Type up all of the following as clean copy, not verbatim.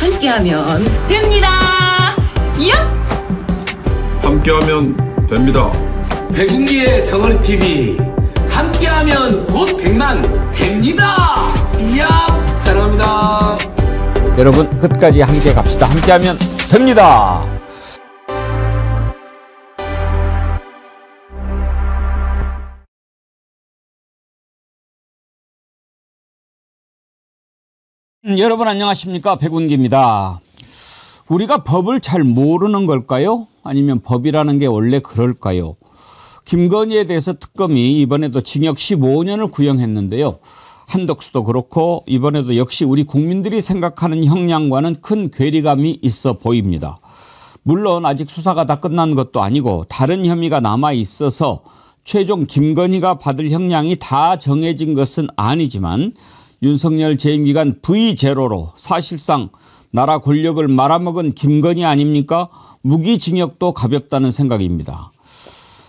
함께하면 됩니다. 야! 함께하면 됩니다. 백운기의 정어리TV 함께하면 곧 100만 됩니다. 이야 사랑합니다. 여러분 끝까지 함께 갑시다. 함께하면 됩니다. 여러분 안녕하십니까, 백운기입니다. 우리가 법을 잘 모르는 걸까요? 아니면 법이라는 게 원래 그럴까요? 김건희에 대해서 특검이 이번에도 징역 15년을 구형했는데요. 한덕수도 그렇고 이번에도 역시 우리 국민들이 생각하는 형량과는 큰 괴리감이 있어 보입니다. 물론 아직 수사가 다 끝난 것도 아니고 다른 혐의가 남아 있어서 최종 김건희가 받을 형량이 다 정해진 것은 아니지만 윤석열 재임기간 V0로 사실상 나라 권력을 말아먹은 김건희 아닙니까? 무기징역도 가볍다는 생각입니다.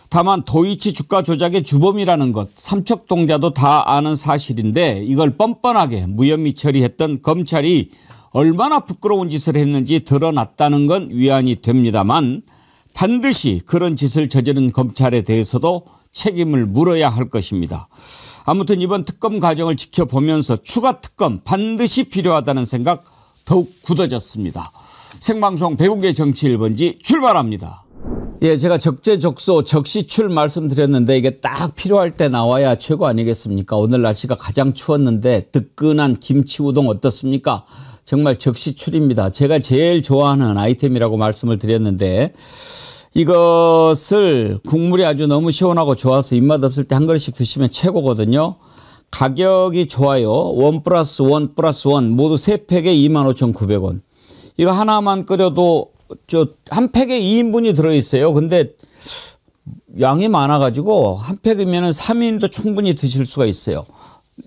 다만 도이치 주가 조작의 주범이라는 것, 삼척동자도 다 아는 사실인데 이걸 뻔뻔하게 무혐의 처리했던 검찰이 얼마나 부끄러운 짓을 했는지 드러났다는 건 위안이 됩니다만 반드시 그런 짓을 저지른 검찰에 대해서도 책임을 물어야 할 것입니다. 아무튼 이번 특검 과정을 지켜보면서 추가 특검 반드시 필요하다는 생각 더욱 굳어졌습니다. 생방송 백운기의 정치 1번지 출발합니다. 예, 제가 적재적소 적시출 말씀드렸는데 이게 딱 필요할 때 나와야 최고 아니겠습니까? 오늘 날씨가 가장 추웠는데 뜨끈한 김치 우동 어떻습니까? 정말 적시출입니다. 제가 제일 좋아하는 아이템이라고 말씀을 드렸는데 이것을 국물이 아주 너무 시원하고 좋아서 입맛 없을 때 한 그릇씩 드시면 최고거든요. 가격이 좋아요. 1+1+1 모두 3팩에 25,900원. 이거 하나만 끓여도 한 팩에 2인분이 들어있어요. 근데 양이 많아가지고 한 팩이면 3인도 충분히 드실 수가 있어요.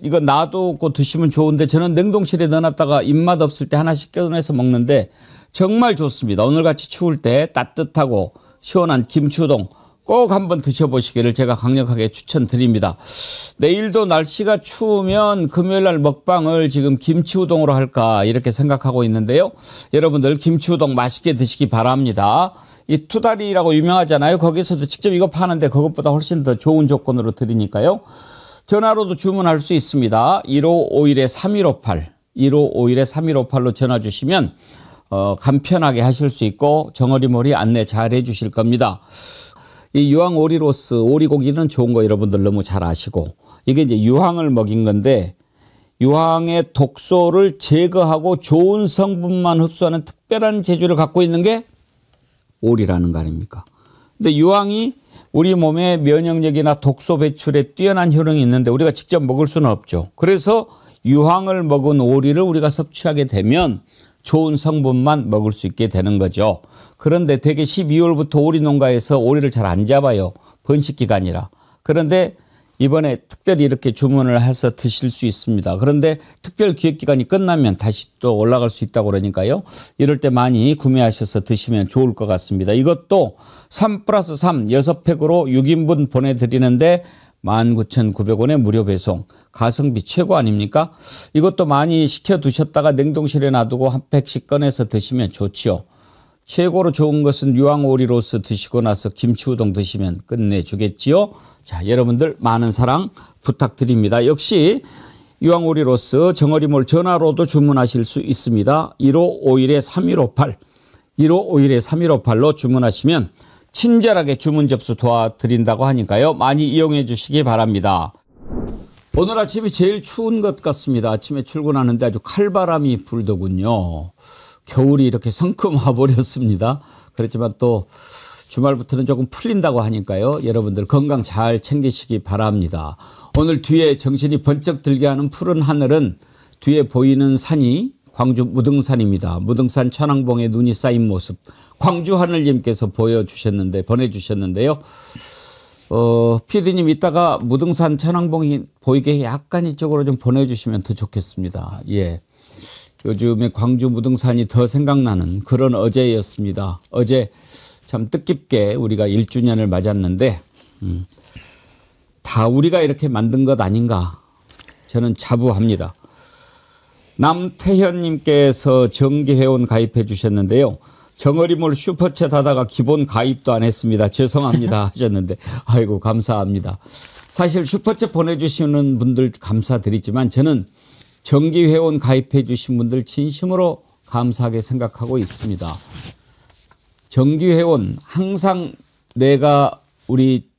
이거 놔두고 드시면 좋은데 저는 냉동실에 넣어놨다가 입맛 없을 때 하나씩 꺼내서 먹는데 정말 좋습니다. 오늘같이 추울 때 따뜻하고 시원한 김치우동 꼭 한번 드셔보시기를 제가 강력하게 추천드립니다. 내일도 날씨가 추우면 금요일날 먹방을 지금 김치우동으로 할까 이렇게 생각하고 있는데요. 여러분들 김치우동 맛있게 드시기 바랍니다. 이 투다리라고 유명하잖아요. 거기서도 직접 이거 파는데 그것보다 훨씬 더 좋은 조건으로 드리니까요. 전화로도 주문할 수 있습니다. 1551-3158 1551-3158로 전화 주시면 간편하게 하실 수 있고 정어리머리 안내 잘 해주실 겁니다. 이 유황 오리로스 오리고기는 좋은 거 여러분들 너무 잘 아시고 이게 이제 유황을 먹인 건데 유황의 독소를 제거하고 좋은 성분만 흡수하는 특별한 재주를 갖고 있는 게 오리라는 거 아닙니까? 근데 유황이 우리 몸의 면역력이나 독소 배출에 뛰어난 효능이 있는데 우리가 직접 먹을 수는 없죠. 그래서 유황을 먹은 오리를 우리가 섭취하게 되면 좋은 성분만 먹을 수 있게 되는 거죠. 그런데 대개 12월부터 오리 농가에서 오리를 잘 안 잡아요. 번식 기간이라. 그런데 이번에 특별히 이렇게 주문을 해서 드실 수 있습니다. 그런데 특별 기획 기간이 끝나면 다시 또 올라갈 수 있다고 그러니까요. 이럴 때 많이 구매하셔서 드시면 좋을 것 같습니다. 이것도 3+3 6팩으로 6인분 보내드리는데 19,900원에 무료 배송. 가성비 최고 아닙니까? 이것도 많이 식혀두셨다가 냉동실에 놔두고 한 팩씩 꺼내서 드시면 좋지요. 최고로 좋은 것은 유황오리로스 드시고 나서 김치우동 드시면 끝내주겠지요. 자, 여러분들 많은 사랑 부탁드립니다. 역시 유황오리로스 정어리몰 전화로도 주문하실 수 있습니다. 1551-3158 1551-3158로 주문하시면 친절하게 주문 접수 도와드린다고 하니까요. 많이 이용해 주시기 바랍니다. 오늘 아침이 제일 추운 것 같습니다. 아침에 출근하는데 아주 칼바람이 불더군요. 겨울이 이렇게 성큼 와버렸습니다. 그렇지만 또 주말부터는 조금 풀린다고 하니까요. 여러분들 건강 잘 챙기시기 바랍니다. 오늘 뒤에 정신이 번쩍 들게 하는 푸른 하늘은 뒤에 보이는 산이 광주 무등산입니다. 무등산 천왕봉에 눈이 쌓인 모습 광주 하늘님께서 보내주셨는데요. PD님 이따가 무등산 천왕봉이 보이게 약간 이쪽으로 좀 보내주시면 더 좋겠습니다. 예. 요즘에 광주 무등산이 더 생각나는 그런 어제였습니다. 어제 참 뜻깊게 우리가 1주년을 맞았는데 다 우리가 이렇게 만든 것 아닌가 저는 자부합니다. 남태현님께서 정기회원 가입해 주셨는데요. 정어리물 슈퍼챗 하다가 기본 가입도 안 했습니다. 죄송합니다 하셨는데 아이고 감사합니다. 사실 슈퍼챗 보내주시는 분들 감사드리지만 저는 정기회원 가입해 주신 분들 진심으로 감사하게 생각하고 있습니다. 정기회원 항상 내가 우리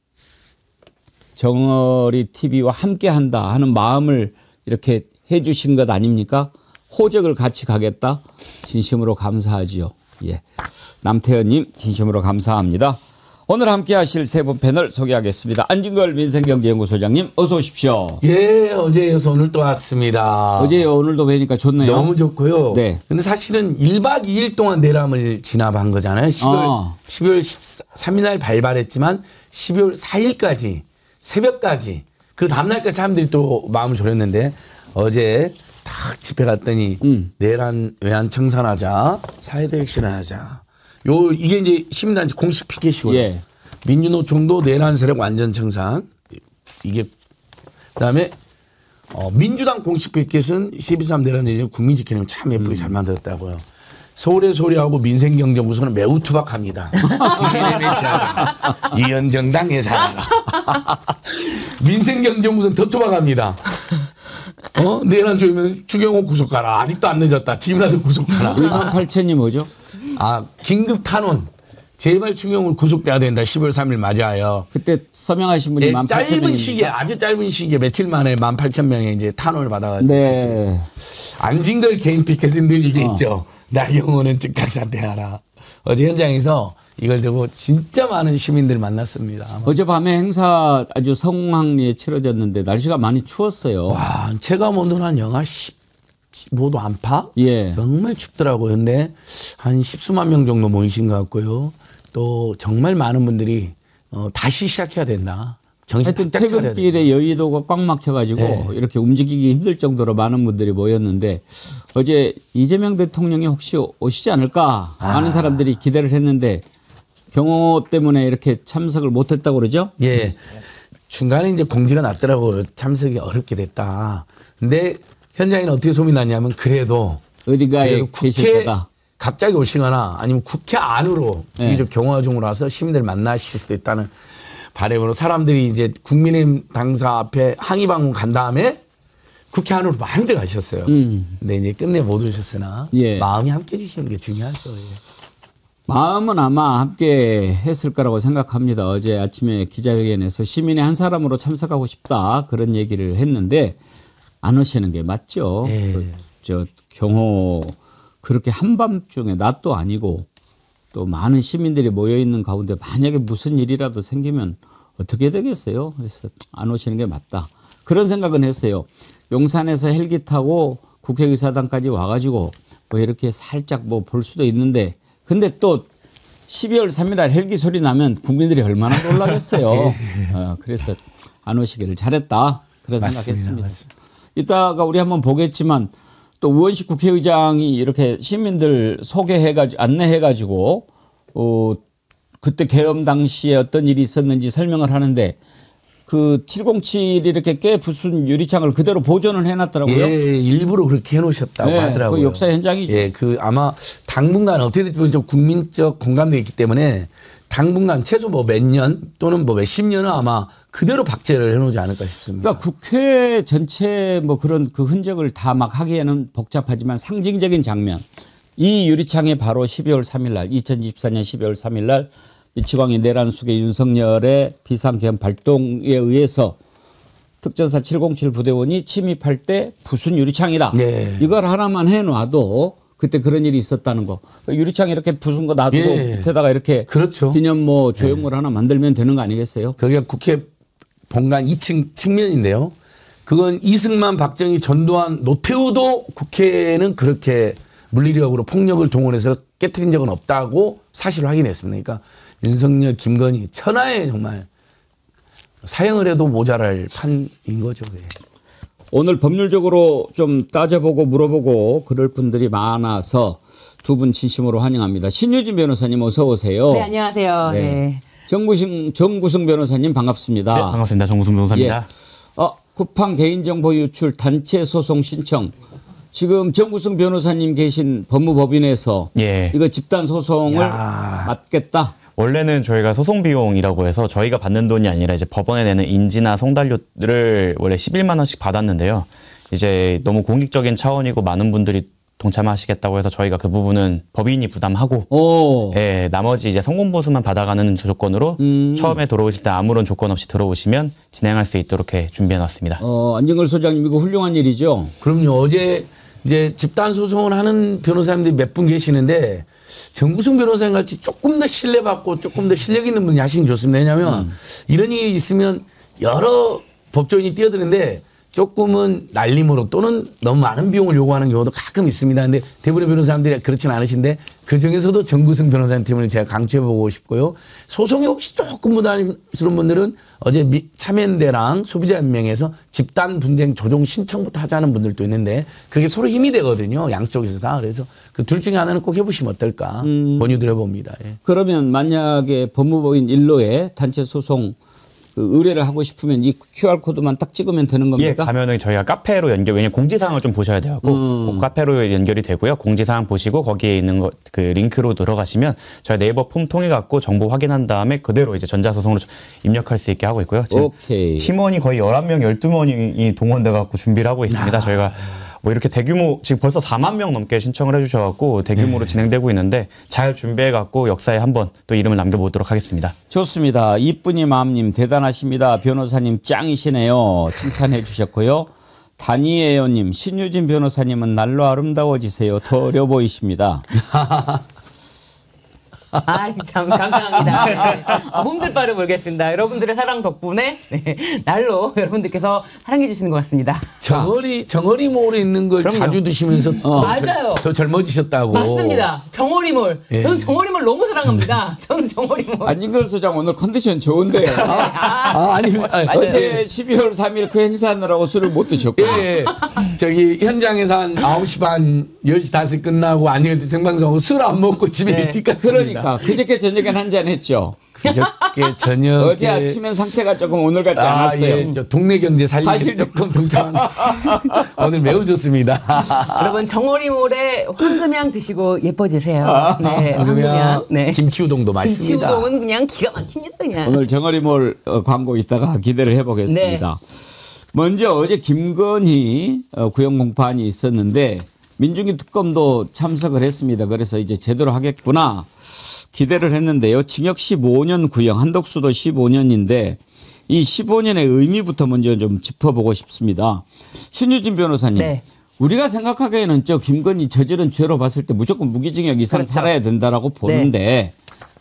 정어리 TV와 함께한다 하는 마음을 이렇게 해 주신 것 아닙니까? 호적을 같이 가겠다. 진심으로 감사하지요. 예. 남태현님 진심으로 감사합니다. 오늘 함께 하실 세 분 패널 소개하겠습니다. 안진걸 민생경제연구소장님 어서 오십시오. 예, 어제 이어서 오늘 또 왔습니다. 어제 오늘도 뵈니까 좋네요. 너무 좋고요. 네. 근데 사실은 1박 2일 동안 내람을 진압한 거잖아요. 12월 13일 날 발발했지만 12월 4일까지 새벽까지 그 다음날까지 사람들이 또 마음을 졸였는데 어제 딱 집회 갔더니 내란 외환 청산하자, 사회적 액션을 하자. 이게 이제 시민단체 공식 피켓이고요. 예. 민주노총도 내란 세력 완전 청산. 이게 그다음에 민주당 공식 피켓은 12.3 내란 예전 국민 지키는 참 예쁘게 잘 만들었다고요. 서울의 소리하고 민생경제연구소는 매우 투박합니다. 국민의 매치하라. 이현정당에 살아라. 민생경제연구소는 더 투박합니다. 내란 조이면 추경호 구속하라. 아직도 안 늦었다. 지금이라도 구속하라. 18,000이 뭐죠? 긴급 탄원. 제발 추경호 구속돼야 된다. 12월 3일 맞아요. 그때 서명하신 분이 18,000명입니다. 짧은 시기에 아주 짧은 시기에 며칠 만에 18,000명의 이제 탄원을 받아가지고. 네. 안진걸 개인 피켓은 늘 이게 있죠. 나경원은 즉각 사퇴하라. 어제 현장에서 이걸 들고 진짜 많은 시민들 만났습니다. 어젯밤에 행사 아주 성황리에 치러졌는데 날씨가 많이 추웠어요. 와, 체감 온도는 한 영하 15도 안팎? 예. 정말 춥더라고요. 근데 한 10수만 명 정도 모이신 것 같고요. 또 정말 많은 분들이 다시 시작해야 된다. 정신 하여튼 바짝 차려야 된다. 퇴근길에 여의도가 꽉 막혀가지고 네. 이렇게 움직이기 힘들 정도로 많은 분들이 모였는데 어제 이재명 대통령이 혹시 오시지 않을까 하는 사람들이 기대를 했는데 경호 때문에 이렇게 참석을 못했다고 그러죠? 예. 중간에 이제 공지가 났더라고요. 참석이 어렵게 됐다. 근데 현장에는 어떻게 소문이 났냐면 그래도 어디가에 계실 국회 거다. 갑자기 오시거나 아니면 국회 안으로 네. 비교적 경호중으로 와서 시민들 만나실 수도 있다는 바람으로 사람들이 이제 국민의힘 당사 앞에 항의 방문 간 다음에 국회 안으로 많이들 가셨어요. 근데 이제 끝내 못 오셨으나 예. 마음이 함께 해주시는 게 중요하죠. 예. 마음은 아마 함께 했을 거라고 생각합니다. 어제 아침에 기자회견에서 시민의 한 사람으로 참석하고 싶다 그런 얘기를 했는데 안 오시는 게 맞죠. 예. 저 경호 그렇게 한밤중에 낮도 아니고 또 많은 시민들이 모여 있는 가운데 만약에 무슨 일이라도 생기면 어떻게 되겠어요? 그래서 안 오시는 게 맞다. 그런 생각은 했어요. 용산에서 헬기 타고 국회의사당까지 와가지고 뭐 이렇게 살짝 뭐 볼 수도 있는데 근데 또 12월 3일 날 헬기 소리 나면 국민들이 얼마나 놀라겠어요. 그래서 안 오시기를 잘했다. 그런 생각했습니다. 맞습니다. 이따가 우리 한번 보겠지만 또 우원식 국회의장이 이렇게 시민들 소개해가지고 안내해가지고 그때 계엄 당시에 어떤 일이 있었는지 설명을 하는데 그 707이 이렇게 깨 부순 유리창을 그대로 보존을 해놨더라고요. 예, 일부러 그렇게 해놓으셨다고 네, 하더라고요. 그 역사 현장이죠. 예, 그 아마 당분간 어떻게 될지 좀 국민적 공감도 있기 때문에 당분간 최소 뭐 몇 년 또는 뭐 몇십 년은 아마 그대로 박제를 해놓지 않을까 싶습니다. 그러니까 국회 전체 뭐 그런 그 흔적을 다 막 하기에는 복잡하지만 상징적인 장면. 이 유리창에 바로 12월 3일 날 2024년 12월 3일 날 이치광이 내란 속의 윤석열의 비상계엄 발동에 의해서 특전사 707 부대원이 침입할 때 부순 유리창이다. 네. 이걸 하나만 해놔도 그때 그런 일이 있었다는 거. 유리창 이렇게 부순 거 놔두고 예. 밑에다가 이렇게 그렇죠. 기념 뭐 조형물 하나 만들면 되는 거 아니겠어요? 거기가 국회 본관 2층 측면인데요. 그건 이승만, 박정희, 전두환, 노태우도 국회는 그렇게 물리력으로 폭력을 동원해서 깨트린 적은 없다고 사실을 확인했습니다. 그러니까 윤석열, 김건희 천하에 정말 사형을 해도 모자랄 판인 거죠. 네. 오늘 법률적으로 좀 따져보고 물어보고 그럴 분들이 많아서 두 분 진심으로 환영합니다. 신유진 변호사님 어서 오세요. 네, 안녕하세요. 네. 네. 정구승 변호사님 반갑습니다. 네, 반갑습니다. 정구승 변호사입니다. 쿠팡 개인정보 유출 단체 소송 신청 지금 정구승 변호사님 계신 법무법인에서 예. 이거 집단 소송을 맡겠다. 원래는 저희가 소송 비용이라고 해서 저희가 받는 돈이 아니라 이제 법원에 내는 인지나 송달료를 원래 11만 원씩 받았는데요. 이제 너무 공익적인 차원이고 많은 분들이 동참하시겠다고 해서 저희가 그 부분은 법인이 부담하고 예, 나머지 이제 성공보수만 받아가는 조건으로 처음에 들어오실 때 아무런 조건 없이 들어오시면 진행할 수 있도록 준비해 놨습니다. 안진걸 소장님 이거 훌륭한 일이죠. 그럼요. 어제 이제 집단 소송을 하는 변호사님들이 몇 분 계시는데 정구승 변호사님 같이 조금 더 신뢰받고 조금 더 실력 있는 분이 하시는 게 좋습니다. 왜냐하면 이런 일이 있으면 여러 법조인이 뛰어드는데 조금은 날림으로 또는 너무 많은 비용을 요구하는 경우도 가끔 있습니다. 근데 대부분의 변호사님들이 그렇지는 않으신데 그중에서도 정구승 변호사님 팀을 제가 강추해보고 싶고요. 소송에 혹시 조금 부담스러운 분들은 어제 참여연대랑 소비자연맹에서 집단 분쟁 조정 신청부터 하자는 분들도 있는데 그게 서로 힘이 되거든요. 양쪽에서 다. 그래서 그 둘 중에 하나는 꼭 해보시면 어떨까 권유드려봅니다. 예. 그러면 만약에 법무법인 일로에 단체 소송 의뢰를 하고 싶으면 이 QR코드만 딱 찍으면 되는 겁니까? 예, 가면은 저희가 카페로 왜냐면 공지사항을 좀 보셔야 돼요. 그 카페로 연결이 되고요. 공지사항 보시고 거기에 있는 그 링크로 들어가시면 저희 네이버 폼 통해 갖고 정보 확인한 다음에 그대로 이제 전자소송으로 입력할 수 있게 하고 있고요. 지금 오케이. 팀원이 거의 11명, 12명이 동원돼 갖고 준비를 하고 있습니다. 저희가 뭐 이렇게 대규모 지금 벌써 4만 명 넘게 신청을 해주셔갖고 대규모로 진행되고 있는데 잘 준비해갖고 역사에 한번 또 이름을 남겨보도록 하겠습니다. 좋습니다. 이쁜이 마음님 대단하십니다. 변호사님 짱이시네요. 칭찬해 주셨고요. 다니에요님 신유진 변호사님은 날로 아름다워지세요. 더 어려 보이십니다. 아이, 참, 감사합니다. 네. 몸둘 바를 모르겠습니다. 여러분들의 사랑 덕분에, 네, 날로 여러분들께서 사랑해주시는 것 같습니다. 정어리몰에 있는 걸 그럼요. 자주 드시면서 맞아요. 더 젊어지셨다고. 맞습니다. 정어리몰. 예. 저는 정어리몰 너무 사랑합니다. 저는 정어리몰. 안진걸 소장 오늘 컨디션 좋은데요. 아니, 어제 12월 3일 그 행사하느라고 술을 못 드셨고. 예. 저기 현장에서 한 9시 반, 10시 5시 끝나고 안녕히 생방송하고 술 안 먹고 집에 네. 일찍 갔습니다. 그러니까 그저께 저녁엔 한잔 했죠. 그저께 저녁에 어제 아침엔 상태가 조금 오늘 같지 않았어요. 예. 저 동네 경제 살리기 사실 조금 동참. 오늘 매우 좋습니다. 여러분, 정어리몰에 황금향 드시고 예뻐지세요. 네, 그러면 네. 김치우동도 맛있습니다. 김치우동은 그냥 기가 막힙니다, 그냥. 오늘 정어리몰 광고 있다가 기대를 해보겠습니다. 먼저 어제 김건희 구형 공판이 있었는데 민중기 특검도 참석을 했습니다. 그래서 이제 제대로 하겠구나 기대를 했는데요. 징역 15년 구형, 한독수도 15년인데 이 15년의 의미부터 먼저 좀 짚어보고 싶습니다. 신유진 변호사님. 네. 우리가 생각하기에는 저 김건희 저지른 죄로 봤을 때 무조건 무기징역 이상 그렇죠. 살아야 된다라고 보는데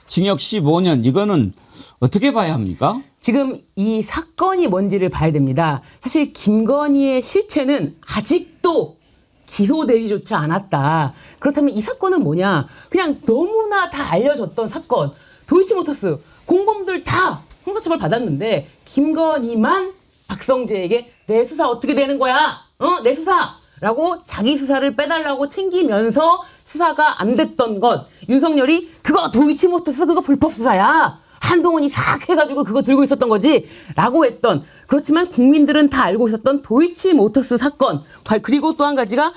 징역 15년 이거는 어떻게 봐야 합니까? 지금 이 사건이 뭔지를 봐야 됩니다. 사실 김건희의 실체는 아직도 기소되지조차 않았다. 그렇다면 이 사건은 뭐냐? 그냥 너무나 다 알려졌던 사건. 도이치모터스 공범들 다 형사처벌 받았는데 김건희만 박성재에게 내 수사 어떻게 되는 거야? 내 수사라고 자기 수사를 빼달라고 챙기면서 수사가 안 됐던 것. 윤석열이 그거 도이치모터스 그거 불법 수사야. 한동훈이 싹 해가지고 그거 들고 있었던 거지 라고 했던, 그렇지만 국민들은 다 알고 있었던 도이치모터스 사건, 그리고 또 한 가지가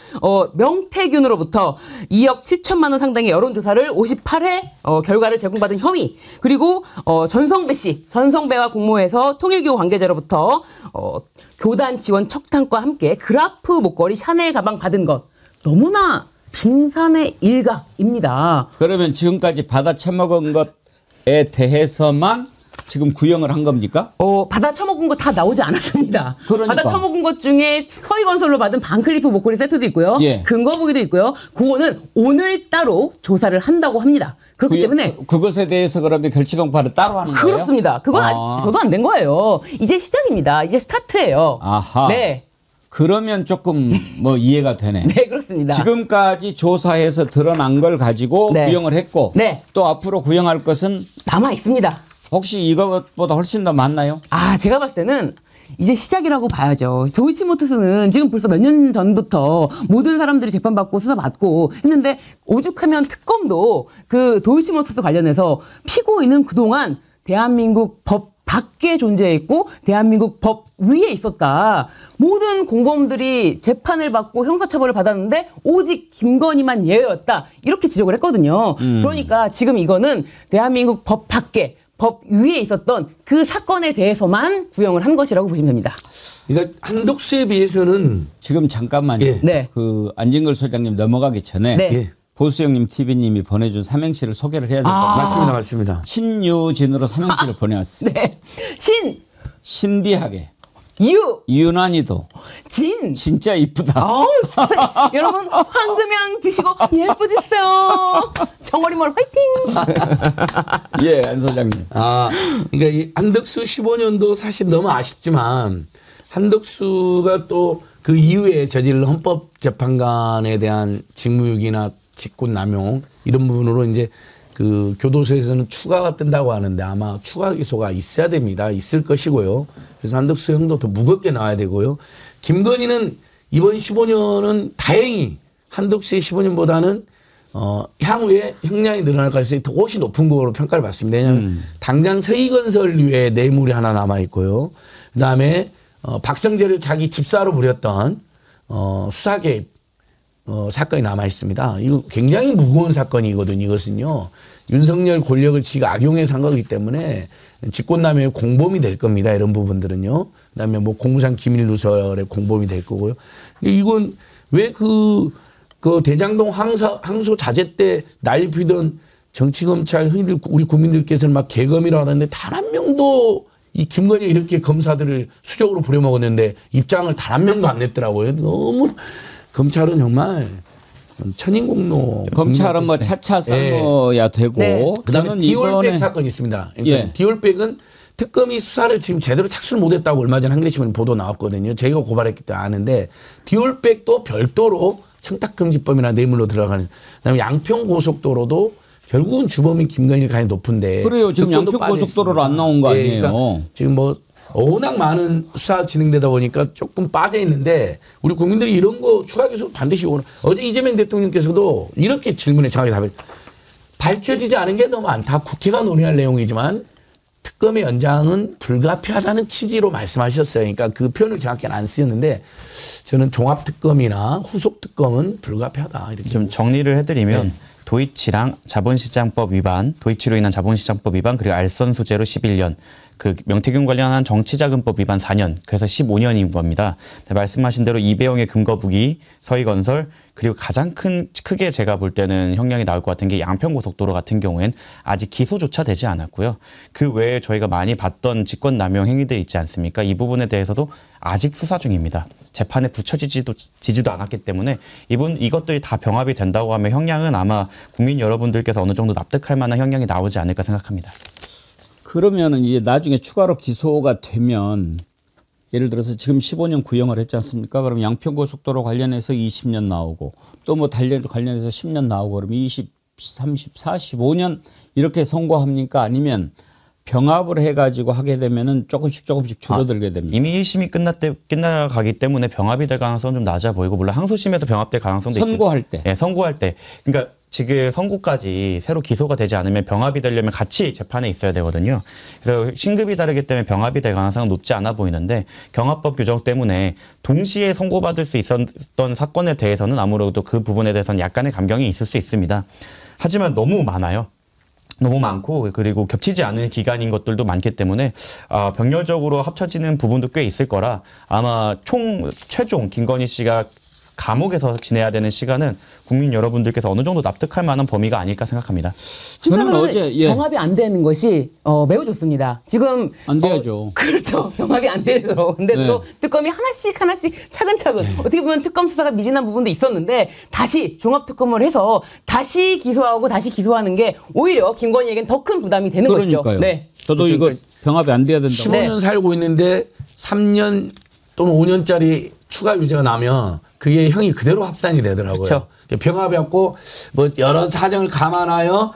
명태균으로부터 2억 7천만 원 상당의 여론조사를 58회 결과를 제공받은 혐의, 그리고 전성배 씨, 전성배와 공모해서 통일교 관계자로부터 교단 지원 척탄과 함께 그라프 목걸이 샤넬 가방 받은 것, 너무나 빙산의 일각입니다. 그러면 지금까지 받아 처먹은 것에 대해서만 지금 구형을 한 겁니까? 받아 처먹은 거 다 나오지 않았습니다. 그러니까. 받아 처먹은 것 중에 서희건설로 받은 반클리프 목걸이 세트도 있고요. 예. 근거보기도 있고요. 그거는 오늘 따로 조사를 한다고 합니다. 그렇기 때문에 그것에 대해서 그러면 결치공판을 따로 하는 거예요? 그렇습니다. 그건 아직 기소도 안 된 거예요. 이제 시작입니다. 이제 스타트예요. 아하. 네. 그러면 조금 뭐 이해가 되네. 네, 그렇습니다. 지금까지 조사해서 드러난 걸 가지고 네. 구형을 했고 네. 또 앞으로 구형할 것은 남아 있습니다. 혹시 이것보다 훨씬 더 많나요? 제가 봤을 때는 이제 시작이라고 봐야죠. 도이치모터스는 지금 벌써 몇 년 전부터 모든 사람들이 재판받고 수사받고 했는데, 오죽하면 특검도 그 도이치모터스 관련해서 피고인은 그동안 대한민국 법 밖에 존재했고 대한민국 법 위에 있었다. 모든 공범들이 재판을 받고 형사처벌을 받았는데 오직 김건희만 예외였다. 이렇게 지적을 했거든요. 그러니까 지금 이거는 대한민국 법 밖에 법 위에 있었던 그 사건에 대해서만 구형을 한 것이라고 보시면 됩니다. 그러니까 한덕수에 비해서는 지금 잠깐만요. 예. 네. 그 안진걸 소장님 넘어가기 전에 네. 예. 보수형님 TV님이 보내준 삼행시를 소개를 해야 될 것 같아요. 맞습니다, 맞습니다. 신유진으로 삼행시를 보내왔어요. 네. 신비하게, 유, 유난히도, 진. 진짜 이쁘다. 어우, 세상에. 여러분 황금향 드시고 예쁘지세요. 정어리몰 화이팅. 예, 안 소장님. 그러니까 이 한덕수 15년도 사실 너무 아쉽지만 한덕수가 또 그 이후에 저질 헌법재판관에 대한 직무유기나 직권남용 이런 부분으로 이제 그 교도소에서는 추가가 뜬다고 하는데 아마 추가 기소가 있어야 됩니다. 있을 것이고요. 그래서 한덕수 형도 더 무겁게 나와야 되고요. 김건희는 이번 15년은 다행히 한덕수의 15년보다는 향후에 형량이 늘어날 가능성이 더 훨씬 높은 거로 평가를 받습니다. 왜냐하면 당장 서희건설류의 뇌물이 하나 남아 있고요. 그다음에 박성재를 자기 집사로 부렸던 수사 개입 사건이 남아 있습니다. 이거 굉장히 무거운 사건이거든요. 이것은요. 윤석열 권력을 지가 악용해서 한 거기 때문에 직권남용의 공범이 될 겁니다. 이런 부분들은요. 그다음에 뭐 공무상 기밀 누설의 공범이 될 거고요. 근데 이건 왜 그 대장동 항소 자재 때 난리 피던 정치검찰 흔히들 우리 국민들께서는 막 개검이라고 하는데 단 한 명도 이 김건희가 이렇게 검사들을 수적으로 부려먹었는데 입장을 단 한 명도 안 냈더라고요. 너무 검찰은 정말 천인공노. 검찰은 뭐 차차 싸워야 되고. 네. 그다음에 디올백 사건이 있습니다. 그러니까 예. 디올백은 특검이 수사를 지금 제대로 착수를 못했다고 얼마 전에 한겨레신문 보도 나왔거든요. 저희가 고발했기 때문에 아는데 디올백도 별도로 청탁금지법이나 뇌물로 들어가는. 그다음에 양평고속도로도 결국은 주범인 김건희 가능성이 높은데. 그래요. 지금 특검도 양평고속도로로 빠져 안 나온 거 있습니다. 아니에요. 그러니까 지금 뭐 워낙 많은 수사 진행되다 보니까 조금 빠져 있는데 우리 국민들이 이런 거 추가 기소 반드시 오는. 어제 이재명 대통령께서도 이렇게 질문에 정확히 답해. 밝혀지지 않은 게 너무 많다. 국회가 논의할 내용이지만 특검의 연장은 불가피하다는 취지로 말씀하셨어요. 그러니까 그 표현을 정확히는 안 쓰였는데 저는 종합특검이나 후속특검은 불가피하다. 이렇게 좀 정리를 해드리면 도이치랑 자본시장법 위반, 도이치로 인한 자본시장법 위반, 그리고 알선 수재로 11년, 그 명태균 관련한 정치자금법 위반 4년, 그래서 15년인 겁니다. 말씀하신 대로 이배용의 금거북이, 서희건설, 그리고 가장 크게 제가 볼 때는 형량이 나올 것 같은 게 양평고속도로 같은 경우엔 아직 기소조차 되지 않았고요. 그 외에 저희가 많이 봤던 직권남용 행위들 있지 않습니까? 이 부분에 대해서도 아직 수사 중입니다. 재판에 붙여지지도 않았기 때문에 이것들이 다 병합이 된다고 하면 형량은 아마 국민 여러분들께서 어느 정도 납득할 만한 형량이 나오지 않을까 생각합니다. 그러면은 이제 나중에 추가로 기소가 되면 예를 들어서 지금 15년 구형을 했지 않습니까? 그럼 양평고속도로 관련해서 20년 나오고 또 뭐 관련해서 10년 나오고 그러면 20, 30, 45년 이렇게 선고합니까? 아니면 병합을 해가지고 하게 되면은 조금씩 줄어들게 됩니다. 이미 1심이 끝나가기 때문에 병합이 될 가능성은 좀 낮아 보이고 물론 항소심에서 병합될 가능성도 있죠. 선고할 때. 네, 선고할 때. 그러니까 지금 선고까지 새로 기소가 되지 않으면 병합이 되려면 같이 재판에 있어야 되거든요. 그래서 신급이 다르기 때문에 병합이 될 가능성은 높지 않아 보이는데 경합법 규정 때문에 동시에 선고받을 수 있었던 사건에 대해서는 아무래도 그 부분에 대해서는 약간의 감경이 있을 수 있습니다. 하지만 너무 많아요. 너무 많고 그리고 겹치지 않은 기간인 것들도 많기 때문에 병렬적으로 합쳐지는 부분도 꽤 있을 거라 아마 최종 김건희 씨가 감옥에서 지내야 되는 시간은 국민 여러분들께서 어느 정도 납득할 만한 범위가 아닐까 생각합니다. 저는 어제 병합이 안 되는 것이 매우 좋습니다. 지금 안 돼야죠. 그렇죠. 병합이 안 되도록. 근데 네. 또 특검이 하나씩 차근차근 어떻게 보면 특검 수사가 미진한 부분도 있었는데 다시 종합특검을 해서 다시 기소하고 다시 기소하는 게 오히려 김건희에겐 더 큰 부담이 되는 그러니까요. 것이죠. 네. 저도 이거 병합이 안 돼야 된다고. 15년 살고 있는데 3년 또는 5년짜리 추가 유죄가 나면 그게 형이 그대로 합산이 되더라고요. 그렇죠. 병합이었고 뭐 여러 사정을 감안하여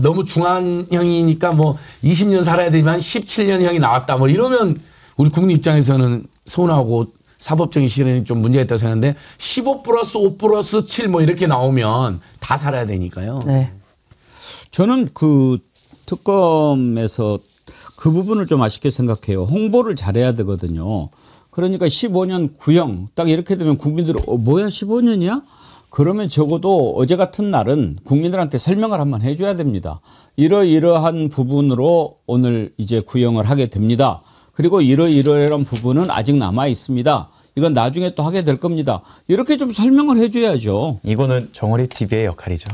너무 중한 형이니까 뭐 20년 살아야 되지만 17년 형이 나왔다 뭐 이러면 우리 국민 입장에서는 서운하고 사법적인 실현이 좀 문제가 있다고 생각하는데 15 플러스 5 플러스 7 뭐 이렇게 나오면 다 살아야 되니까요. 네. 저는 그 특검에서 그 부분을 좀 아쉽게 생각해요. 홍보를 잘해야 되거든요. 그러니까 15년 구형 딱 이렇게 되면 국민들은 뭐야 15년이야? 그러면 적어도 어제 같은 날은 국민들한테 설명을 한번 해줘야 됩니다. 이러이러한 부분으로 오늘 이제 구형을 하게 됩니다. 그리고 이러이러한 부분은 아직 남아 있습니다. 이건 나중에 또 하게 될 겁니다. 이렇게 좀 설명을 해줘야죠. 이거는 정어리 TV의 역할이죠.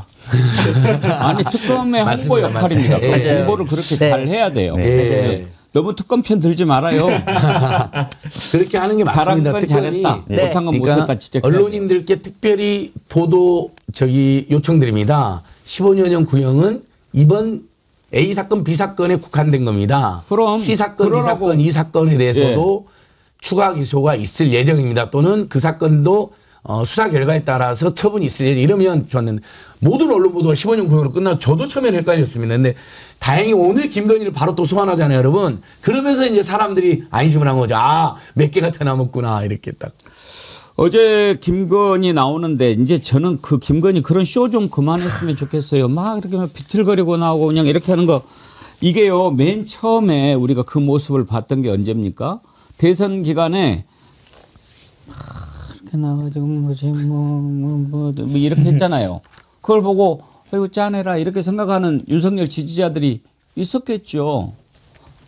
아니 특검의 홍보 맞습니다. 역할입니다. 맞습니다. 예. 홍보를 그렇게 네. 잘 해야 돼요. 네. 너무 특검 편 들지 말아요. 그렇게 하는 게 잘한 맞습니다. 건 특별히. 잘했다. 네. 못한 건 그러니까 못했다. 진짜 언론인들께 특별히 보도 요청드립니다. 15년형 구형은 이번 A 사건, B 사건에 국한된 겁니다. 그럼 C 사건, D 그러라고. 사건, 이 사건에 대해서도 추가 기소가 있을 예정입니다. 또는 그 사건도 수사 결과에 따라서 처분이 있을 예정. 이러면 좋았는데 모든 언론 보도가 15년 구형으로 끝나서 저도 처음에는 헷갈렸습니다. 근데 다행히 오늘 김건희를 바로 또 소환하잖아요, 여러분. 그러면서 이제 사람들이 안심을 한 거죠. 아, 몇 개가 더 남았구나 이렇게 딱. 어제 김건희 나오는데 이제 저는 그 김건희 그런 쇼 좀 그만했으면 좋겠어요. 막 이렇게 막 비틀거리고 나오고 그냥 이렇게 하는 거 이게요. 맨 처음에 우리가 그 모습을 봤던 게 언제입니까? 대선 기간에 이렇게 나와가지고 뭐 이렇게 했잖아요. 그걸 보고 아이고 짠해라 이렇게 생각하는 윤석열 지지자들이 있었겠죠.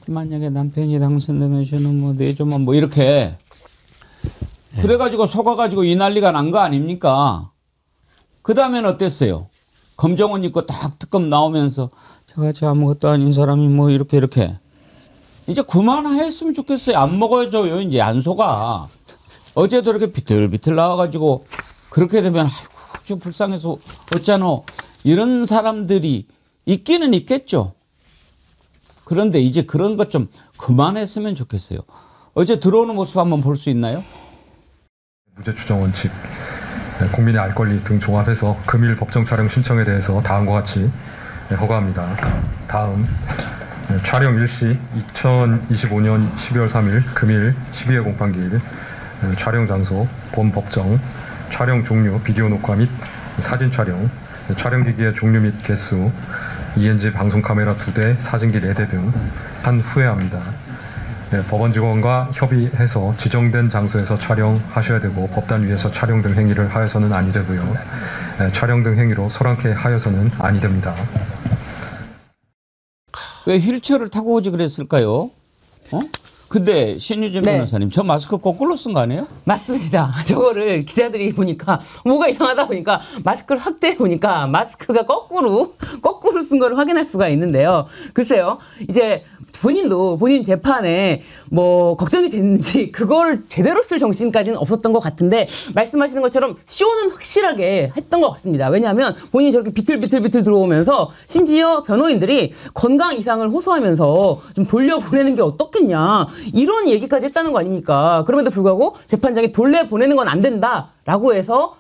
만약에 남편이 당선되면 저는 뭐 내조만 뭐 이렇게 그래가지고 속아가지고 이 난리가 난 거 아닙니까? 그 다음엔 어땠어요? 검정옷 입고 딱 특검 나오면서 제가 아무것도 아닌 사람이 뭐 이렇게 이제 그만했으면 좋겠어요. 안 먹어줘요. 이제 안 속아. 어제도 이렇게 비틀비틀 나와가지고 그렇게 되면 아이고 좀 불쌍해서 어쩌노 이런 사람들이 있기는 있겠죠. 그런데 이제 그런 것 좀 그만했으면 좋겠어요. 어제 들어오는 모습 한번 볼 수 있나요? 무죄 추정 원칙, 국민의 알 권리 등 종합해서 금일 법정 촬영 신청에 대해서 다음과 같이 허가합니다. 다음 촬영 일시 2025년 12월 3일 금일 12회 공판기일 촬영 장소 본 법정 촬영 종류 비디오 녹화 및 사진 촬영 촬영기기의 종류 및 개수 ENG 방송 카메라 2대 사진기 4대 등 한 후에 합니다. 법원 직원과 협의해서 지정된 장소에서 촬영하셔야 되고 법단 위에서 촬영 등 행위를 하여서는 아니 되고요. 촬영 등 행위로 소란케 하여서는 아니 됩니다. 왜 휠체어를 타고 오지 그랬을까요? 근데 신유진 네. 변호사님 저 마스크 거꾸로 쓴 거 아니에요? 맞습니다. 저거를 기자들이 보니까 뭐가 이상하다 보니까 마스크를 확대해 보니까 마스크가 거꾸로 쓴 걸 확인할 수가 있는데요. 글쎄요. 이제 본인도 본인 재판에 뭐 걱정이 됐는지 그걸 제대로 쓸 정신까지는 없었던 것 같은데 말씀하시는 것처럼 쇼는 확실하게 했던 것 같습니다. 왜냐하면 본인이 저렇게 비틀비틀 들어오면서 심지어 변호인들이 건강 이상을 호소하면서 좀 돌려보내는 게 어떻겠냐 이런 얘기까지 했다는 거 아닙니까? 그럼에도 불구하고 재판장이 돌려보내는 건 안 된다라고 해서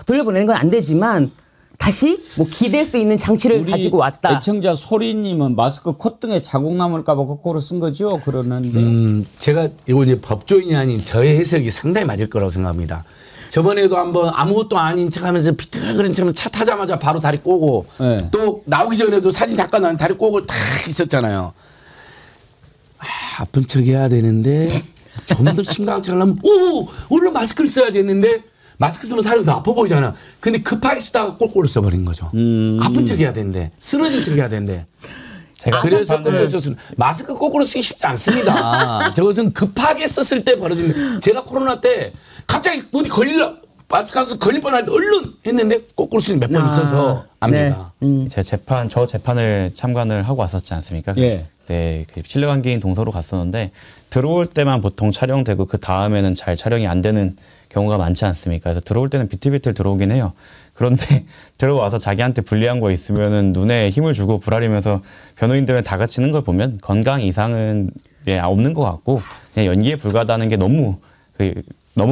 돌려보내는 건 안 되지만 다시 뭐 기댈 수 있는 장치를 가지고 왔다. 애청자 소리님은 마스크 콧등에 자국 남을까 봐 거꾸로 쓴 거죠? 그러는데. 제가 이거 이제 법조인이 아닌 저의 해석이 상당히 맞을 거라고 생각합니다. 저번에도 한번 아무것도 아닌 척하면서 비틀거리는 척하면서 차 타자마자 바로 다리 꼬고 네. 또 나오기 전에도 사진 잠깐 나는 다리 꼬고 탁 있었잖아요. 아픈 척 해야 되는데 좀 더 심각한 척 하려면 오늘 마스크를 써야지 했는데 마스크 쓰면 사람이 더 아파 보이잖아. 근데 급하게 쓰다가 꼴꼴을 써버린 거죠. 아픈 척 해야 되는데 쓰러진 척 해야 되는데. 제가 그래서 재판을- 거꾸로 썼습니다. 마스크 거꾸로 쓰기 쉽지 않습니다. 저것은 급하게 썼을 때 벌어진. 제가 코로나 때 갑자기 어디 마스크 걸릴 뻔할 때 얼른 했는데 거꾸로 쓰니 몇 번 있어서 압니다. 저 재판을 참관을 하고 왔었지 않습니까? 예. 네, 그 실내관계인 동서로 갔었는데 들어올 때만 보통 촬영되고 그 다음에는 잘 촬영이 안 되는 경우가 많지 않습니까? 그래서 들어올 때는 비틀비틀 들어오긴 해요. 그런데 들어와서 자기한테 불리한 거 있으면은 눈에 힘을 주고 불아리면서 변호인들을 다그치는 걸 보면 건강 이상은 없는 것 같고 그냥 연기에 불과하다는 게 너무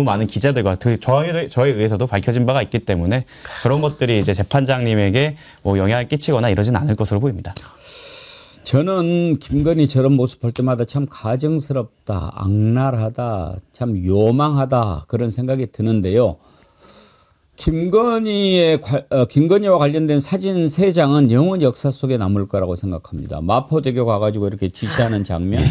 많은 기자들과 저에 의해서도 밝혀진 바가 있기 때문에 그런 것들이 이제 재판장님에게 뭐 영향을 끼치거나 이러진 않을 것으로 보입니다. 저는 김건희 저런 모습 볼 때마다 참 가증스럽다, 악랄하다, 참 요망하다 그런 생각이 드는데요. 김건희와 관련된 사진 3장은 영원 역사 속에 남을 거라고 생각합니다. 마포대교 가가지고 이렇게 지시하는 장면,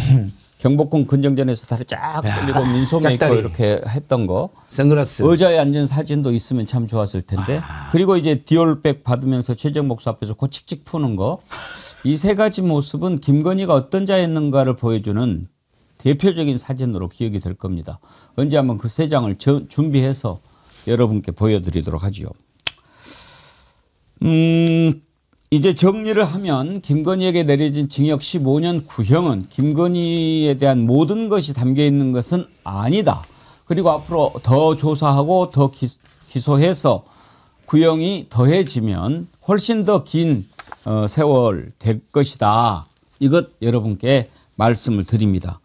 경복궁 근정전에서 다리 쫙 벌리고 민소매 입고 이렇게 했던 거, 선글라스, 의자에 앉은 사진도 있으면 참 좋았을 텐데, 그리고 이제 디올백 받으면서 최재형 목사 앞에서 코 칙칙 푸는 거, 이 3가지 모습은 김건희가 어떤 자였는가를 보여주는 대표적인 사진으로 기억이 될 겁니다. 언제 한번 그 3장을 준비해서 여러분께 보여드리도록 하죠. 이제 정리를 하면 김건희에게 내려진 징역 15년 구형은 김건희에 대한 모든 것이 담겨 있는 것은 아니다. 그리고 앞으로 더 조사하고 더 기소해서 구형이 더해지면 훨씬 더 긴 세월 될 것이다. 이것 여러분께 말씀을 드립니다.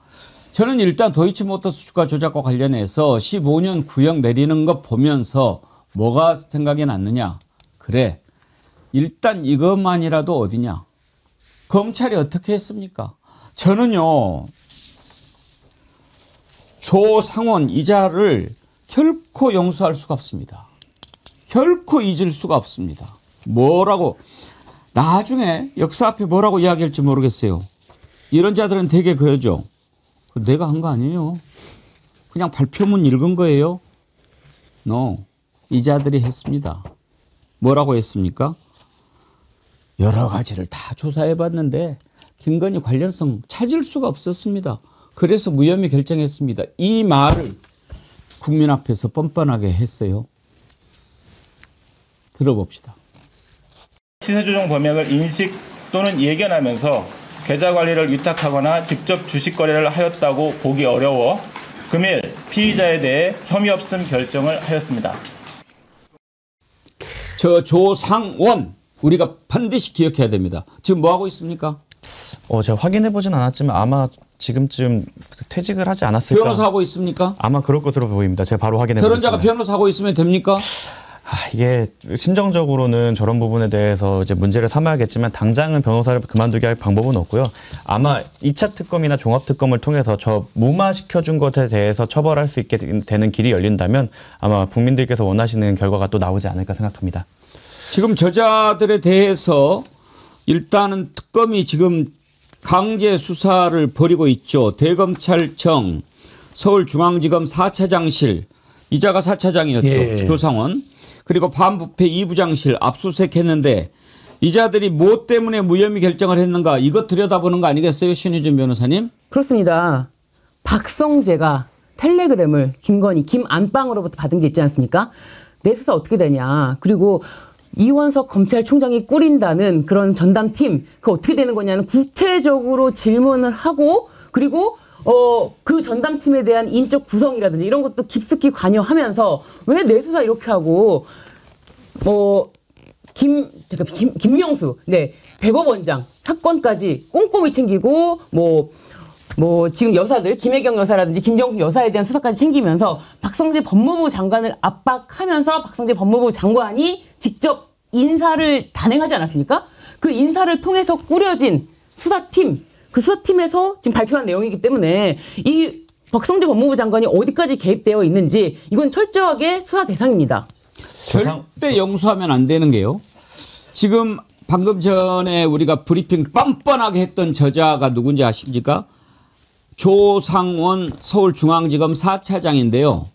저는 일단 도이치모터스 주가 조작과 관련해서 15년 구형 내리는 것 보면서 뭐가 생각이 났느냐. 그래, 일단 이것만이라도 어디냐. 검찰이 어떻게 했습니까? 저는요, 조상원 이자를 결코 용서할 수가 없습니다. 결코 잊을 수가 없습니다. 뭐라고, 나중에 역사 앞에 뭐라고 이야기할지 모르겠어요. 이런 자들은 되게 그러죠. 내가 한 거 아니에요. 그냥 발표문 읽은 거예요. 이자들이 했습니다. 뭐라고 했습니까? 여러 가지를 다 조사해 봤는데 김건희 관련성 찾을 수가 없었습니다. 그래서 무혐의 결정했습니다. 이 말을 국민 앞에서 뻔뻔하게 했어요. 들어봅시다. 시세 조정 범행을 인식 또는 예견하면서 계좌 관리를 위탁하거나 직접 주식 거래를 하였다고 보기 어려워 금일 피의자에 대해 혐의 없음 결정을 하였습니다. 저 조상원 우리가 반드시 기억해야 됩니다. 지금 뭐 하고 있습니까? 제가 확인해 보진 않았지만 아마 지금쯤 퇴직을 하지 않았을까. 변호사 하고 있습니까? 아마 그럴 것으로 보입니다. 제가 바로 확인해 보겠습니다. 결혼자가 변호사 하고 있으면 됩니까? 이게 심정적으로는 저런 부분에 대해서 이제 문제를 삼아야겠지만 당장은 변호사를 그만두게 할 방법은 없고요. 아마 2차 특검이나 종합 특검을 통해서 저 무마시켜준 것에 대해서 처벌할 수 있게 되는 길이 열린다면 아마 국민들께서 원하시는 결과가 또 나오지 않을까 생각합니다. 지금 저자들에 대해서 일단은 특검이 지금 강제 수사를 벌이고 있죠. 대검찰청, 서울중앙지검 4차장실, 이자가 4차장이었죠. 예. 조상원. 그리고 반부패 2부장실 압수수색했는데 이자들이 뭐 때문에 무혐의 결정을 했는가 이것 들여다보는 거 아니겠어요? 신유진 변호사님? 그렇습니다. 박성재가 텔레그램을 김건희, 김안방으로부터 받은 게 있지 않습니까? 내 수사 어떻게 되냐. 그리고 이원석 검찰총장이 꾸린다는 그런 전담팀, 그거 어떻게 되는 거냐는 구체적으로 질문을 하고 그리고 그 전담팀에 대한 인적 구성이라든지 이런 것도 깊숙이 관여하면서 왜 내 수사 이렇게 하고 김명수 대법원장 사건까지 꼼꼼히 챙기고 지금 여사들 김혜경 여사라든지 김정숙 여사에 대한 수사까지 챙기면서 박성재 법무부 장관을 압박하면서 박성재 법무부 장관이 직접 인사를 단행하지 않았습니까? 그 인사를 통해서 꾸려진 수사팀, 그 수사팀에서 지금 발표한 내용이기 때문에 이 박성재 법무부 장관이 어디까지 개입되어 있는지 이건 철저하게 수사 대상입니다. 절대 용서하면 안 되는 게요. 지금 방금 전에 우리가 브리핑 뻔뻔하게 했던 저자가 누군지 아십니까? 조상원 서울중앙지검 4차장인데요.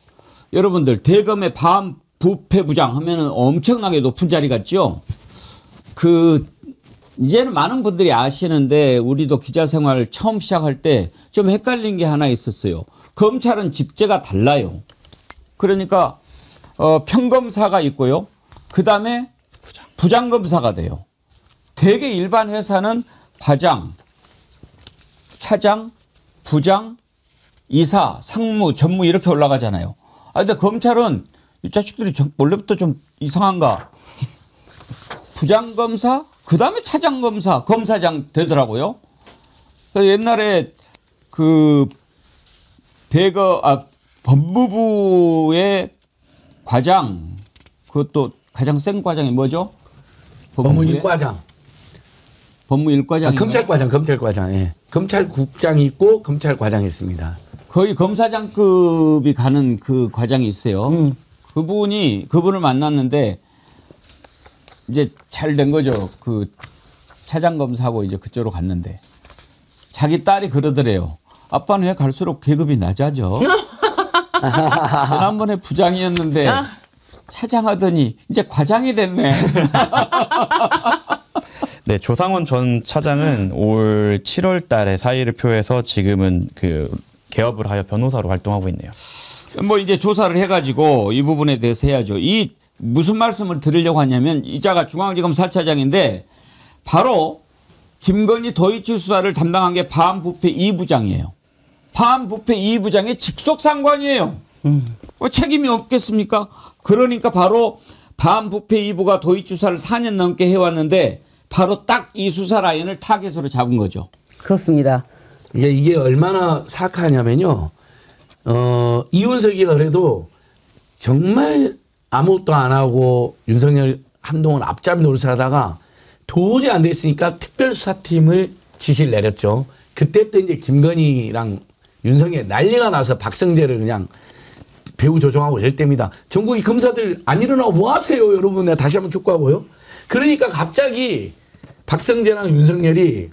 여러분들 대검의 반부패부장 하면은 엄청나게 높은 자리 같죠? 이제는 많은 분들이 아시는데 우리도 기자 생활 처음 시작할 때 좀 헷갈린 게 하나 있었어요. 검찰은 직제가 달라요. 그러니까 평검사가 있고요. 그다음에 부장검사가 돼요. 대개 일반 회사는 과장, 차장, 부장, 이사, 상무, 전무 이렇게 올라가잖아요. 근데 검찰은 이 자식들이 원래부터 좀 이상한가. 부장검사, 그 다음에 차장검사, 검사장 되더라고요. 옛날에 법무부의 과장, 그것도 가장 센 과장이 뭐죠? 법무일과장. 법무일과장. 검찰과장. 예. 검찰국장이 있고 검찰과장이 있습니다. 거의 검사장급이 가는 그 과장이 있어요. 그분을 만났는데 이제 잘 된 거죠. 그 차장 검사하고 이제 그쪽으로 갔는데 자기 딸이 그러더래요. 아빠는 왜 갈수록 계급이 낮아져? 지난번에 부장이었는데 차장하더니 이제 과장이 됐네. 네, 조상원 전 차장은 올 7월 달에 사의를 표해서 지금은 그 개업을 하여 변호사로 활동하고 있네요. 뭐 이제 조사를 해가지고 이 부분에 대해서 해야죠. 이 무슨 말씀을 드리려고 하냐면 이자가 중앙지검 4차장인데 바로 김건희 도이치 수사를 담당한 게 반부패 2부장이에요. 반부패 2부장의 직속 상관이에요. 책임이 없겠습니까? 그러니까 바로 반부패 2부가 도이치 수사를 4년 넘게 해왔는데 바로 딱 이 수사 라인을 타겟으로 잡은 거죠. 그렇습니다. 이게 얼마나 사악하냐면요. 이윤석이가 그래도 정말 아무것도 안 하고 윤석열 한동안 앞잡이 노릇을 하다가 도저히 안 됐으니까 특별수사팀을 지시를 내렸죠. 그때부터 이제 김건희랑 윤석열 난리가 나서 박성재를 그냥 배후 조종하고 이럴 때입니다. 전국의 검사들 안 일어나고 뭐 하세요, 여러분? 내가 다시 한번 촉구하고요. 그러니까 갑자기 박성재랑 윤석열이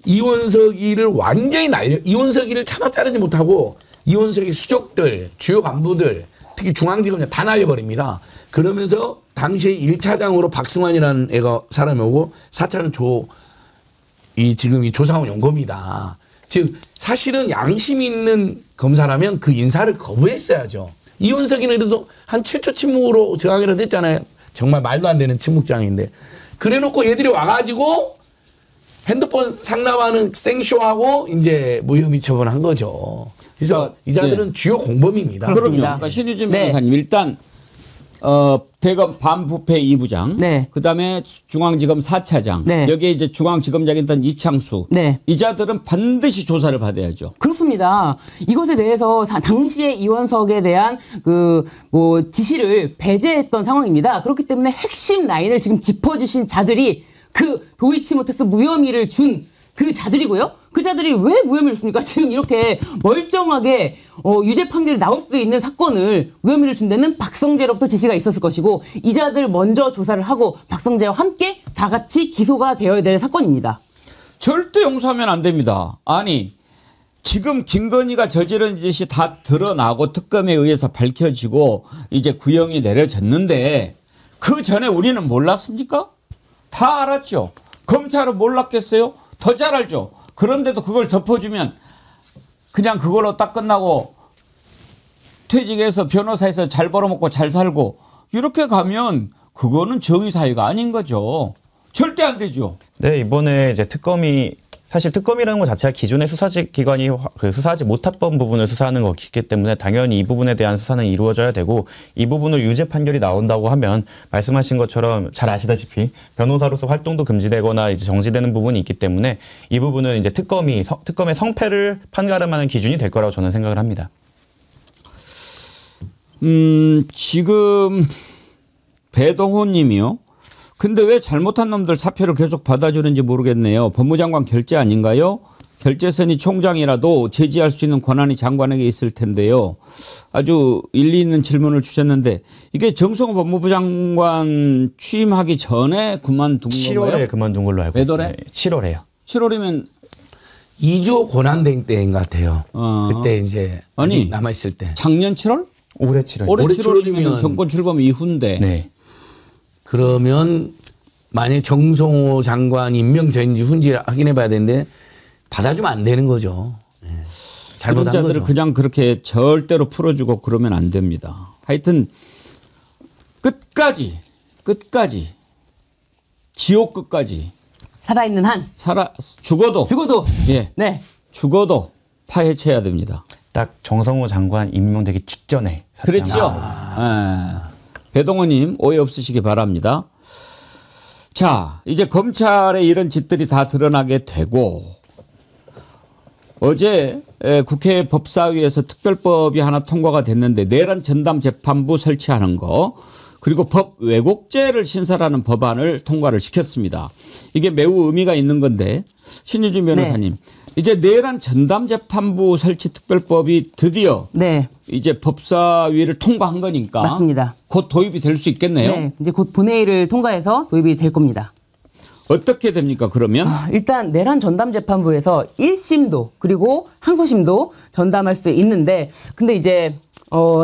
이원석이를 완전히 이원석이를 차마 자르지 못하고 이원석이 수족들, 주요 간부들, 특히 중앙지검에 다 날려버립니다. 그러면서 당시에 1차장으로 박승환이라는 애가 사람이 오고 4차는 지금 이 조상훈 용검이다. 즉 사실은 양심 있는 검사라면 그 인사를 거부했어야죠. 이원석이는 그래도 한 7초 침묵으로 저항이라도 했잖아요. 정말 말도 안 되는 침묵장인데. 그래놓고 얘들이 와가지고 핸드폰 상납하는 생쇼하고 이제 무혐의 처분한 거죠. 그래서 이자들은 주요 공범입니다. 그렇습니다. 그러니까 신유진 변호사님 일단 대검 반부패 2부장, 네. 그다음에 중앙지검 4차장, 네. 여기에 이제 중앙지검장이었던 이창수, 네. 이자들은 반드시 조사를 받아야죠. 그렇습니다. 이것에 대해서 당시에 이원석에 대한 지시를 배제했던 상황입니다. 그렇기 때문에 핵심 라인을 지금 짚어주신 자들이 그 도이치모터스 무혐의를 준 그 자들이고요. 그 자들이 왜 무혐의를 줍니까? 지금 이렇게 멀쩡하게 유죄 판결이 나올 수 있는 사건을 무혐의를 준 데는 박성재로부터 지시가 있었을 것이고 이 자들 먼저 조사를 하고 박성재와 함께 다 같이 기소가 되어야 될 사건입니다. 절대 용서하면 안 됩니다. 아니 지금 김건희가 저지른 짓이 다 드러나고 특검에 의해서 밝혀지고 이제 구형이 내려졌는데 그 전에 우리는 몰랐습니까? 다 알았죠. 검찰은 몰랐겠어요? 더 잘 알죠. 그런데도 그걸 덮어주면 그냥 그걸로 딱 끝나고 퇴직해서 변호사에서 잘 벌어먹고 잘 살고 이렇게 가면 그거는 정의사회가 아닌 거죠. 절대 안 되죠. 네, 이번에 이제 사실 특검이라는 것 자체가 기존의 수사기관이 수사하지 못했던 부분을 수사하는 것이기 때문에 당연히 이 부분에 대한 수사는 이루어져야 되고 이 부분을 유죄 판결이 나온다고 하면 말씀하신 것처럼 잘 아시다시피 변호사로서 활동도 금지되거나 이제 정지되는 부분이 있기 때문에 이 부분은 이제 특검의 성패를 판가름하는 기준이 될 거라고 저는 생각을 합니다. 지금 배동훈 님이요. 근데 왜 잘못한 놈들 사표를 계속 받아주는지 모르겠네요. 법무장관 결재 아닌가요? 결재선이 총장이라도 제지할 수 있는 권한이 장관에게 있을 텐데요. 아주 일리 있는 질문을 주셨는데 이게 정성호 법무부 장관 취임하기 전에 그만둔 건가요? 7월에 그만둔 걸로 알고 있습니다. 몇 월에? 7월에요. 7월이면 2조 고난된 때인 것 같아요. 그때 이제 아직 남아있을 때. 작년 7월? 올해 7월. 올해 7월이면 정권 출범 이후인데. 네. 그러면 만약에 정성호 장관 임명 전인지 훈지 확인해 봐야 되는데 받아주면 안 되는 거죠. 네. 잘못한 자들을 거죠. 그냥 그렇게 절대로 풀어주고 그러면 안 됩니다. 하여튼 끝까지 지옥 끝까지 살아있는 한 죽어도 예, 네. 죽어도 파헤쳐야 됩니다. 딱 정성호 장관 임명되기 직전에 사퇴한 그랬죠. 배동호님 오해 없으시기 바랍니다. 자, 이제 검찰의 이런 짓들이 다 드러나게 되고 어제 국회 법사위에서 특별법이 하나 통과가 됐는데 내란 전담 재판부 설치하는 거 그리고 법 왜곡죄를 신설하는 법안을 통과를 시켰습니다. 이게 매우 의미가 있는 건데 신유진 변호사님 이제 내란 전담재판부 설치 특별법이 드디어 네. 이제 법사위를 통과한 거니까 맞습니다. 곧 도입이 될 수 있겠네요. 네. 이제 곧 본회의를 통과해서 도입이 될 겁니다. 어떻게 됩니까? 그러면 일단 내란 전담재판부에서 1심도 그리고 항소심도 전담할 수 있는데 근데 이제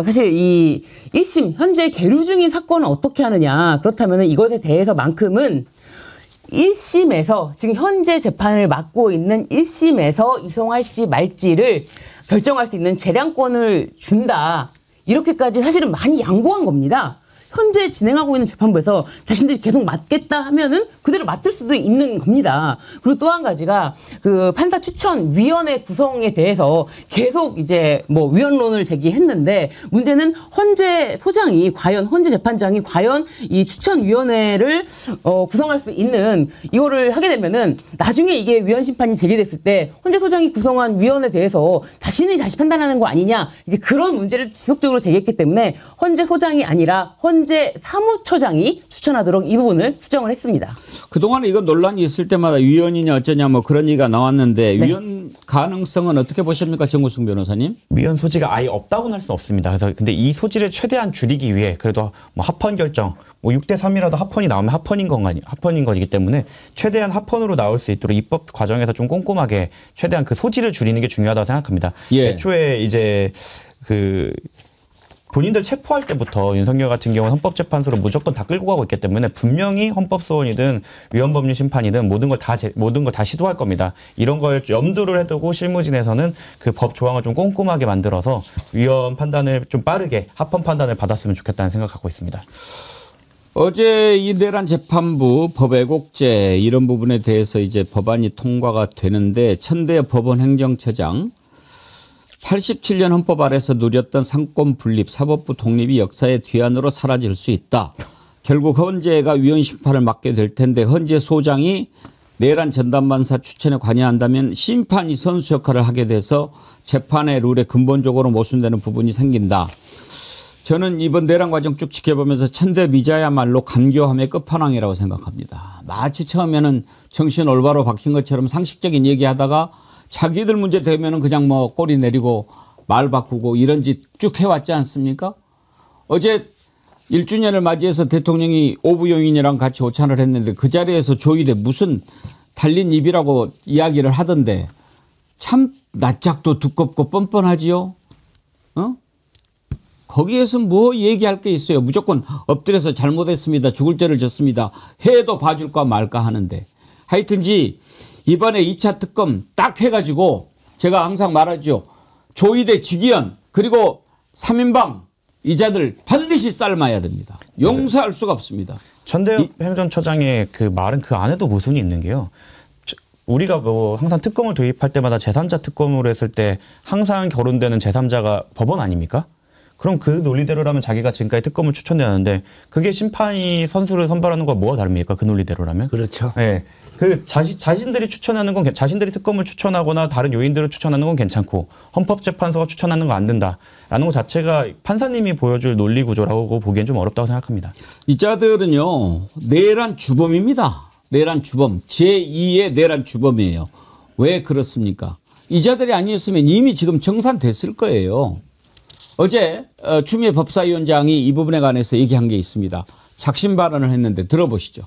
사실 이 1심 현재 계류 중인 사건은 어떻게 하느냐 그렇다면 이것에 대해서만큼은 1심에서 지금 현재 재판을 맡고 있는 1심에서 이송할지 말지를 결정할 수 있는 재량권을 준다. 이렇게까지 사실은 많이 양보한 겁니다. 현재 진행하고 있는 재판부에서 자신들이 계속 맡겠다 하면은 그대로 맡을 수도 있는 겁니다. 그리고 또 한 가지가 그 판사 추천 위원회 구성에 대해서 계속 이제 뭐 위원론을 제기했는데 문제는 헌재 재판장이 과연 이 추천 위원회를 구성할 수 있는 이거를 하게 되면은 나중에 이게 위헌 심판이 제기됐을 때 헌재 소장이 구성한 위원회에 대해서 다시 판단하는 거 아니냐 이제 그런 문제를 지속적으로 제기했기 때문에 헌재 소장이 아니라 헌재 사무처장이 추천하도록 이 부분을 수정을 했습니다. 그동안 이거 논란이 있을 때마다 위헌이냐 어쩌냐 뭐 그런 얘기가 나왔는데 네. 위헌 가능성은 어떻게 보십니까? 정구승 변호사님? 위헌 소지가 아예 없다고는 할 수는 없습니다. 그래서 근데 이 소지를 최대한 줄이기 위해 그래도 뭐 합헌 결정 뭐 6대 3이라도 합헌이 나오면 합헌인 거기 때문에 최대한 합헌으로 나올 수 있도록 입법 과정에서 좀 꼼꼼하게 최대한 그 소지를 줄이는 게 중요하다고 생각합니다. 예. 애초에 이제 그 본인들 체포할 때부터 윤석열 같은 경우는 헌법재판소로 무조건 다 끌고 가고 있기 때문에 분명히 헌법소원이든 위헌법률심판이든 모든 걸 다 시도할 겁니다. 이런 걸 염두를 해두고 실무진에서는 그 법 조항을 좀 꼼꼼하게 만들어서 위헌 판단을 좀 빠르게 합헌 판단을 받았으면 좋겠다는 생각하고 있습니다. 어제 이 내란 재판부 법 왜곡죄 이런 부분에 대해서 이제 법안이 통과가 되는데 천대엽 법원 행정처장 87년 헌법 아래서 누렸던 상권 분립, 사법부 독립이 역사의 뒤안으로 사라질 수 있다. 결국 헌재가 위헌 심판을 맡게 될 텐데 헌재 소장이 내란 전담반사 추천에 관여한다면 심판이 선수 역할을 하게 돼서 재판의 룰에 근본적으로 모순되는 부분이 생긴다. 저는 이번 내란 과정 쭉 지켜보면서 천대 미자야말로 간교함의 끝판왕이라고 생각합니다. 마치 처음에는 정신 올바로 박힌 것처럼 상식적인 얘기하다가 자기들 문제 되면은 그냥 뭐 꼬리 내리고 말 바꾸고 이런 짓 쭉 해왔지 않습니까? 어제 1주년을 맞이해서 대통령이 오부용인이랑 같이 오찬을 했는데 그 자리에서 조이대 무슨 달린 입이라고 이야기를 하던데 참 낯짝도 두껍고 뻔뻔하지요. 거기에서 뭐 얘기할 게 있어요. 무조건 엎드려서 잘못했습니다. 죽을 죄를 졌습니다. 해도 봐줄까 말까 하는데 하여튼지 이번에 2차 특검 딱 해가지고 제가 항상 말하죠. 조이대 직위원 그리고 3인방 이자들 반드시 삶아야 됩니다. 용서할 수가 없습니다. 천대엽 행정처장의 그 말은 그 안에도 모순이 있는 게요. 우리가 뭐 항상 특검을 도입할 때마다 제3자 특검으로 했을 때 항상 거론되는 제3자가 법원 아닙니까? 그럼 그 논리대로라면 자기가 지금까지 특검을 추천되었는데 그게 심판이 선수를 선발하는 거와 뭐가 다릅니까? 그 논리대로라면? 그렇죠. 네. 그 자신들이 추천하는 건 자신들이 특검을 추천하거나 다른 요인들을 추천하는 건 괜찮고 헌법재판소가 추천하는 거 안 된다라는 것 자체가 판사님이 보여줄 논리 구조라고 보기엔 좀 어렵다고 생각합니다. 이자들은요 내란 주범입니다. 내란 주범 제2의 내란 주범이에요. 왜 그렇습니까? 이자들이 아니었으면 이미 지금 정산됐을 거예요. 어제 추미애 법사위원장이 이 부분에 관해서 얘기한 게 있습니다. 작심 발언을 했는데 들어보시죠.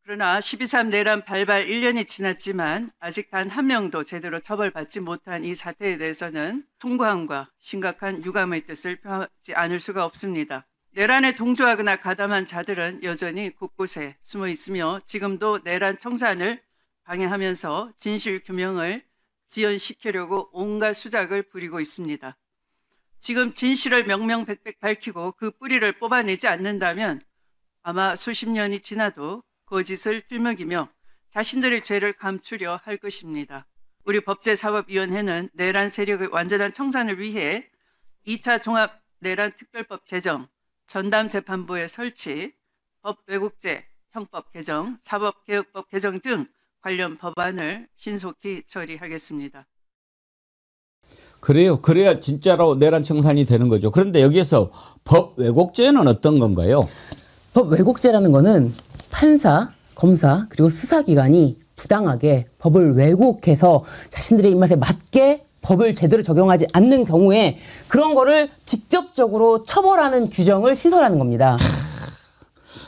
그러나 12.3 내란 발발 1년이 지났지만 아직 단 한 명도 제대로 처벌받지 못한 이 사태에 대해서는 송구함과 심각한 유감의 뜻을 표하지 않을 수가 없습니다. 내란에 동조하거나 가담한 자들은 여전히 곳곳에 숨어 있으며 지금도 내란 청산을 방해하면서 진실 규명을 지연시키려고 온갖 수작을 부리고 있습니다. 지금 진실을 명명백백 밝히고 그 뿌리를 뽑아내지 않는다면 아마 수십 년이 지나도 거짓을 들먹이며 자신들의 죄를 감추려 할 것입니다. 우리 법제사법위원회는 내란 세력의 완전한 청산을 위해 2차 종합 내란 특별법 제정, 전담재판부의 설치, 법 왜곡죄, 형법 개정, 사법개혁법 개정 등 관련 법안을 신속히 처리하겠습니다. 그래요. 그래야 진짜로 내란 청산이 되는 거죠. 그런데 여기에서 법 왜곡죄는 어떤 건가요? 법 왜곡죄라는 거는 판사, 검사 그리고 수사기관이 부당하게 법을 왜곡해서 자신들의 입맛에 맞게 법을 제대로 적용하지 않는 경우에 그런 거를 직접적으로 처벌하는 규정을 신설하는 겁니다.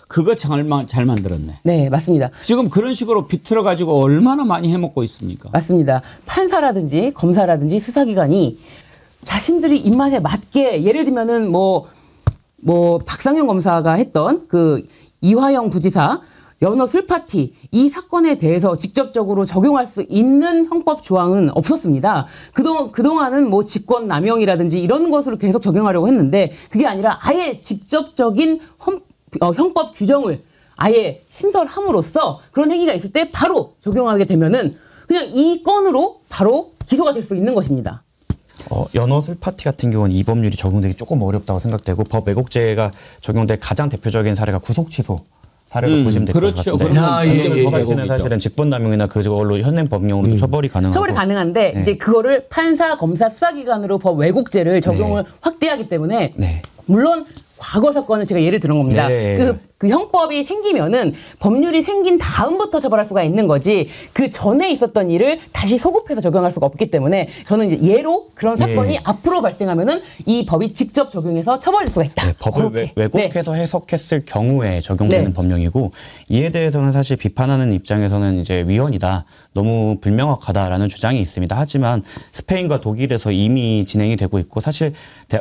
그거 잘 만들었네. 네, 맞습니다. 지금 그런 식으로 비틀어 가지고 얼마나 많이 해먹고 있습니까? 맞습니다. 판사라든지 검사라든지 수사기관이 자신들이 입맛에 맞게 예를 들면은 뭐 박상현 검사가 했던 그 이화영 부지사 연어 술파티 이 사건에 대해서 직접적으로 적용할 수 있는 형법 조항은 없었습니다. 그동안은 뭐 직권 남용이라든지 이런 것으로 계속 적용하려고 했는데 그게 아니라 아예 직접적인 형법 규정을 아예 신설함으로써 그런 행위가 있을 때 바로 적용하게 되면은 그냥 이 건으로 바로 기소가 될 수 있는 것입니다. 연어 술파티 같은 경우는 이 법률이 적용되기 조금 어렵다고 생각되고 법 왜곡죄가 적용될 가장 대표적인 사례가 구속 취소 사례로 보시면 될 것 그렇죠. 같습니다. 예. 사실은 직권남용이나 그걸로 현행 법령으로 처벌이 가능하고 처벌이 가능한데 이제 그거를 판사, 검사, 수사기관으로 법 왜곡죄를 적용을 확대하기 때문에 물론 과거 사건은 제가 예를 들은 겁니다. 그 형법이 생기면은 법률이 생긴 다음부터 처벌할 수가 있는 거지 그 전에 있었던 일을 다시 소급해서 적용할 수가 없기 때문에 저는 이제 예로 그런 사건이 앞으로 발생하면은 이 법이 직접 적용해서 처벌할 수가 있다. 법을 왜곡해서 해석했을 경우에 적용되는 법령이고 이에 대해서는 사실 비판하는 입장에서는 이제 위헌이다. 너무 불명확하다라는 주장이 있습니다. 하지만 스페인과 독일에서 이미 진행이 되고 있고 사실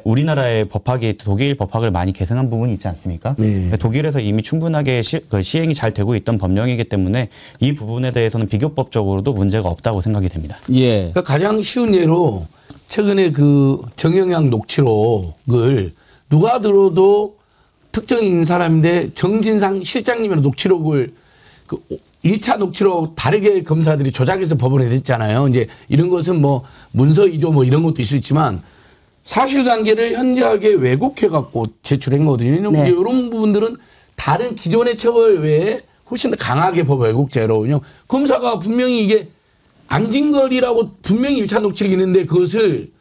우리나라의 법학이 독일 법학을 많이 계승한 부분이 있지 않습니까? 독일에서 이미 충분하게 시행이 잘 되고 있던 법령이기 때문에 이 부분에 대해서는 비교법적으로도 문제가 없다고 생각이 됩니다. 예. 그러니까 가장 쉬운 예로 최근에 그 정영양 녹취록을 누가 들어도 특정인 사람인데 정진상 실장님의 녹취록을 그 1차 녹취록 다르게 검사들이 조작해서 법원에 냈잖아요. 이제 이런 것은 뭐 문서 위조 뭐 이런 것도 있었지만 사실관계를 현저하게 왜곡해갖고 제출한 거거든요. 이런 부분들은 다른 기존의 처벌 외에 훨씬 더 강하게 법 왜곡죄로 검사가 분명히 이게 안진걸이라고 분명히 1차 녹취록이 있는데 그것을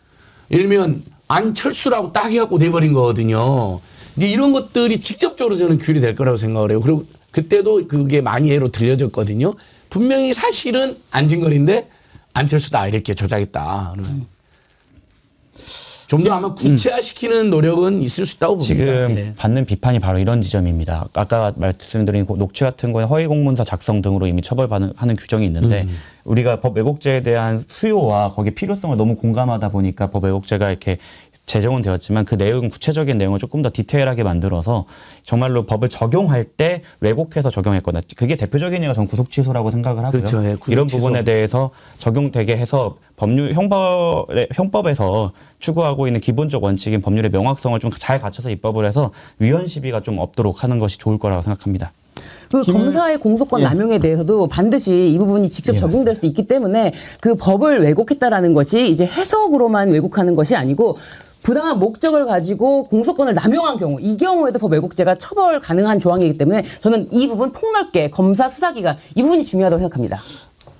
예를 들면 안철수라고 딱 해갖고 내버린 거거든요. 이제 이런 것들이 직접적으로 저는 규율이 될 거라고 생각을 해요. 그리고 그때도 그게 많이 예로 들려졌거든요. 분명히 사실은 안진걸인데 안철수다 이렇게 조작했다. 좀 더 아마 구체화시키는 노력은 있을 수 있다고 봅니다. 지금 받는 비판이 바로 이런 지점입니다. 아까 말씀드린 녹취 같은 거에 허위 공문서 작성 등으로 이미 처벌하는 규정이 있는데 우리가 법 왜곡죄에 대한 수요와 거기에 필요성을 너무 공감하다 보니까 법 왜곡죄가 이렇게 제정은 되었지만 그 내용 구체적인 내용을 조금 더 디테일하게 만들어서 정말로 법을 적용할 때 왜곡해서 적용했거나 그게 대표적인 예가 전 구속 취소라고 생각을 하고요. 그렇죠. 예, 이런 부분에 대해서 적용되게 해서 법률 형법에서 추구하고 있는 기본적 원칙인 법률의 명확성을 좀 잘 갖춰서 입법을 해서 위헌 시비가 좀 없도록 하는 것이 좋을 거라고 생각합니다. 그 검사의 공소권 남용에 대해서도 반드시 이 부분이 직접 적용될 수 있기 때문에 그 법을 왜곡했다라는 것이 이제 해석으로만 왜곡하는 것이 아니고 부당한 목적을 가지고 공소권을 남용한 경우 이 경우에도 법 왜곡죄가 처벌 가능한 조항이기 때문에 저는 이 부분 폭넓게 검사 수사기관 이 부분이 중요하다고 생각합니다.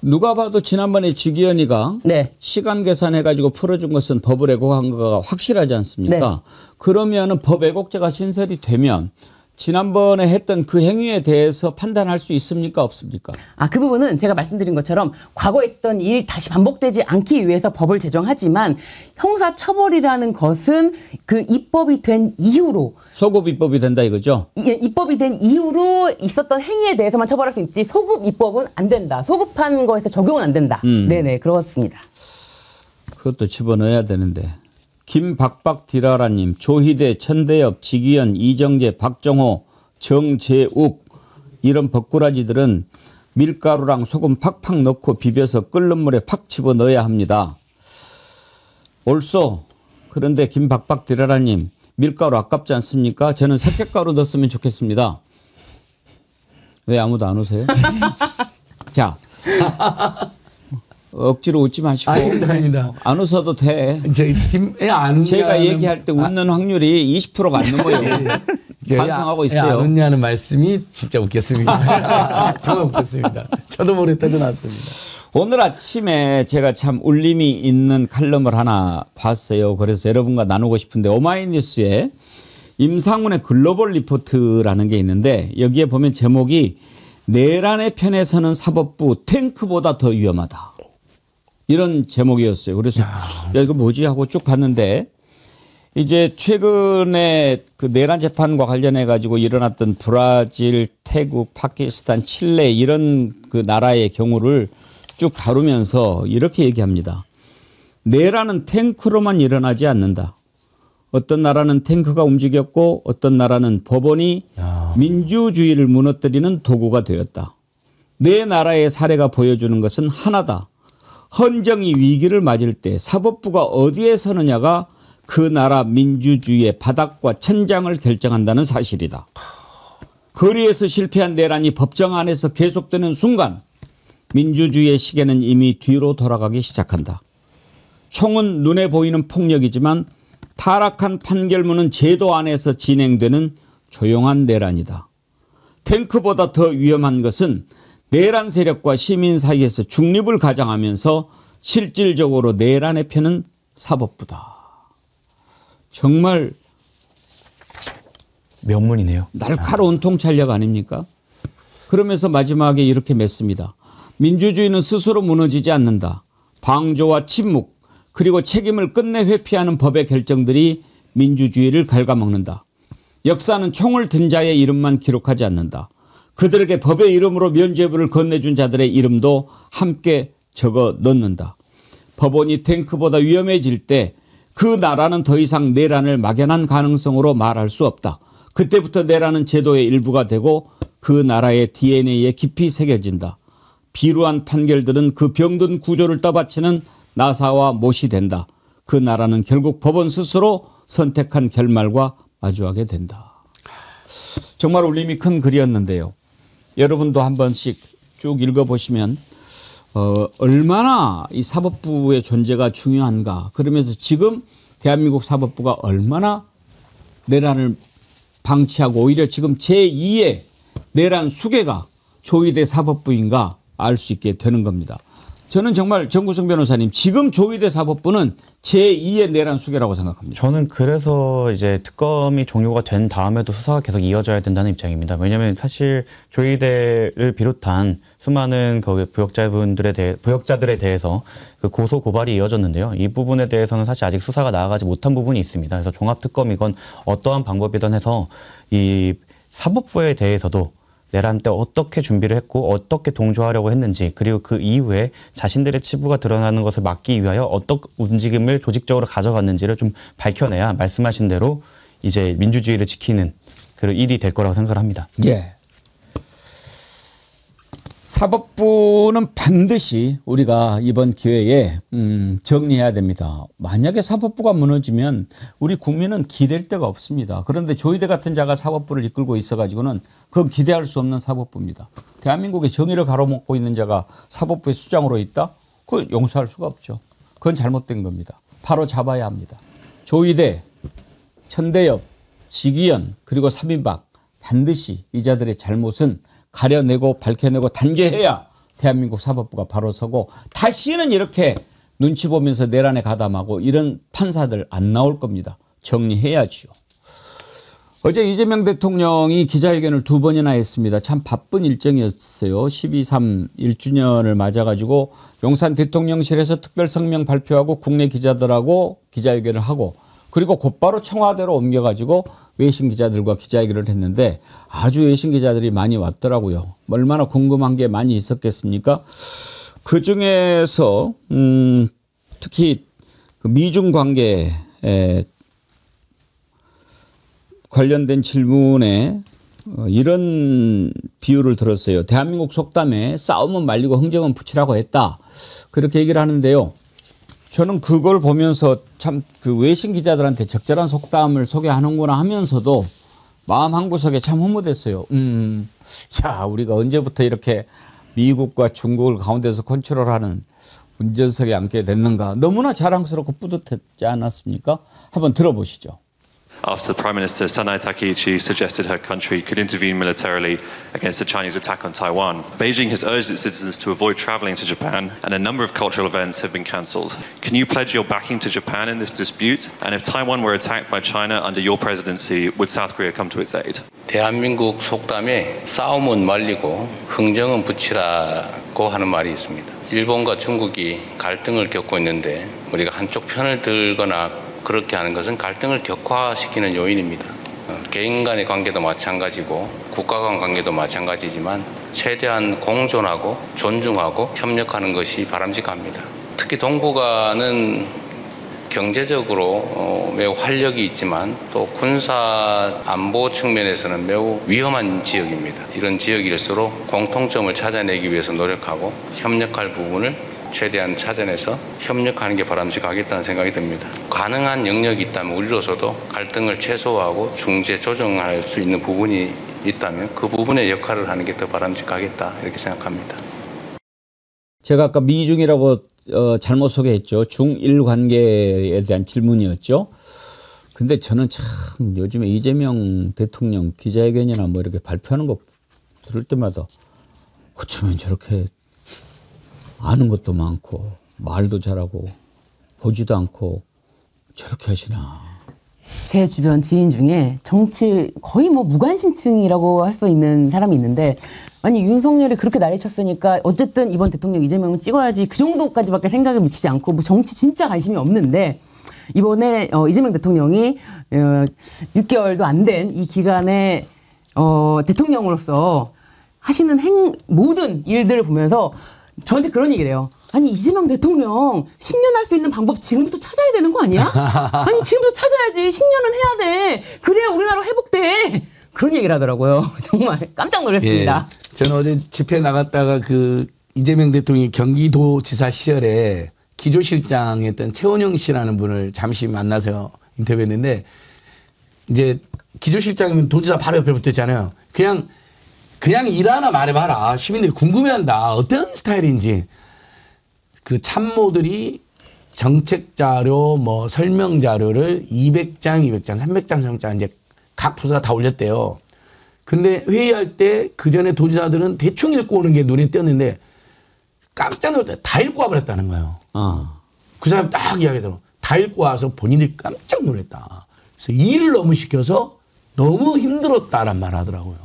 누가 봐도 지난번에 지기현이가 시간 계산해가지고 풀어준 것은 법을 왜곡한 거가 확실하지 않습니까? 그러면은 법 왜곡죄가 신설이 되면 지난번에 했던 그 행위에 대해서 판단할 수 있습니까? 없습니까? 그 부분은 제가 말씀드린 것처럼 과거에 했던 일이 다시 반복되지 않기 위해서 법을 제정하지만 형사처벌이라는 것은 그 입법이 된 이후로 소급 입법이 된다 이거죠? 입법이 된 이후로 있었던 행위에 대해서만 처벌할 수 있지 소급 입법은 안 된다. 소급한 거에서 적용은 안 된다. 네네 그렇습니다. 그것도 집어넣어야 되는데. 김박박 디라라님, 조희대, 천대엽, 지기현, 이정재, 박정호, 정재욱 이런 법꾸라지들은 밀가루랑 소금 팍팍 넣고 비벼서 끓는 물에 팍 집어넣어야 합니다. 옳소. 그런데 김박박 디라라님, 밀가루 아깝지 않습니까? 저는 석회가루 넣었으면 좋겠습니다. 왜 아무도 안 오세요? 자. 억지로 웃지 마시고. 아닙니다. 안 웃어도 돼. 제가 얘기할 때 웃는 확률이 20%가 안 넘어요. 반성하고 있어요. 안 웃냐는 말씀이 진짜 웃겼습니다. 정말 웃겼습니다. 저도 모르게 터져나왔습니다. 오늘 아침에 제가 참 울림이 있는 칼럼을 하나 봤어요. 그래서 여러분과 나누고 싶은데 오마이뉴스에 임상훈의 글로벌 리포트라는 게 있는데 여기에 보면 제목이 내란의 편에 서는 사법부 탱크보다 더 위험하다. 이런 제목이었어요. 그래서 야, 이거 뭐지 하고 쭉 봤는데 이제 최근에 그 내란 재판과 관련해 가지고 일어났던 브라질, 태국, 파키스탄, 칠레 이런 그 나라의 경우를 쭉 다루면서 이렇게 얘기합니다. 내란은 탱크로만 일어나지 않는다. 어떤 나라는 탱크가 움직였고 어떤 나라는 법원이 민주주의를 무너뜨리는 도구가 되었다. 내 나라의 사례가 보여주는 것은 하나다. 헌정이 위기를 맞을 때 사법부가 어디에 서느냐가 그 나라 민주주의의 바닥과 천장을 결정한다는 사실이다. 거리에서 실패한 내란이 법정 안에서 계속되는 순간 민주주의의 시계는 이미 뒤로 돌아가기 시작한다. 총은 눈에 보이는 폭력이지만 타락한 판결문은 제도 안에서 진행되는 조용한 내란이다. 탱크보다 더 위험한 것은 내란 세력과 시민 사이에서 중립을 가장하면서 실질적으로 내란의 편은 사법부다. 정말 면문이네요. 날카로운 통찰력 아닙니까? 그러면서 마지막에 이렇게 맺습니다. 민주주의는 스스로 무너지지 않는다. 방조와 침묵 그리고 책임을 끝내 회피하는 법의 결정들이 민주주의를 갉아먹는다. 역사는 총을 든 자의 이름만 기록하지 않는다. 그들에게 법의 이름으로 면죄부를 건네준 자들의 이름도 함께 적어 넣는다. 법원이 탱크보다 위험해질 때 그 나라는 더 이상 내란을 막연한 가능성으로 말할 수 없다. 그때부터 내란은 제도의 일부가 되고 그 나라의 DNA에 깊이 새겨진다. 비루한 판결들은 그 병든 구조를 떠받치는 나사와 못이 된다. 그 나라는 결국 법원 스스로 선택한 결말과 마주하게 된다. 정말 울림이 큰 글이었는데요. 여러분도 한 번씩 쭉 읽어보시면 얼마나 이 사법부의 존재가 중요한가. 그러면서 지금 대한민국 사법부가 얼마나 내란을 방치하고 오히려 지금 제2의 내란 수괴가 조희대 사법부인가 알 수 있게 되는 겁니다. 저는 정말 정구성 변호사님 지금 조희대 사법부는 제2의 내란 수괴라고 생각합니다. 저는 그래서 이제 특검이 종료가 된 다음에도 수사가 계속 이어져야 된다는 입장입니다. 왜냐하면 사실 조희대를 비롯한 수많은 거기 부역자들에 대해서 그 고소 고발이 이어졌는데요. 이 부분에 대해서는 사실 아직 수사가 나아가지 못한 부분이 있습니다. 그래서 종합특검이건 어떠한 방법이든 해서 이 사법부에 대해서도 내란 때 어떻게 준비를 했고 어떻게 동조하려고 했는지 그리고 그 이후에 자신들의 치부가 드러나는 것을 막기 위하여 어떤 움직임을 조직적으로 가져갔는지를 좀 밝혀내야 말씀하신 대로 이제 민주주의를 지키는 그런 일이 될 거라고 생각을 합니다. 예. 사법부는 반드시 우리가 이번 기회에 정리해야 됩니다. 만약에 사법부가 무너지면 우리 국민은 기댈 데가 없습니다. 그런데 조희대 같은 자가 사법부를 이끌고 있어가지고는 그건 기대할 수 없는 사법부입니다. 대한민국의 정의를 가로막고 있는 자가 사법부의 수장으로 있다? 그걸 용서할 수가 없죠. 그건 잘못된 겁니다. 바로 잡아야 합니다. 조희대, 천대엽, 지기현 그리고 사민박 반드시 이 자들의 잘못은 가려내고 밝혀내고 단죄해야 대한민국 사법부가 바로 서고 다시는 이렇게 눈치 보면서 내란에 가담하고 이런 판사들 안 나올 겁니다. 정리해야지요. 어제 이재명 대통령이 기자회견을 2번이나 했습니다. 참 바쁜 일정이었어요. 12.3 1주년을 맞아가지고 용산 대통령실에서 특별 성명 발표하고 국내 기자들하고 기자회견을 하고 그리고 곧바로 청와대로 옮겨가지고 외신 기자들과 기자회견을 했는데 아주 외신 기자들이 많이 왔더라고요. 얼마나 궁금한 게 많이 있었겠습니까? 그중에서 특히 미중 관계에 관련된 질문에 이런 비유를 들었어요. 대한민국 속담에 싸움은 말리고 흥정은 붙이라고 했다. 그렇게 얘기를 하는데요. 저는 그걸 보면서 참 그 외신 기자들한테 적절한 속담을 소개하는구나 하면서도 마음 한구석에 참 흐뭇했어요. 자, 우리가 언제부터 이렇게 미국과 중국을 가운데서 컨트롤하는 운전석에 앉게 됐는가. 너무나 자랑스럽고 뿌듯했지 않았습니까? 한번 들어보시죠. after Prime Minister Sanai Takaichi suggested her country could intervene militarily against the Chinese attack on Taiwan. Beijing has urged its citizens to avoid traveling to Japan, and a number of cultural events have been cancelled. Can you pledge your backing to Japan in this dispute? And if Taiwan were attacked by China under your presidency, would South Korea come to its aid? 대한민국 속담에 싸움은 말리고 흥정은 붙이라고 하는 말이 있습니다. 일본과 중국이 갈등을 겪고 있는데 우리가 한쪽 편을 들거나 그렇게 하는 것은 갈등을 격화시키는 요인입니다. 개인 간의 관계도 마찬가지고 국가 간 관계도 마찬가지지만 최대한 공존하고 존중하고 협력하는 것이 바람직합니다. 특히 동북아는 경제적으로 매우 활력이 있지만 또 군사 안보 측면에서는 매우 위험한 지역입니다. 이런 지역일수록 공통점을 찾아내기 위해서 노력하고 협력할 부분을 최대한 찾아내서 협력하는 게 바람직하겠다는 생각이 듭니다. 가능한 영역이 있다면 우리로서도 갈등을 최소화하고 중재 조정할 수 있는 부분이 있다면 그 부분의 역할을 하는 게 더 바람직하겠다 이렇게 생각합니다. 제가 아까 미중이라고 잘못 소개했죠. 중일 관계에 대한 질문이었죠. 근데 저는 참 요즘에 이재명 대통령 기자회견이나 뭐 이렇게 발표하는 거 들을 때마다 어쩌면 저렇게 아는 것도 많고 말도 잘하고 보지도 않고 저렇게 하시나. 제 주변 지인 중에 정치 거의 뭐 무관심층이라고 할 수 있는 사람이 있는데 아니 윤석열이 그렇게 난리쳤으니까 어쨌든 이번 대통령 이재명은 찍어야지 그 정도까지밖에 생각을 미치지 않고 뭐 정치 진짜 관심이 없는데 이번에 이재명 대통령이 6개월도 안 된 이 기간에 대통령으로서 하시는 모든 일들을 보면서 저한테 그런 얘기를 해요. 아니 이재명 대통령 10년 할 수 있는 방법 지금부터 찾아야 되는 거 아니야? 아니 지금부터 찾아야지. 10년은 해야 돼. 그래야 우리나라 회복돼. 그런 얘기를 하더라고요. 정말 깜짝 놀랐습니다. 예, 저는 어제 집회 나갔다가 그 이재명 대통령이 경기도지사 시절에 기조실장했던 최원영 씨라는 분을 잠시 만나서 인터뷰했는데 이제 기조실장이면 도지사 바로 옆에 붙었잖아요. 그냥 일 하나 말해봐라. 시민들이 궁금해한다. 어떤 스타일인지. 그 참모들이 정책 자료, 뭐 설명 자료를 200장, 300장, 300장 이제 각 부서가 다 올렸대요. 근데 회의할 때 그 전에 도지사들은 대충 읽고 오는 게 눈에 띄었는데 깜짝 놀랐다. 다 읽고 와버렸다는 거예요. 그 사람 딱 이야기하더라고. 다 읽고 와서 본인들이 깜짝 놀랐다. 그래서 일을 너무 시켜서 너무 힘들었다란 말 하더라고요.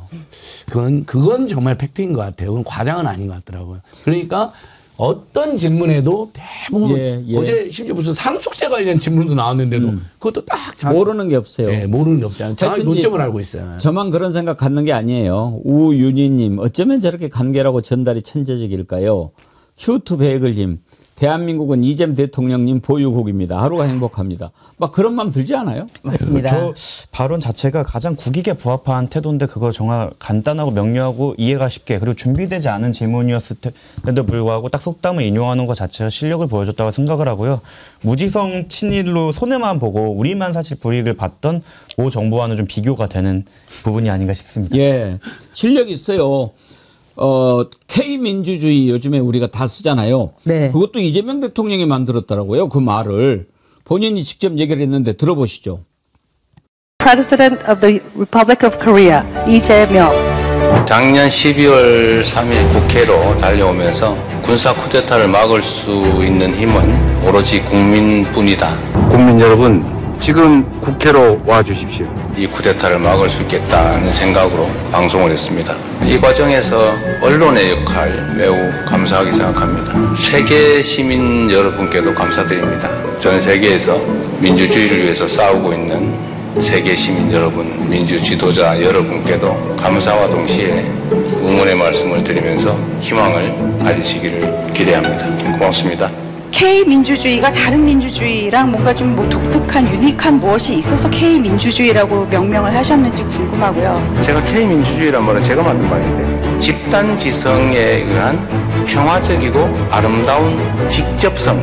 그건 정말 팩트인 것 같아요. 그건 과장은 아닌 것 같더라고요. 그러니까 어떤 질문에도 대부분 어제 심지어 무슨 상속세 관련 질문도 나왔는데도 그것도 딱 모르는 게 없어요. 네, 모르는 게 없잖아요. 정확히 논점을 알고 있어요. 저만 그런 생각 갖는 게 아니에요. 우윤희님 어쩌면 저렇게 간결하고 전달이 천재적일까요? 휴트 베이글님 대한민국은 이재명 대통령님 보유국입니다. 하루가 행복합니다. 막 그런 마음 들지 않아요? 맞습니다. 저 발언 자체가 가장 국익에 부합한 태도인데 그거 정말 간단하고 명료하고 이해가 쉽게 그리고 준비되지 않은 질문이었을 때도 불구하고 딱 속담을 인용하는 것 자체가 실력을 보여줬다고 생각을 하고요. 무지성 친일로 손해만 보고 우리만 사실 불이익을 봤던 모 정부와는 좀 비교가 되는 부분이 아닌가 싶습니다. 예, 실력이 있어요. K민주주의 요즘에 우리가 다 쓰잖아요. 네. 그것도 이재명 대통령이 만들었더라고요. 그 말을 본인이 직접 얘기를 했는데 들어보시죠. President of the Republic of Korea, 이재명. 작년 12월 3일 국회로 달려오면서 군사 쿠데타를 막을 수 있는 힘은 오로지 국민뿐이다. 국민 여러분, 지금 국회로 와 주십시오. 이 쿠데타를 막을 수 있겠다는 생각으로 방송을 했습니다. 이 과정에서 언론의 역할 매우 감사하게 생각합니다. 세계 시민 여러분께도 감사드립니다. 전 세계에서 민주주의를 위해서 싸우고 있는 세계 시민 여러분, 민주 지도자 여러분께도 감사와 동시에 응원의 말씀을 드리면서 희망을 가지시기를 기대합니다. 고맙습니다. K민주주의가 다른 민주주의랑 뭔가 좀 뭐 독특한 유니크한 무엇이 있어서 K민주주의라고 명명을 하셨는지 궁금하고요. 제가 K민주주의란 말은 제가 만든 말인데 집단 지성에 의한 평화적이고 아름다운 직접성,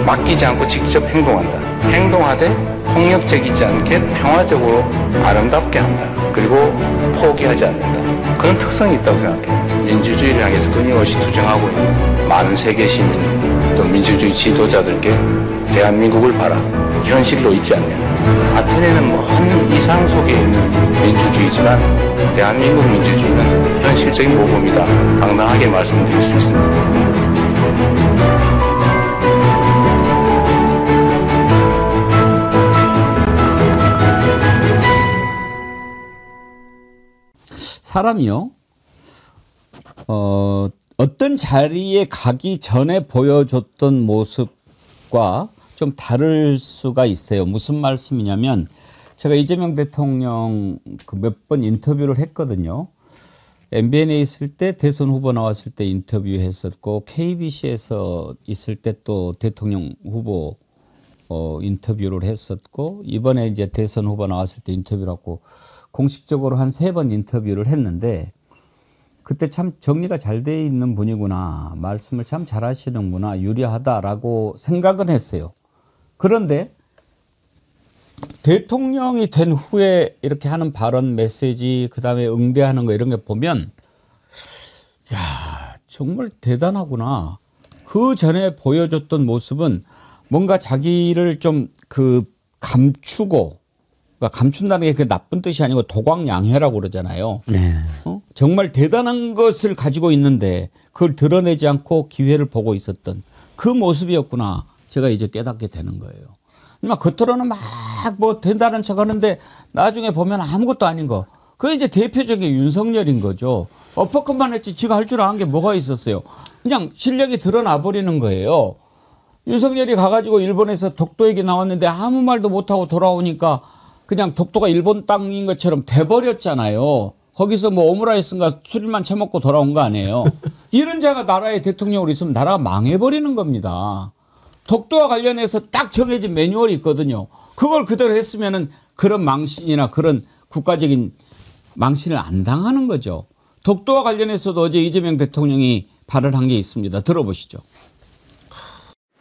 맡기지 않고 직접 행동한다. 행동하되 폭력적이지 않게 평화적으로 아름답게 한다. 그리고 포기하지 않는다. 그런 특성이 있다고 생각해요. 민주주의를 향해서 끊임없이 투쟁하고 있는 많은 세계 시민 또 민주주의 지도자들께 대한민국을 바라 현실로 있지 않냐. 아테네는 먼 이상 속에 있는 민주주의지만 대한민국 민주주의는 현실적인 모범이다. 당당하게 말씀드릴 수 있습니다. 사람이요, 어떤 자리에 가기 전에 보여줬던 모습과 좀 다를 수가 있어요. 무슨 말씀이냐면, 제가 이재명 대통령 몇 번 인터뷰를 했거든요. MBN에 있을 때 대선 후보 나왔을 때 인터뷰했었고, KBC에서 있을 때 또 대통령 후보 인터뷰를 했었고, 이번에 이제 대선 후보 나왔을 때 인터뷰를 하고, 공식적으로 한 3번 인터뷰를 했는데, 그때 참 정리가 잘 돼 있는 분이구나, 말씀을 참 잘하시는구나, 유리하다라고 생각은 했어요. 그런데 대통령이 된 후에 이렇게 하는 발언, 메시지, 그다음에 응대하는 거 이런 거 보면, 야, 정말 대단하구나. 그 전에 보여줬던 모습은 뭔가 자기를 좀 감추고, 그러니까 감춘다는 게 그 나쁜 뜻이 아니고 도광양회라고 그러잖아요. 네. 정말 대단한 것을 가지고 있는데 그걸 드러내지 않고 기회를 보고 있었던 그 모습이었구나. 제가 이제 깨닫게 되는 거예요. 막 겉으로는 막 뭐 된다는 척 하는데 나중에 보면 아무것도 아닌 거. 그게 이제 대표적인 윤석열인 거죠. 어퍼컷만 했지 지가 할 줄 아는 게 뭐가 있었어요. 그냥 실력이 드러나 버리는 거예요. 윤석열이 가가지고 일본에서 독도 얘기 나왔는데 아무 말도 못하고 돌아오니까 그냥 독도가 일본 땅인 것처럼 돼버렸잖아요. 거기서 뭐 오므라이스인가 술만 처먹고 돌아온 거 아니에요. 이런 자가 나라의 대통령으로 있으면 나라가 망해버리는 겁니다. 독도와 관련해서 딱 정해진 매뉴얼이 있거든요. 그걸 그대로 했으면은 그런 망신이나 그런 국가적인 망신을 안 당하는 거죠. 독도와 관련해서도 어제 이재명 대통령이 발언한 게 있습니다. 들어보시죠.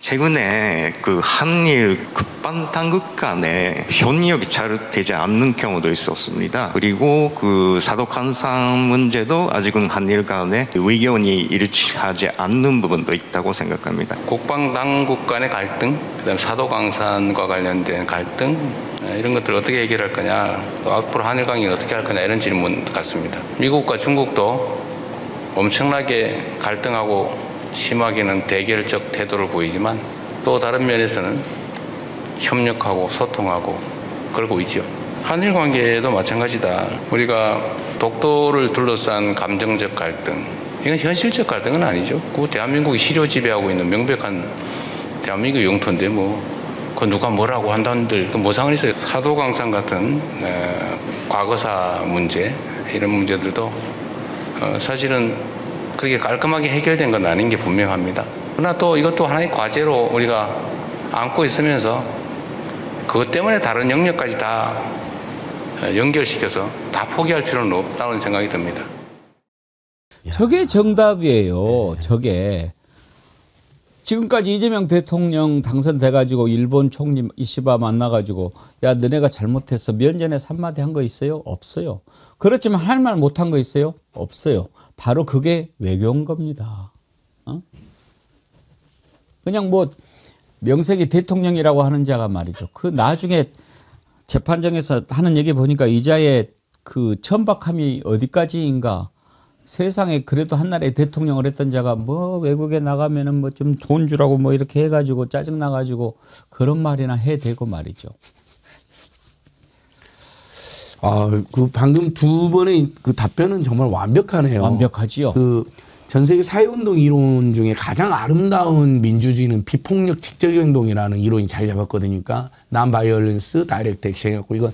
최근에 한일 급반 당국 간에 협력이 잘 되지 않는 경우도 있었습니다. 그리고 사독한산 문제도 아직은 한일 간에 의견이 일치하지 않는 부분도 있다고 생각합니다. 국방 당국 간의 갈등, 그다음 사도강산과 관련된 갈등, 이런 것들을 어떻게 해결할 거냐, 또 앞으로 한일 관계를 어떻게 할 거냐, 이런 질문 같습니다. 미국과 중국도 엄청나게 갈등하고 심하게는 대결적 태도를 보이지만 또 다른 면에서는 협력하고 소통하고 그러고 있죠. 한일 관계도 마찬가지다. 우리가 독도를 둘러싼 감정적 갈등, 이건 현실적 갈등은 아니죠. 그 대한민국이 실효 지배하고 있는 명백한 대한민국 영토인데 그 누가 뭐라고 한다는들 뭐 상관 있어요. 사도강산 같은 과거사 문제, 이런 문제들도 사실은 그렇게 깔끔하게 해결된 건 아닌 게 분명합니다. 그러나 또 이것도 하나의 과제로 우리가 안고 있으면서 그것 때문에 다른 영역까지 다 연결시켜서 다 포기할 필요는 없다는 생각이 듭니다. 저게 정답이에요. 저게. 지금까지 이재명 대통령 당선돼가지고 일본 총리 이시바 만나가지고 야 너네가 잘못했어. 면전에서 한마디 한 거 있어요? 없어요. 그렇지만 할 말 못한 거 있어요? 없어요. 바로 그게 외교인 겁니다. 그냥 명색이 대통령이라고 하는 자가 말이죠. 그 나중에 재판정에서 하는 얘기 보니까 이자의 천박함이 어디까지인가. 세상에 그래도 한나라의 대통령을 했던 자가 외국에 나가면은 좀 돈 주라고 이렇게 해가지고 짜증나가지고 그런 말이나 해대고 말이죠. 방금 두 번의 답변은 정말 완벽하네요. 완벽하지요. 전 세계 사회운동 이론 중에 가장 아름다운 민주주의는 비폭력 직접행동이라는 이론이 자리 잡았거든요. 그러니까 non-violence, direct action이었고, 이건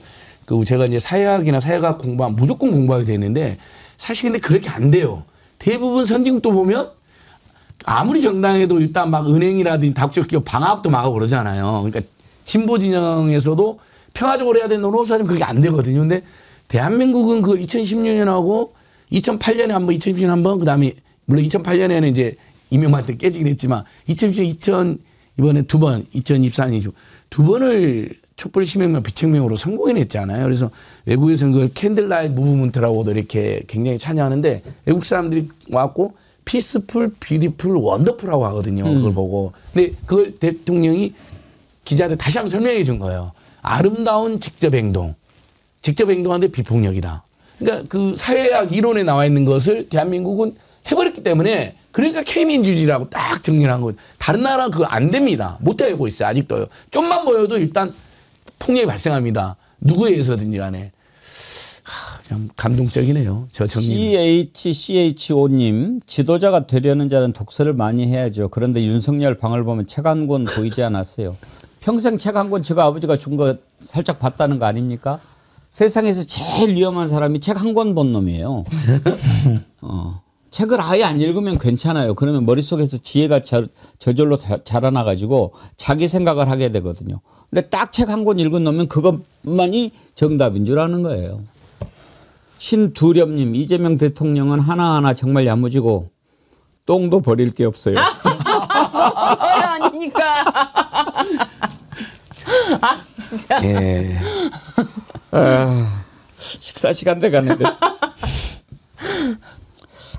제가 이제 사회학이나 사회학 공부하면 무조건 공부하게 되는데, 사실 근데 그렇게 안 돼요. 대부분 선진국도 보면 아무리 정당해도 일단 막 은행이라든지 다국적 기업 방압도 막아고 그러잖아요. 그러니까 진보 진영에서도 평화적으로 해야 된다고 하지만 그게 안 되거든요. 근데 대한민국은 그걸 2016년하고 2008년에 한 번, 2016년에 한 번, 그 다음에 물론 2008년에는 이제 이명박 때 깨지긴 했지만 2016년, 이번에 두 번, 2024년이죠. 두 번을 촛불 시민혁명 비혁명으로 성공해냈잖아요. 그래서 외국에서는 그걸 캔들라이트 무브먼트라고도 이렇게 굉장히 찬양하는데 외국 사람들이 왔고 피스풀, 뷰티풀, 원더풀하고 하거든요. 그걸 보고. 근데 그걸 대통령이 기자들 다시 한번 설명해 준 거예요. 아름다운 직접 행동. 직접 행동하는데 비폭력이다. 그러니까 그 사회학 이론에 나와 있는 것을 대한민국은 해버렸기 때문에 그러니까 K민주주의라고 딱 정리를 한 거예요. 다른 나라는 그거 안 됩니다. 못 되고 있어요. 아직도요. 좀만 보여도 일단 폭력이 발생합니다. 누구에 의해서든지 간에. 참 감동적이네요. 저 정리. CHCHO님, 지도자가 되려는 자는 독서를 많이 해야죠. 그런데 윤석열 방을 보면 책 한 권 보이지 않았어요. 평생 책 한 권 제가 아버지가 준 거 살짝 봤다는 거 아닙니까? 세상에서 제일 위험한 사람이 책 한 권 본 놈이에요. 책을 아예 안 읽으면 괜찮아요. 그러면 머릿속에서 지혜가 저절로 자라나가지고 자기 생각을 하게 되거든요. 근데 딱 책 한 권 읽은 놈은 그것만이 정답인 줄 아는 거예요. 신두렵님, 이재명 대통령은 하나하나 정말 야무지고 똥도 버릴 게 없어요. 아닙니까? 아 진짜. 예. 식사 시간 돼 가는데.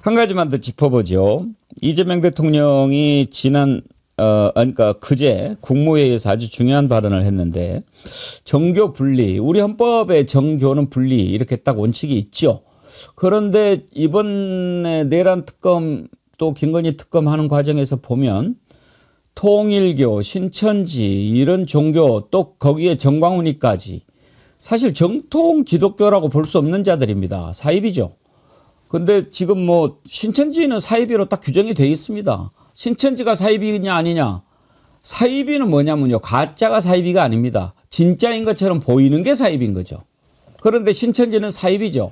한 가지만 더 짚어보죠. 이재명 대통령이 지난 그러니까 그제 국무회의에서 아주 중요한 발언을 했는데 정교 분리, 우리 헌법에 정교는 분리 이렇게 딱 원칙이 있죠. 그런데 이번에 내란 특검 또 김건희 특검 하는 과정에서 보면 통일교, 신천지 이런 종교 또 거기에 정광훈이까지 사실 정통 기독교라고 볼 수 없는 자들입니다. 사입이죠. 근데 지금 뭐 신천지는 사이비로 딱 규정이 돼 있습니다. 신천지가 사이비냐 아니냐. 사이비는 뭐냐면요. 가짜가 사이비가 아닙니다. 진짜인 것처럼 보이는 게 사이비인 거죠. 그런데 신천지는 사이비죠.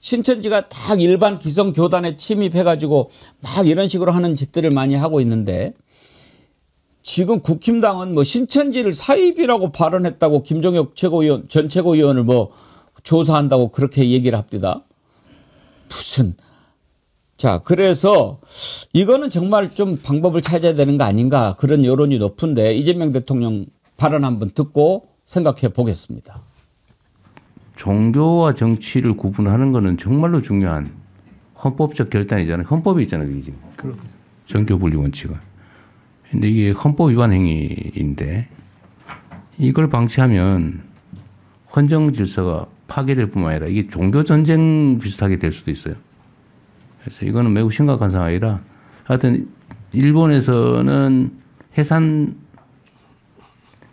신천지가 딱 일반 기성 교단에 침입해가지고 막 이런 식으로 하는 짓들을 많이 하고 있는데 지금 국힘당은 뭐 신천지를 사이비라고 발언했다고 김종혁 최고위원, 전 최고위원을 뭐 조사한다고 그렇게 얘기를 합니다. 무슨. 자, 그래서 이거는 정말 좀 방법을 찾아야 되는 거 아닌가 그런 여론이 높은데 이재명 대통령 발언 한번 듣고 생각해 보겠습니다. 종교와 정치를 구분하는 거는 정말로 중요한 헌법적 결단이잖아요. 헌법이 있잖아요. 이게 지금. 정교 분리 원칙은. 근데 이게 헌법 위반 행위인데 이걸 방치하면 헌정 질서가 파괴될 뿐만 아니라 이게 종교 전쟁 비슷하게 될 수도 있어요. 그래서 이거는 매우 심각한 상황이라 하여튼 일본에서는 해산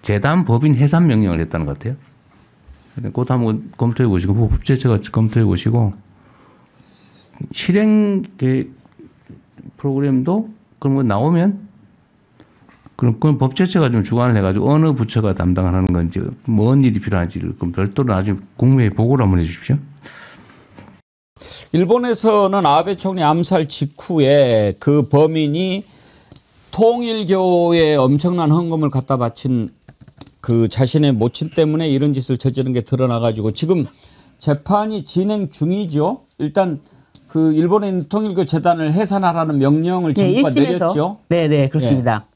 재단 법인 해산 명령을 했다는 것 같아요. 그것도 한번 검토해 보시고 법제처가 검토해 보시고 실행 계획 프로그램도 그런 거 나오면 그럼 법제처가 좀 주관을 해가지고 어느 부처가 담당하는 건지 뭔 일이 필요한지를 그럼 별도로 나중에 국무회의 보고를 한번 해주십시오. 일본에서는 아베 총리 암살 직후에 그 범인이 통일교에 엄청난 헌금을 갖다 바친 그 자신의 모친 때문에 이런 짓을 저지른 게 드러나가지고 지금 재판이 진행 중이죠. 일단 그 일본에 있는 통일교 재단을 해산하라는 명령을 정부가 내렸죠. 네, 그렇습니다. 네.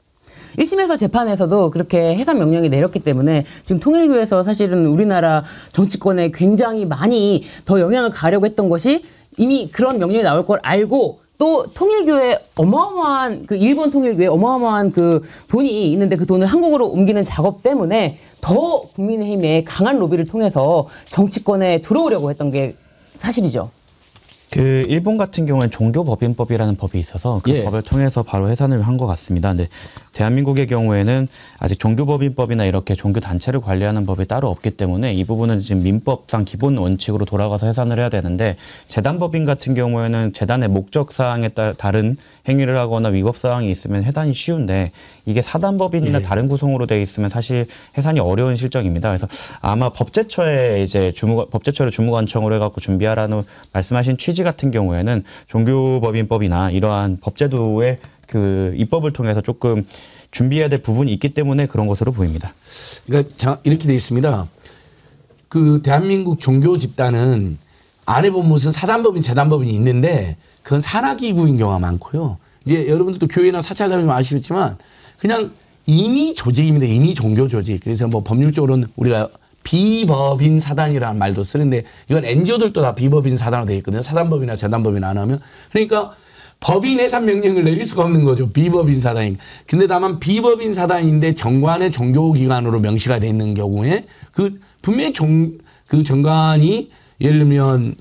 1심에서 재판에서도 그렇게 해산 명령이 내렸기 때문에 지금 통일교에서 사실은 우리나라 정치권에 굉장히 많이 더 영향을 가려고 했던 것이 이미 그런 명령이 나올 걸 알고 또 통일교에 어마어마한 그 일본 통일교에 어마어마한 그 돈이 있는데 그 돈을 한국으로 옮기는 작업 때문에 더 국민의힘의 강한 로비를 통해서 정치권에 들어오려고 했던 게 사실이죠. 그 일본 같은 경우는 종교법인법이라는 법이 있어서 그 법을 통해서 바로 해산을 한 것 같습니다. 근데 대한민국의 경우에는 아직 종교법인법이나 이렇게 종교 단체를 관리하는 법이 따로 없기 때문에 이 부분은 지금 민법상 기본 원칙으로 돌아가서 해산을 해야 되는데 재단법인 같은 경우에는 재단의 목적 사항에 따라 다른 행위를 하거나 위법 사항이 있으면 해산이 쉬운데 이게 사단법인이나 다른 구성으로 되어 있으면 사실 해산이 어려운 실정입니다. 그래서 아마 법제처에 이제 법제처를 주무관청으로 해갖고 준비하라는 말씀하신 취지 같은 경우에는 종교법인법이나 이러한 법제도의 그 입법을 통해서 조금 준비해야 될 부분이 있기 때문에 그런 것으로 보입니다. 그러니까 이렇게 되어 있습니다. 그 대한민국 종교 집단은 안에 보면 무슨 사단법인, 재단법인이 있는데 그건 산하기구인 경우가 많고요. 이제 여러분들도 교회나 사찰자면 아시겠지만 그냥 임의 조직입니다. 임의 종교 조직. 그래서 뭐 법률적으로는 우리가 비법인 사단이라는 말도 쓰는데 이건 NGO들도 다 비법인 사단으로 되어 있거든요. 사단법이나 재단법이나 안 하면. 그러니까 법인 해산 명령을 내릴 수가 없는 거죠. 비법인 사단이. 근데 다만 비법인 사단인데 정관의 종교기관으로 명시가 돼 있는 경우에 그 분명히 그 정관이 예를 들면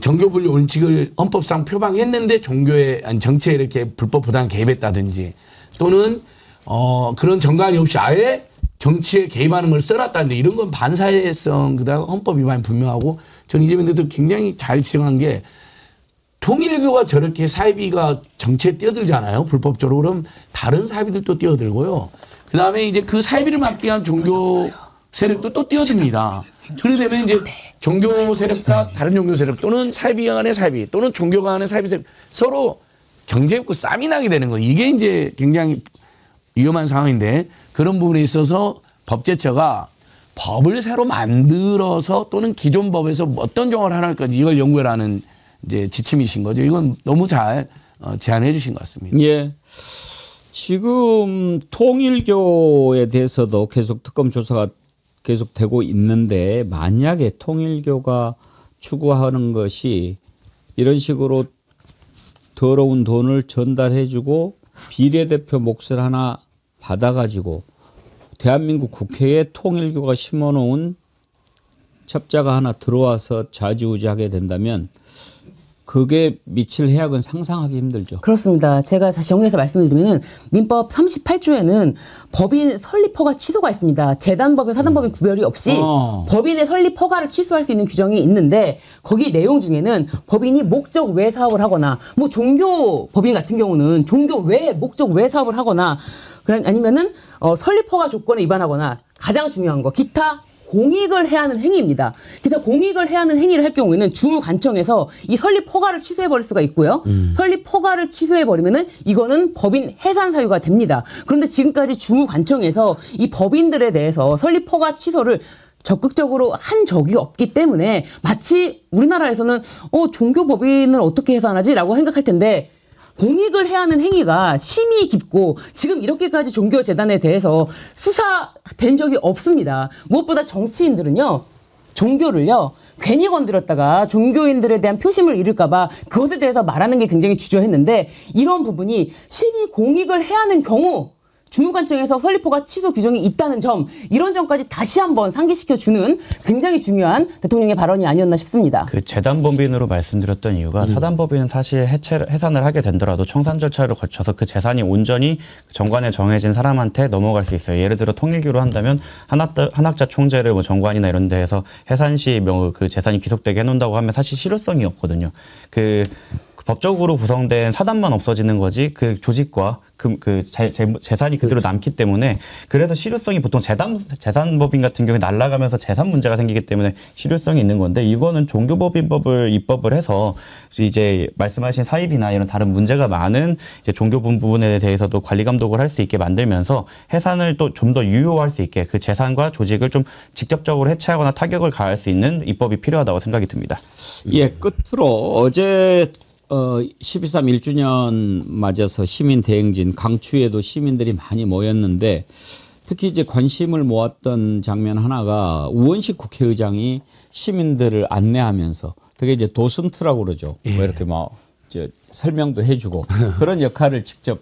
정교분리 원칙을 헌법상 표방했는데 종교에 아니 정치에 이렇게 불법 부당 개입했다든지 또는 그런 정관이 없이 아예 정치에 개입하는 걸 써놨다는데 이런 건 반사회성 그다음 헌법 위반이 분명하고 전 이재명 대통령도 굉장히 잘 지적한 게 통일교가 저렇게 사이비가 정치에 뛰어들잖아요. 불법적으로. 그럼 다른 사이비들도 뛰어들고요. 그다음에 이제 그 사이비를 막기 위한 종교 세력도 또 뛰어듭니다. 그러게 되면 이제 종교 세력과 다른 종교 세력 또는 사이비 간의 사이비 또는 종교 간의 사이비 세력 서로 경제욕구 싸움이 나게 되는 거예요. 이게 이제 굉장히 위험한 상황인데 그런 부분에 있어서 법제처가 법을 새로 만들어서 또는 기존 법에서 어떤 정을 하나 할까지 이걸 연구해라는 이제 지침이신 거죠. 이건 너무 잘 제안해 주신 것 같습니다. 예. 지금 통일교에 대해서도 계속 특검 조사가 계속되고 있는데 만약에 통일교가 추구하는 것이 이런 식으로 더러운 돈을 전달해주고 비례대표 몫을 하나 받아가지고 대한민국 국회에 통일교가 심어놓은 첩자가 하나 들어와서 좌지우지하게 된다면 그게 미칠 해악은 상상하기 힘들죠. 그렇습니다. 제가 다시 정리해서 말씀드리면 민법 38조에는 법인 설립 허가 취소가 있습니다. 재단법인, 사단법인 구별이 없이 법인의 설립 허가를 취소할 수 있는 규정이 있는데 거기 내용 중에는 법인이 목적 외 사업을 하거나 뭐 종교 법인 같은 경우는 종교 외 목적 외 사업을 하거나 아니면은 설립 허가 조건에 위반하거나 가장 중요한 거 기타 공익을 해야 하는 행위입니다. 기타 공익을 해야 하는 행위를 할 경우에는 주무관청에서 이 설립 허가를 취소해버릴 수가 있고요. 설립 허가를 취소해버리면은 이거는 법인 해산 사유가 됩니다. 그런데 지금까지 주무관청에서 이 법인들에 대해서 설립 허가 취소를 적극적으로 한 적이 없기 때문에 마치 우리나라에서는 종교 법인을 어떻게 해산하지? 라고 생각할 텐데 공익을 해야 하는 행위가 심이 깊고 지금 이렇게까지 종교재단에 대해서 수사된 적이 없습니다. 무엇보다 정치인들은요. 종교를요. 괜히 건드렸다가 종교인들에 대한 표심을 잃을까 봐 그것에 대해서 말하는 게 굉장히 주저했는데 이런 부분이 심히 공익을 해야 하는 경우 주무관청에서 설립허가 취소 규정이 있다는 점 이런 점까지 다시 한번 상기시켜주는 굉장히 중요한 대통령의 발언이 아니었나 싶습니다. 그 재단법인으로 말씀드렸던 이유가 사단법인은 사실 해산을 하게 된더라도 청산 절차를 거쳐서 그 재산이 온전히 정관에 정해진 사람한테 넘어갈 수 있어요. 예를 들어 통일교로 한다면 한학자 총재를 뭐 정관이나 이런 데에서 해산 시 그 재산이 귀속되게 해놓는다고 하면 사실 실효성이 없거든요. 그 법적으로 구성된 사단만 없어지는 거지 그 조직과 재산이 그대로 남기 때문에 그래서 실효성이 보통 재산법인 같은 경우에 날아가면서 재산 문제가 생기기 때문에 실효성이 있는 건데 이거는 종교법인법을 입법을 해서 이제 말씀하신 사입이나 이런 다른 문제가 많은 이제 종교 부분에 대해서도 관리 감독을 할 수 있게 만들면서 해산을 또 좀 더 유효할 수 있게 그 재산과 조직을 좀 직접적으로 해체하거나 타격을 가할 수 있는 입법이 필요하다고 생각이 듭니다. 예, 끝으로 어제 12.3 1주년 맞아서 시민 대행진 강추에도 시민들이 많이 모였는데 특히 이제 관심을 모았던 장면 하나가 우원식 국회의장이 시민들을 안내하면서 되게 이제 도슨트라고 그러죠. 예. 뭐 이렇게 막 설명도 해주고 그런 역할을 직접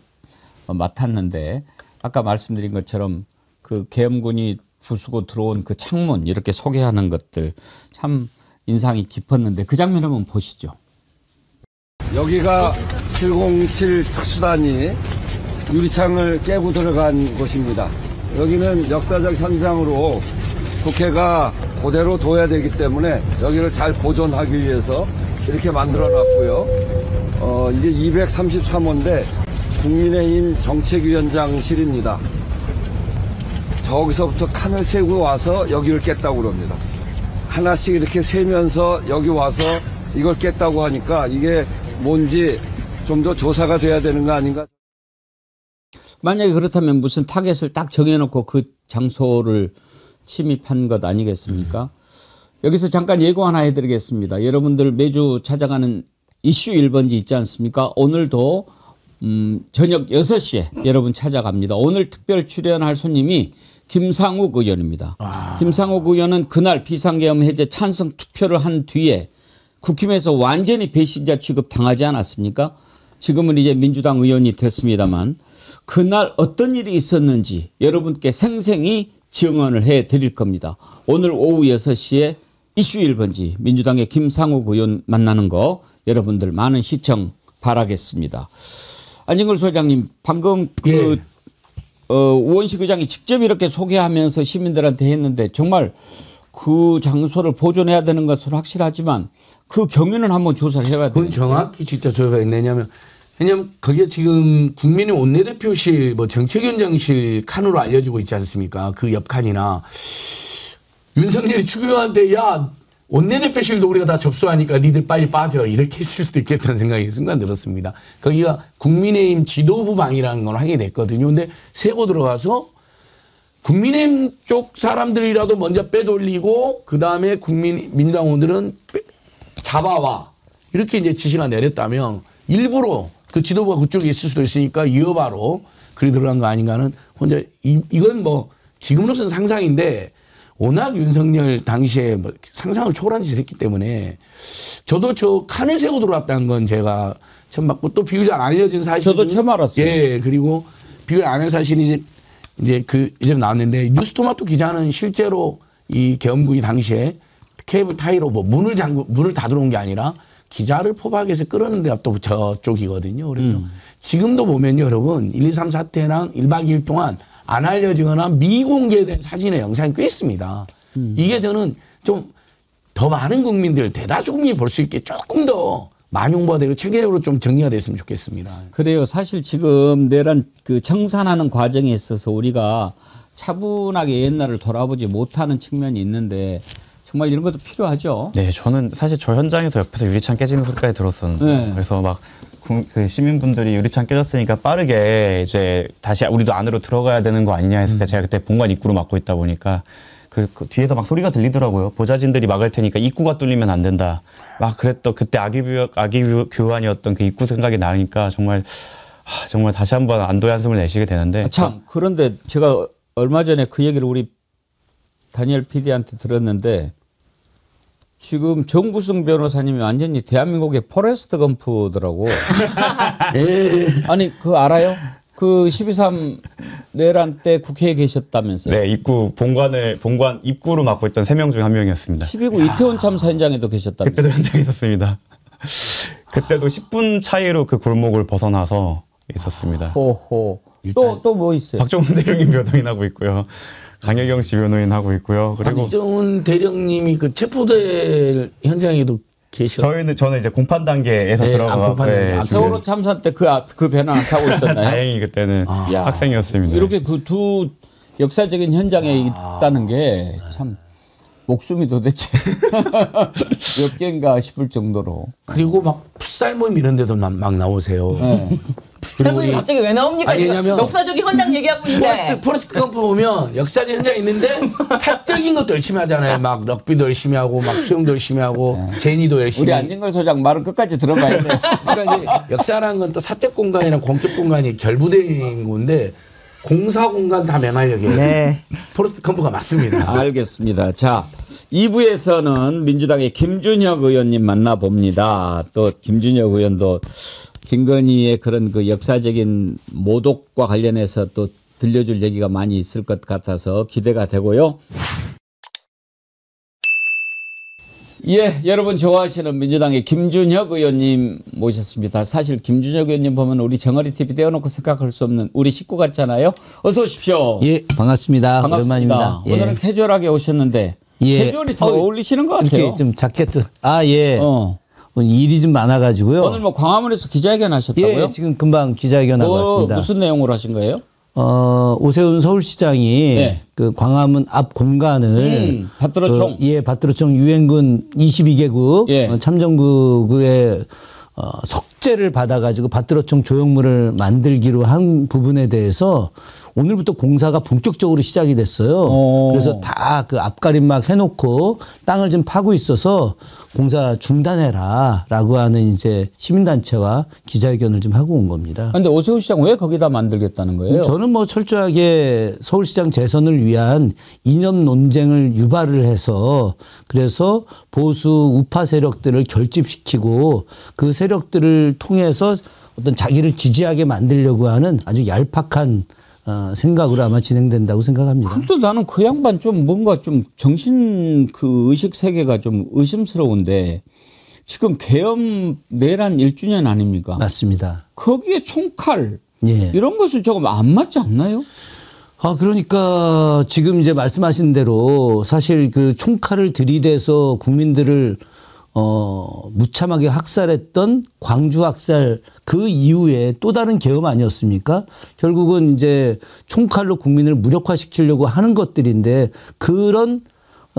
맡았는데 아까 말씀드린 것처럼 그 계엄군이 부수고 들어온 그 창문 이렇게 소개하는 것들 참 인상이 깊었는데 그 장면 한번 보시죠. 여기가 707 특수단이 유리창을 깨고 들어간 곳입니다. 여기는 역사적 현장으로 국회가 그대로 둬야 되기 때문에 여기를 잘 보존하기 위해서 이렇게 만들어 놨고요. 이게 233호인데 국민의힘 정책위원장실입니다. 저기서부터 칸을 세고 와서 여기를 깼다고 그럽니다. 하나씩 이렇게 세면서 여기 와서 이걸 깼다고 하니까 이게 뭔지 좀 더 조사가 돼야 되는 거 아닌가? 만약에 그렇다면 무슨 타겟을 딱 정해놓고 그 장소를 침입한 것 아니겠습니까? 여기서 잠깐 예고 하나 해드리겠습니다. 여러분들 매주 찾아가는 이슈 1번지 있지 않습니까? 오늘도 저녁 6시에 여러분 찾아갑니다. 오늘 특별 출연할 손님이 김상욱 의원입니다. 김상욱 의원은 그날 비상계엄 해제 찬성 투표를 한 뒤에 국힘에서 완전히 배신자 취급 당하지 않았습니까? 지금은 이제 민주당 의원이 됐습니다만 그날 어떤 일이 있었는지 여러분께 생생히 증언을 해드릴 겁니다. 오늘 오후 6시에 이슈 1번지 민주당의 김상욱 의원 만나는 거 여러분들 많은 시청 바라겠습니다. 안진걸 소장님 방금 우원식 의장이 직접 이렇게 소개하면서 시민들한테 했는데 정말 그 장소를 보존해야 되는 것은 확실하지만 그 경위는 한번 조사를 해봐야 돼요. 그건 정확히 진짜 조사가 있느냐면 왜냐하면 그게 지금 국민의 원내대표실 뭐 정책위원장실 칸으로 알려지고 있지 않습니까? 그 옆칸이나 윤석열이 추경호한테 야 원내대표실도 우리가 다 접수하니까 니들 빨리 빠져 이렇게 했을 수도 있겠다는 생각이 순간 들었습니다. 거기가 국민의힘 지도부 방이라는 걸 하게 됐거든요. 근데 세고 들어가서 국민의힘 쪽 사람들이라도 먼저 빼돌리고 그다음에 민주당 의원들은 잡아와 이렇게 이제 지시가 내렸다면 일부러 그 지도부가 그쪽에 있을 수도 있으니까 이어바로 그리 들어간 거 아닌가는 혼자 이건 뭐 지금으로서는 상상인데 워낙 윤석열 당시에 뭐 상상을 초월한 짓을 했기 때문에 저도 저 칸을 세고 들어왔다는 건 제가 처음 봤고 또 비교적 안 알려진 사실. 저도 처음 알았어요. 예, 그리고 비교적 안 알려진 사실이 이제 이제 나왔는데 뉴스토마토 기자는 실제로 이 계엄군이 당시에 케이블 타이로 뭐 문을 다 들어온 게 아니라 기자를 포박해서 끌어는 데가 또 저쪽이거든요. 그래서 지금도 보면요, 여러분 1, 2, 3 사태랑 1박 2일 동안 안 알려지거나 미공개된 사진의 영상이 꽤 있습니다. 이게 저는 좀 더 많은 국민들, 대다수 국민이 볼 수 있게 조금 더 많이 홍보가 되고 체계적으로 좀 정리가 됐으면 좋겠습니다. 그래요. 사실 지금 내란 그 청산하는 과정에 있어서 우리가 차분하게 옛날을 돌아보지 못하는 측면이 있는데 정말 이런 것도 필요하죠. 네, 저는 사실 저 현장에서 옆에서 유리창 깨지는 소리까지 들었었는데 네. 그래서 막 그 시민분들이 유리창 깨졌으니까 빠르게 이제 다시 우리도 안으로 들어가야 되는 거 아니냐 했을 때 제가 그때 본관 입구로 막고 있다 보니까 그 뒤에서 막 소리가 들리더라고요. 보좌진들이 막을 테니까 입구가 뚫리면 안 된다. 막 그랬던 그때 아기규환이었던 그 입구 생각이 나니까 정말 다시 한번 안도의 한숨을 내쉬게 되는데. 참 그런데 제가 얼마 전에 그 얘기를 우리 다니엘 PD한테 들었는데 지금 정구승 변호사님이 완전히 대한민국의 포레스트 검프더라고. 아니 그거 알아요? 그 12.3 내란 때 국회에 계셨다면서요? 네, 본관 입구로 맡고 있던 3명 중 한 명이었습니다. 12구 이태원 참사 현장에도 계셨다면서요? 그때도 현장에 있었습니다. 그때도 10분 차이로 그 골목을 벗어나서 있었습니다. 호호. 또 뭐 있어요? 박정훈 대령님 변호인하고 있고요. 강혜경 씨 변호인 하고 있고요. 그리고 박정훈 대령님이 그 체포될 현장에도 계셨어요. 저는 이제 공판 단계에서 들어가서 세월호 참사 때 그 배는 안 타고 있었나요? 다행히 그때는 학생이었습니다. 이렇게 그 두 역사적인 현장에 있다는 게 참 목숨이 도대체 몇 개인가 싶을 정도로. 그리고 막 풋살 모임 이런 데도 막 나오세요. 네. 풋살이 갑자기 왜 나옵니까? 아니, 왜냐면 역사적인 현장 얘기하고 있는데. 포레스트 검프 보면 역사적인 현장이 있는데 사적인 것도 열심히 하잖아요. 막 럭비도 열심히 하고 막 수영도 열심히 하고 제니도 열심히. 우리 안진걸 소장 말은 끝까지 들어가야 돼. 그러니까 이제 역사라는 건 또 사적 공간이랑 공적 공간이 결부된 건데 공사 공간 다 메말려 계세요. 네. 포레스트 검프가 맞습니다. 알겠습니다. 자, 2부에서는 민주당의 김준혁 의원님 만나봅니다. 또 김준혁 의원도 김건희의 그런 그 역사적인 모독과 관련해서 또 들려줄 얘기가 많이 있을 것 같아서 기대가 되고요. 예, 여러분 좋아하시는 민주당의 김준혁 의원님 모셨습니다. 사실 김준혁 의원님 보면 우리 정어리 TV 떼어놓고 생각할 수 없는 우리 식구 같잖아요. 어서 오십시오. 예, 반갑습니다. 오랜만입니다. 오늘은 예. 캐주얼하게 오셨는데 캐주얼이 더 어울리시는 것 같아요. 좀 자켓도 예. 일이 좀 많아가지고요. 오늘 뭐 광화문에서 기자회견 하셨다고요? 예, 지금 금방 기자회견 하고 왔습니다. 무슨 내용으로 하신 거예요? 오세훈 서울시장이 네. 그 광화문 앞 공간을 밭들어총 밭들어총 유엔군 22개국 참정부의 석재를 받아가지고 밭들어총 조형물을 만들기로 한 부분에 대해서 오늘부터 공사가 본격적으로 시작이 됐어요. 그래서 다 그 앞가림막 해놓고 땅을 좀 파고 있어서 공사 중단해라라고 하는 이제 시민단체와 기자회견을 좀 하고 온 겁니다. 그런데 오세훈 시장 왜 거기다 만들겠다는 거예요? 저는 뭐 철저하게 서울시장 재선을 위한 이념 논쟁을 유발을 해서 그래서 보수 우파 세력들을 결집시키고 그 세력들을 통해서 어떤 자기를 지지하게 만들려고 하는 아주 얄팍한 생각으로 아마 진행된다고 생각합니다. 또 나는 그 양반 좀 뭔가 좀 정신 그 의식 세계가 좀 의심스러운데 지금 계엄 내란 1주년 아닙니까? 맞습니다. 거기에 총칼 예. 이런 것은 조금 안 맞지 않나요? 그러니까 지금 이제 말씀하신 대로 사실 그 총칼을 들이대서 국민들을 무참하게 학살했던 광주 학살 그 이후에 또 다른 계엄 아니었습니까? 결국은 이제 총칼로 국민을 무력화시키려고 하는 것들인데 그런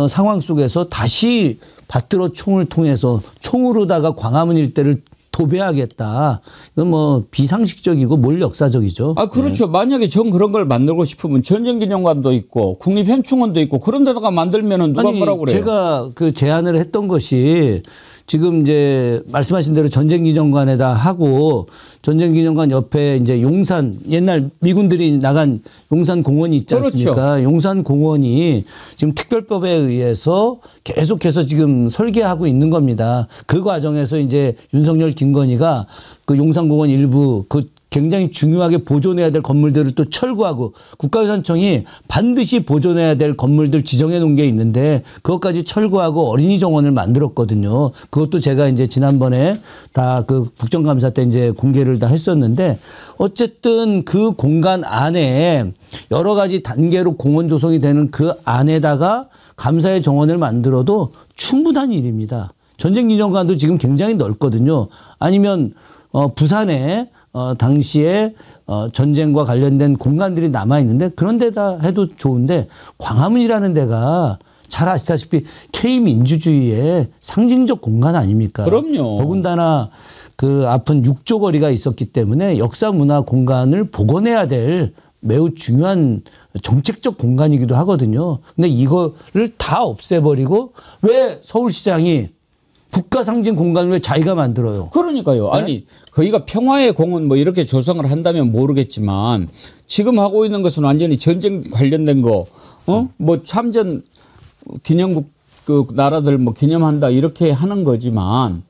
상황 속에서 다시 받들어 총을 통해서 총으로다가 광화문 일대를 도배하겠다. 이건 뭐 비상식적이고 뭘 역사적이죠. 그렇죠. 네. 만약에 전 그런 걸 만들고 싶으면 전쟁기념관도 있고 국립현충원도 있고 그런 데다가 만들면은 누가 뭐라고 그래요? 제가 그 제안을 했던 것이 지금 이제 말씀하신 대로 전쟁기념관에다 하고 전쟁기념관 옆에 이제 용산 옛날 미군들이 나간 용산 공원이 있지 않습니까? 그렇죠. 용산 공원이 지금 특별법에 의해서 계속해서 지금 설계하고 있는 겁니다. 그 과정에서 이제 윤석열 김건희가 그 용산 공원 일부 그 굉장히 중요하게 보존해야 될 건물들을 또 철거하고 국가유산청이 반드시 보존해야 될 건물들 지정해 놓은 게 있는데 그것까지 철거하고 어린이 정원을 만들었거든요. 그것도 제가 이제 지난번에 다 그 국정감사 때 이제 공개를 다 했었는데 어쨌든 그 공간 안에 여러 가지 단계로 공원 조성이 되는 그 안에다가 감사의 정원을 만들어도 충분한 일입니다. 전쟁기념관도 지금 굉장히 넓거든요. 아니면 부산에 당시에 전쟁과 관련된 공간들이 남아있는데 그런 데다 해도 좋은데 광화문이라는 데가 잘 아시다시피 K민주주의의 상징적 공간 아닙니까? 그럼요. 더군다나 그 앞은 6조 거리가 있었기 때문에 역사 문화 공간을 복원해야 될 매우 중요한 정책적 공간이기도 하거든요. 근데 이거를 다 없애버리고 왜 서울시장이 국가 상징 공간을 왜 자기가 만들어요? 그러니까요. 네? 아니 거기가 평화의 공원 뭐 이렇게 조성을 한다면 모르겠지만 지금 하고 있는 것은 완전히 전쟁 관련된 거, 뭐 참전 기념국 그 나라들 뭐 기념한다 이렇게 하는 거지만,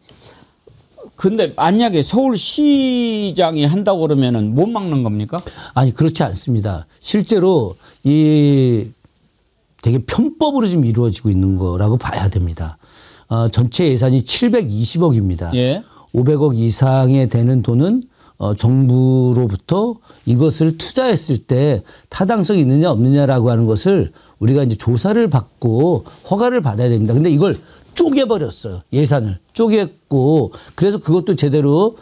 근데 만약에 서울시장이 한다고 그러면은 못 막는 겁니까? 아니 그렇지 않습니다. 실제로 이 되게 편법으로 지금 이루어지고 있는 거라고 봐야 됩니다. 전체 예산이 720억입니다. 예. 500억 이상에 되는 돈은 정부로부터 이것을 투자했을 때 타당성이 있느냐 없느냐라고 하는 것을 우리가 이제 조사를 받고 허가를 받아야 됩니다. 근데 이걸 쪼개버렸어요. 예산을 쪼갰고 그래서 그것도 제대로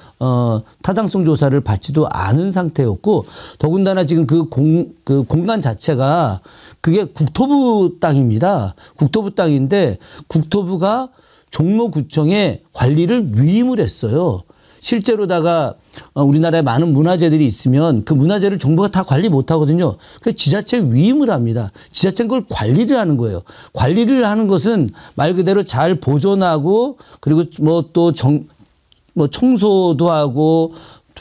타당성 조사를 받지도 않은 상태였고 더군다나 지금 그 공간 자체가 그게 국토부 땅입니다. 국토부 땅인데 국토부가 종로구청에 관리를 위임을 했어요. 실제로다가 우리나라에 많은 문화재들이 있으면 그 문화재를 정부가 다 관리 못 하거든요. 그 지자체 위임을 합니다. 지자체는 그걸 관리를 하는 거예요. 관리를 하는 것은 말 그대로 잘 보존하고 그리고 뭐 또 청소도 하고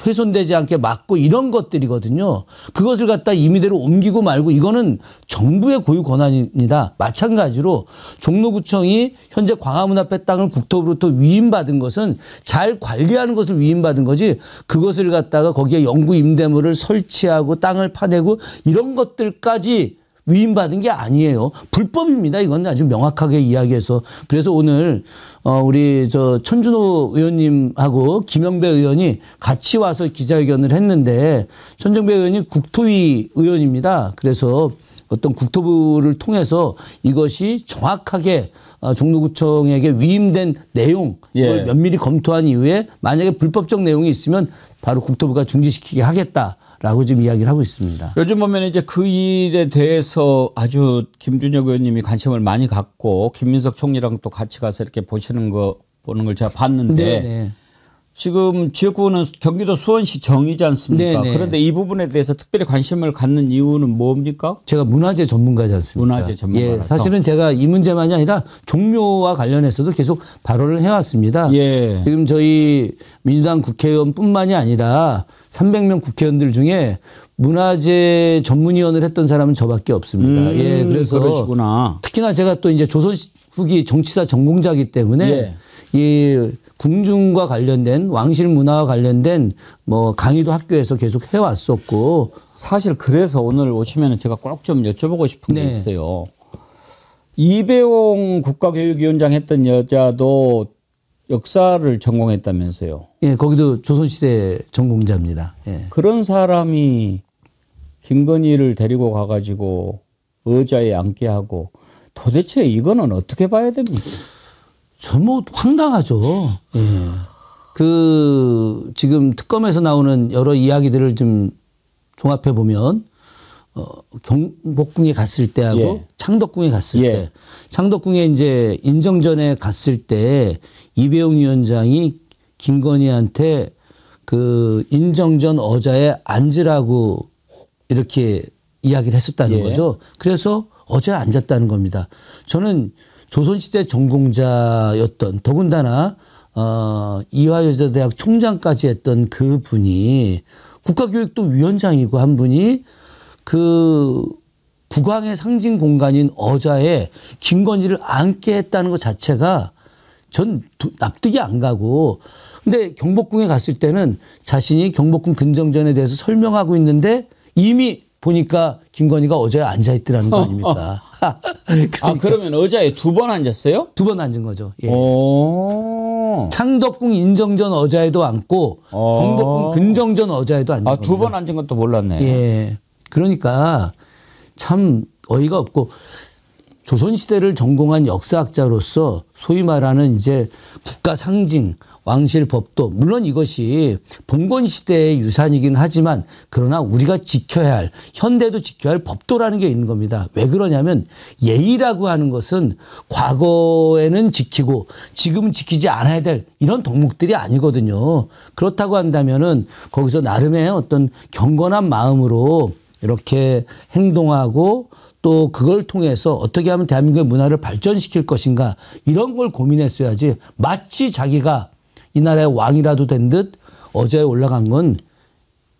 훼손되지 않게 막고 이런 것들이거든요. 그것을 갖다 임의대로 옮기고 말고 이거는 정부의 고유 권한입니다. 마찬가지로 종로구청이 현재 광화문 앞에 땅을 국토부로부터 위임받은 것은 잘 관리하는 것을 위임받은 거지 그것을 갖다가 거기에 영구 임대물을 설치하고 땅을 파내고 이런 것들까지 위임받은 게 아니에요. 불법입니다. 이건 아주 명확하게 이야기해서. 그래서 오늘 우리 천준호 의원님하고 김영배 의원이 같이 와서 기자회견을 했는데 천정배 의원이 국토위 의원입니다. 그래서 어떤 국토부를 통해서 이것이 정확하게 종로구청에게 위임된 내용 이걸 면밀히 검토한 이후에 만약에 불법적 내용이 있으면 바로 국토부가 중지시키게 하겠다. 라고 지금 이야기를 하고 있습니다. 요즘 보면 이제 그 일에 대해서 아주 김준혁 의원님이 관심을 많이 갖고 김민석 총리랑 또 같이 가서 이렇게 보는 걸 제가 봤는데 네네. 지금 지역구는 경기도 수원시 정이지 않습니까? 네네. 그런데 이 부분에 대해서 특별히 관심을 갖는 이유는 뭡니까? 제가 문화재 전문가지 않습니까? 문화재 전문가라서. 예, 사실은 제가 이 문제만이 아니라 종묘와 관련해서도 계속 발언을 해왔습니다. 예. 지금 저희 민주당 국회의원뿐만이 아니라 300명 국회의원들 중에 문화재 전문위원을 했던 사람은 저밖에 없습니다. 예, 그래서 그러시구나. 특히나 제가 또 이제 조선 후기 정치사 전공자이기 때문에 이 궁중과 관련된 왕실 문화와 관련된 뭐 강의도 학교에서 계속 해왔었고 사실 그래서 오늘 오시면 제가 꼭 좀 여쭤보고 싶은 게 네. 있어요. 이배용 국가교육위원장 했던 여자도 역사를 전공했다면서요. 예, 거기도 조선시대 전공자입니다. 예. 그런 사람이 김건희를 데리고 가가지고 의자에 앉게 하고 도대체 이거는 어떻게 봐야 됩니까? 전 뭐 황당하죠. 예. 그 지금 특검에서 나오는 여러 이야기들을 좀 종합해 보면 경복궁에 갔을 때하고 예. 창덕궁에 갔을 예. 때, 창덕궁에 이제 인정전에 갔을 때 이배용 위원장이 김건희한테 그 인정전 의자에 앉으라고 이렇게 이야기를 했었다는 예. 거죠. 그래서 의자에 앉았다는 겁니다. 저는 조선시대 전공자였던 더군다나 이화여자대학 총장까지 했던 그 분이 국가교육도 위원장이고 한 분이 그 국왕의 상징 공간인 의자에 김건희를 앉게 했다는 것 자체가 전 납득이 안 가고, 근데 경복궁에 갔을 때는 자신이 경복궁 근정전에 대해서 설명하고 있는데 이미 보니까 김건희가 의자에 앉아 있더라는 거 아닙니까? 그러니까. 그러면 의자에 2번 앉았어요? 2번 앉은 거죠. 예. 오. 창덕궁 인정전 의자에도 앉고 경복궁 근정전 의자에도 앉은 겁니다. 2번 앉은 것도 몰랐네. 예. 그러니까 참 어이가 없고, 조선시대를 전공한 역사학자로서 소위 말하는 이제 국가 상징, 왕실 법도, 물론 이것이 봉건 시대의 유산이긴 하지만 그러나 우리가 지켜야 할, 현대도 지켜야 할 법도라는 게 있는 겁니다. 왜 그러냐면 예의라고 하는 것은 과거에는 지키고 지금은 지키지 않아야 될 이런 덕목들이 아니거든요. 그렇다고 한다면은 거기서 나름의 어떤 경건한 마음으로 이렇게 행동하고 또 그걸 통해서 어떻게 하면 대한민국의 문화를 발전시킬 것인가 이런 걸 고민했어야지, 마치 자기가 이 나라의 왕이라도 된 듯 의자에 올라간 건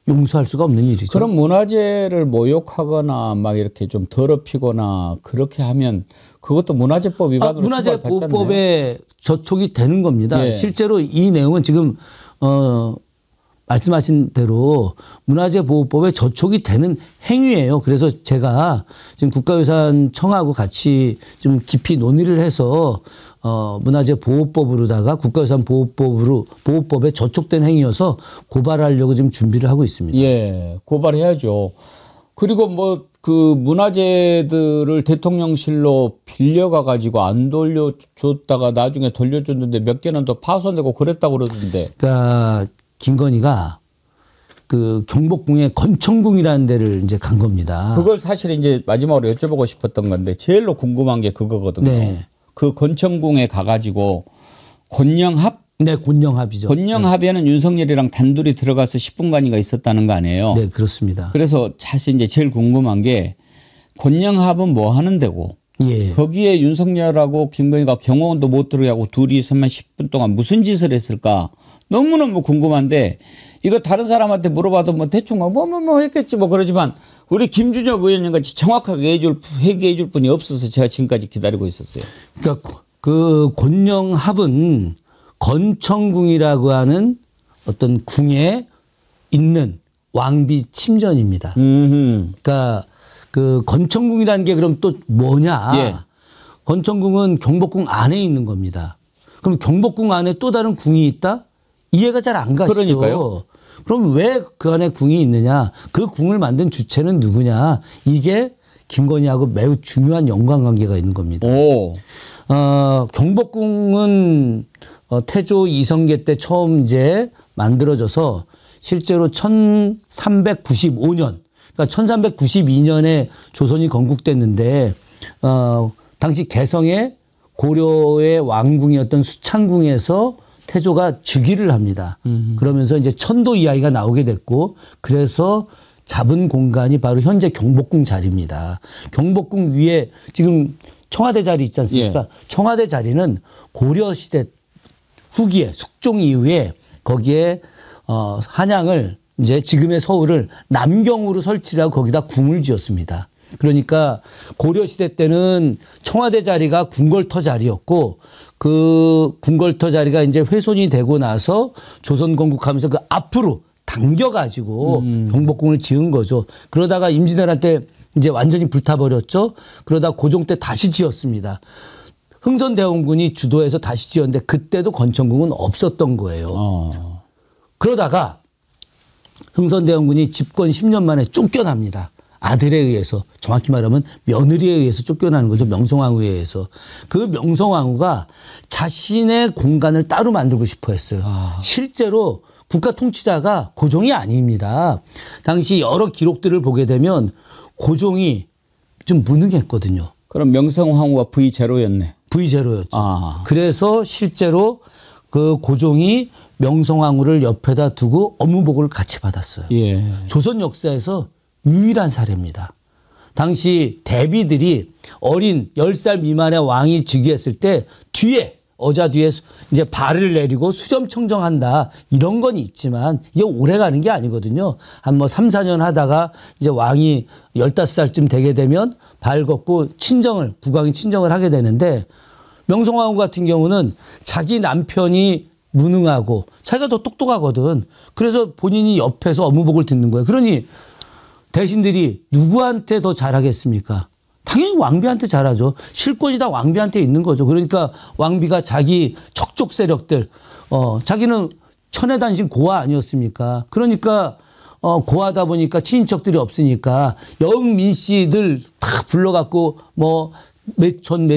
용서할 수가 없는 일이죠. 그럼 문화재를 모욕하거나 막 이렇게 좀 더럽히거나 그렇게 하면 그것도 문화재법 위반으로 문화재보호법에 저촉이 되는 겁니다. 예. 실제로 이 내용은 지금 말씀하신 대로 문화재보호법에 저촉이 되는 행위예요. 그래서 제가 지금 국가유산청하고 같이 좀 깊이 논의를 해서 문화재보호법으로다가 국가유산보호법에 저촉된 행위여서 고발하려고 지금 준비를 하고 있습니다. 예, 고발해야죠. 그리고 뭐 그 문화재들을 대통령실로 빌려가 가지고 안 돌려줬다가 나중에 돌려줬는데 몇 개는 또 파손되고 그랬다고 그러던데. 그러니까 김건희가 그 경복궁의 건청궁이라는 데를 이제 간 겁니다. 그걸 사실 이제 마지막으로 여쭤보고 싶었던 건데 제일로 궁금한 게 그거거든요. 네. 그 건청궁에 가가지고 곤영합? 네, 곤영합이죠. 곤영합에는 윤석열이랑 단둘이 들어가서 10분간이가 있었다는 거 아니에요? 네, 그렇습니다. 그래서 사실 이제 제일 궁금한 게 곤영합은 뭐 하는 데고? 예. 거기에 윤석열하고 김건희가 병원도 못 들어가게 하고 둘이서만 10분 동안 무슨 짓을 했을까? 너무너무 궁금한데 이거 다른 사람한테 물어봐도 뭐 대충 뭐 했겠지 뭐 그러지만 우리 김준혁 의원님 같이 정확하게 얘기해 줄 분이 없어서 제가 지금까지 기다리고 있었어요. 그러니까 그 곤영합은 건청궁이라고 하는 어떤 궁에 있는 왕비 침전입니다. 그러니까 그 건청궁이라는 게 그럼 또 뭐냐? 예. 건청궁은 경복궁 안에 있는 겁니다. 그럼 경복궁 안에 또 다른 궁이 있다? 이해가 잘 안 가시죠. 그러니까요. 그럼 왜 그 안에 궁이 있느냐? 그 궁을 만든 주체는 누구냐? 이게 김건희하고 매우 중요한 연관관계가 있는 겁니다. 오. 경복궁은 태조 이성계 때 처음 이제 만들어져서 실제로 1395년, 그러니까 1392년에 조선이 건국됐는데 당시 개성의 고려의 왕궁이었던 수창궁에서 태조가 즉위를 합니다. 그러면서 이제 천도 이야기가 나오게 됐고, 그래서 잡은 공간이 바로 현재 경복궁 자리입니다. 경복궁 위에 지금 청와대 자리 있지 않습니까? 예. 청와대 자리는 고려시대 후기에 숙종 이후에 거기에 한양을 이제 지금의 서울을 남경으로 설치를 하고 거기다 궁을 지었습니다. 그러니까 고려시대 때는 청와대 자리가 궁궐터 자리였고 그 궁궐터 자리가 이제 훼손이 되고 나서 조선 건국하면서 그 앞으로 당겨가지고 경복궁을 지은 거죠. 그러다가 임진왜란 때 이제 완전히 불타버렸죠. 그러다 고종 때 다시 지었습니다. 흥선대원군이 주도해서 다시 지었는데 그때도 건천궁은 없었던 거예요. 그러다가 흥선대원군이 집권 10년 만에 쫓겨납니다. 아들에 의해서, 정확히 말하면 며느리에 의해서 쫓겨나는 거죠. 명성황후에 의해서. 그 명성황후가 자신의 공간을 따로 만들고 싶어 했어요. 실제로 국가 통치자가 고종이 아닙니다. 당시 여러 기록들을 보게 되면 고종이 좀 무능했거든요. 그럼 명성황후가 V0였네. V0였죠. 그래서 실제로 그 고종이 명성황후를 옆에다 두고 업무보고를 같이 받았어요. 예. 조선 역사에서 유일한 사례입니다. 당시 대비들이 어린 10살 미만의 왕이 즉위했을 때 뒤에 어자 뒤에 이제 발을 내리고 수렴청정한다 이런 건 있지만 이게 오래 가는 게 아니거든요. 한 뭐 3, 4년 하다가 이제 왕이 15살쯤 되게 되면 발 걷고 국왕이 친정을 하게 되는데 명성황후 같은 경우는 자기 남편이 무능하고 자기가 더 똑똑하거든. 그래서 본인이 옆에서 업무복을 듣는 거예요. 그러니 대신들이 누구한테 더 잘하겠습니까? 당연히 왕비한테 잘하죠. 실권이 다 왕비한테 있는 거죠. 그러니까 왕비가 자기 척족 세력들, 자기는 천혜단신 고아 아니었습니까? 그러니까 고아다 보니까 친인척들이 없으니까 영민 씨들 다 불러갖고 뭐 몇천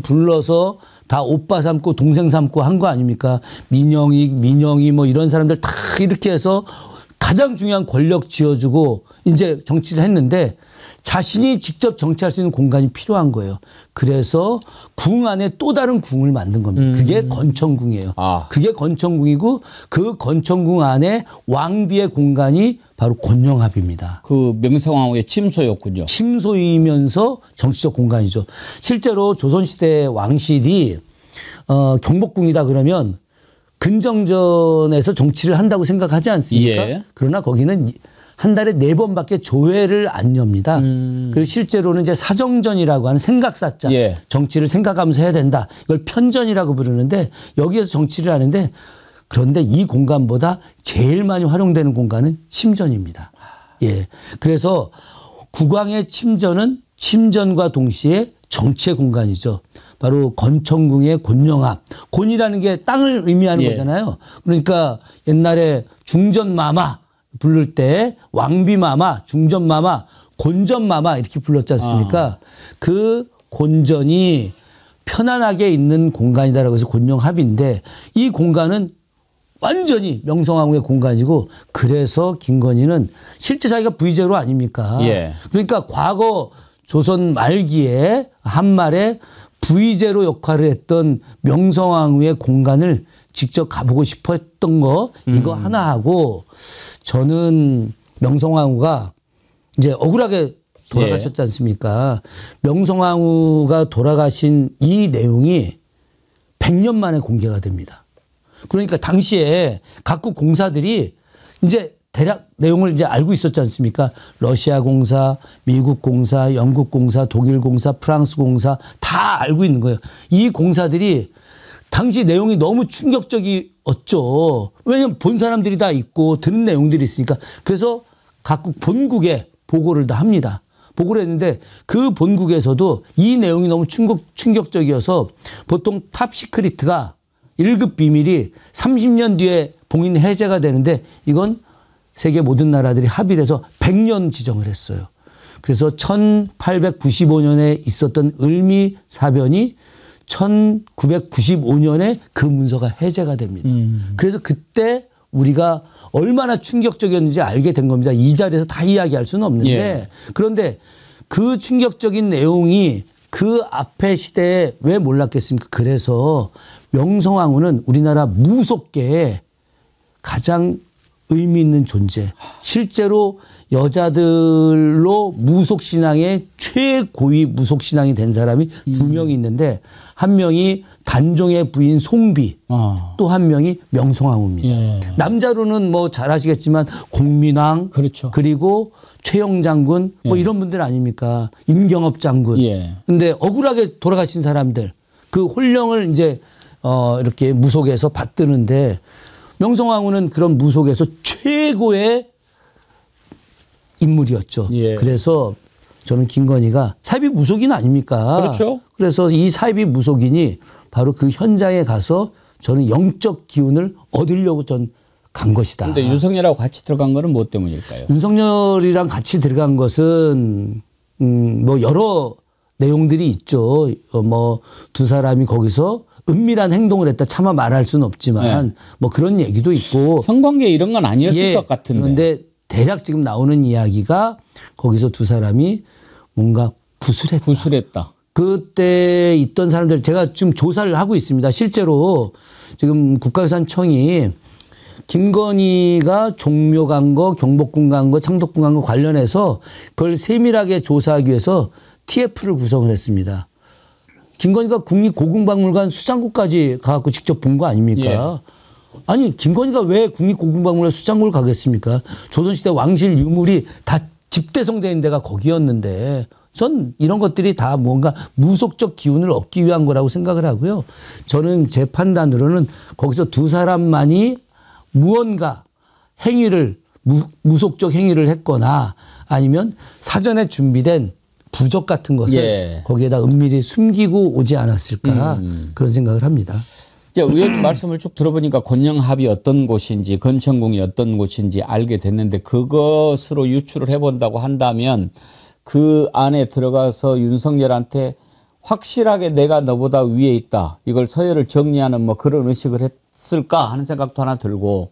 불러서 다 오빠 삼고 동생 삼고 한 거 아닙니까? 민영이 뭐 이런 사람들 다 이렇게 해서 가장 중요한 권력 쥐어주고 이제 정치를 했는데 자신이 직접 정치할 수 있는 공간이 필요한 거예요. 그래서 궁 안에 또 다른 궁을 만든 겁니다. 그게 건천궁이에요. 그게 건천궁이고 그 건천궁 안에 왕비의 공간이 바로 곤영합입니다. 그 명성황후의 침소였군요. 침소이면서 정치적 공간이죠. 실제로 조선시대 왕실이 경복궁이다 그러면 근정전에서 정치를 한다고 생각하지 않습니까? 예. 그러나 거기는 한 달에 4번밖에 조회를 안 엽니다. 그리고 실제로는 이제 사정전이라고 하는 생각사자, 정치를 생각하면서 해야 된다. 이걸 편전이라고 부르는데 여기에서 정치를 하는데 그런데 이 공간보다 제일 많이 활용되는 공간은 침전입니다. 예. 그래서 국왕의 침전은 침전과 동시에 정치의 공간이죠. 바로 건천궁의 곤영합. 곤이라는 게 땅을 의미하는 거잖아요. 그러니까 옛날에 중전마마 부를 때 왕비마마, 중전마마, 곤전마마 이렇게 불렀지 않습니까? 그 곤전이 편안하게 있는 공간이다라고 해서 곤영합인데 이 공간은 완전히 명성황후의 공간이고 그래서 김건희는 실제 자기가 V0 아닙니까? 그러니까 과거 조선 말기에 한말에 V0 역할을 했던 명성황후의 공간을 직접 가보고 싶어 했던 거 이거 하나 하고 저는 명성황후가 이제 억울하게 돌아가셨지 않습니까? 명성황후가 돌아가신 이 내용이 100년 만에 공개가 됩니다. 그러니까 당시에 각국 공사들이 이제 대략 내용을 이제 알고 있었지 않습니까? 러시아 공사, 미국 공사, 영국 공사, 독일 공사, 프랑스 공사 다 알고 있는 거예요. 이 공사들이 당시 내용이 너무 충격적이었죠. 왜냐하면 본 사람들이 다 있고 듣는 내용들이 있으니까. 그래서 각국 본국에 보고를 다 합니다. 보고를 했는데 그 본국에서도 이 내용이 너무 충격적이어서 보통 탑시크리트가 1급 비밀이 30년 뒤에 봉인 해제가 되는데 이건 세계 모든 나라들이 합의를 해서 100년 지정을 했어요. 그래서 1895년에 있었던 을미 사변이 1995년에 그 문서가 해제가 됩니다. 그래서 그때 우리가 얼마나 충격적이었는지 알게 된 겁니다. 이 자리에서 다 이야기할 수는 없는데 그런데 그 충격적인 내용이 그 앞에 시대에 왜 몰랐겠습니까? 그래서 명성황후는 우리나라 무속계에 가장 의미 있는 존재. 실제로 여자들로 무속신앙의 최고위 무속신앙이 된 사람이 2명이 있는데 한 명이 단종의 부인 송비 또 한 명이 명성황후입니다. 남자로는 뭐 잘 아시겠지만 공민왕 그리고 최영 장군 뭐 이런 분들 아닙니까? 임경업 장군. 근데 억울하게 돌아가신 사람들 그 혼령을 이제 이렇게 무속에서 받드는데 명성황후는 그런 무속에서 최고의 인물이었죠. 예. 그래서 저는 김건희가 사이비 무속인 아닙니까? 그렇죠. 그래서 이 사이비 무속인이 바로 그 현장에 가서 저는 영적 기운을 얻으려고 전 간 것이다. 그런데 윤석열하고 같이 들어간 거는 뭐 때문일까요? 윤석열이랑 같이 들어간 것은 뭐 여러 내용들이 있죠. 뭐 두 사람이 거기서 은밀한 행동을 했다. 차마 말할 수는 없지만 네. 뭐 그런 얘기도 있고 성관계 이런 건 아니었을 것 같은데. 그런데 대략 지금 나오는 이야기가 거기서 두 사람이 뭔가 구술했다. 그때 있던 사람들 제가 지금 조사를 하고 있습니다. 실제로 지금 국가유산청이 김건희가 종묘 간 거, 경복궁 간 거, 창덕궁 간 거 관련해서 그걸 세밀하게 조사하기 위해서 TF를 구성을 했습니다. 김건희가 국립고궁박물관 수장고까지 가갖고 직접 본 거 아닙니까? 예. 아니 김건희가 왜 국립고궁박물관 수장고를 가겠습니까? 조선시대 왕실 유물이 다 집대성되는 데가 거기였는데 전 이런 것들이 다 뭔가 무속적 기운을 얻기 위한 거라고 생각을 하고요. 저는 제 판단으로는 거기서 두 사람만이 무언가 행위를 무속적 행위를 했거나 아니면 사전에 준비된 부적 같은 것을 예. 거기에다 은밀히 숨기고 오지 않았을까 그런 생각을 합니다. 의원님 말씀을 쭉 들어보니까 권영합이 어떤 곳인지 건천궁이 어떤 곳인지 알게 됐는데 그것으로 유추를 해본다고 한다면 그 안에 들어가서 윤석열한테 확실하게 내가 너보다 위에 있다. 이걸 서열을 정리하는 뭐 그런 의식을 했을까 하는 생각도 하나 들고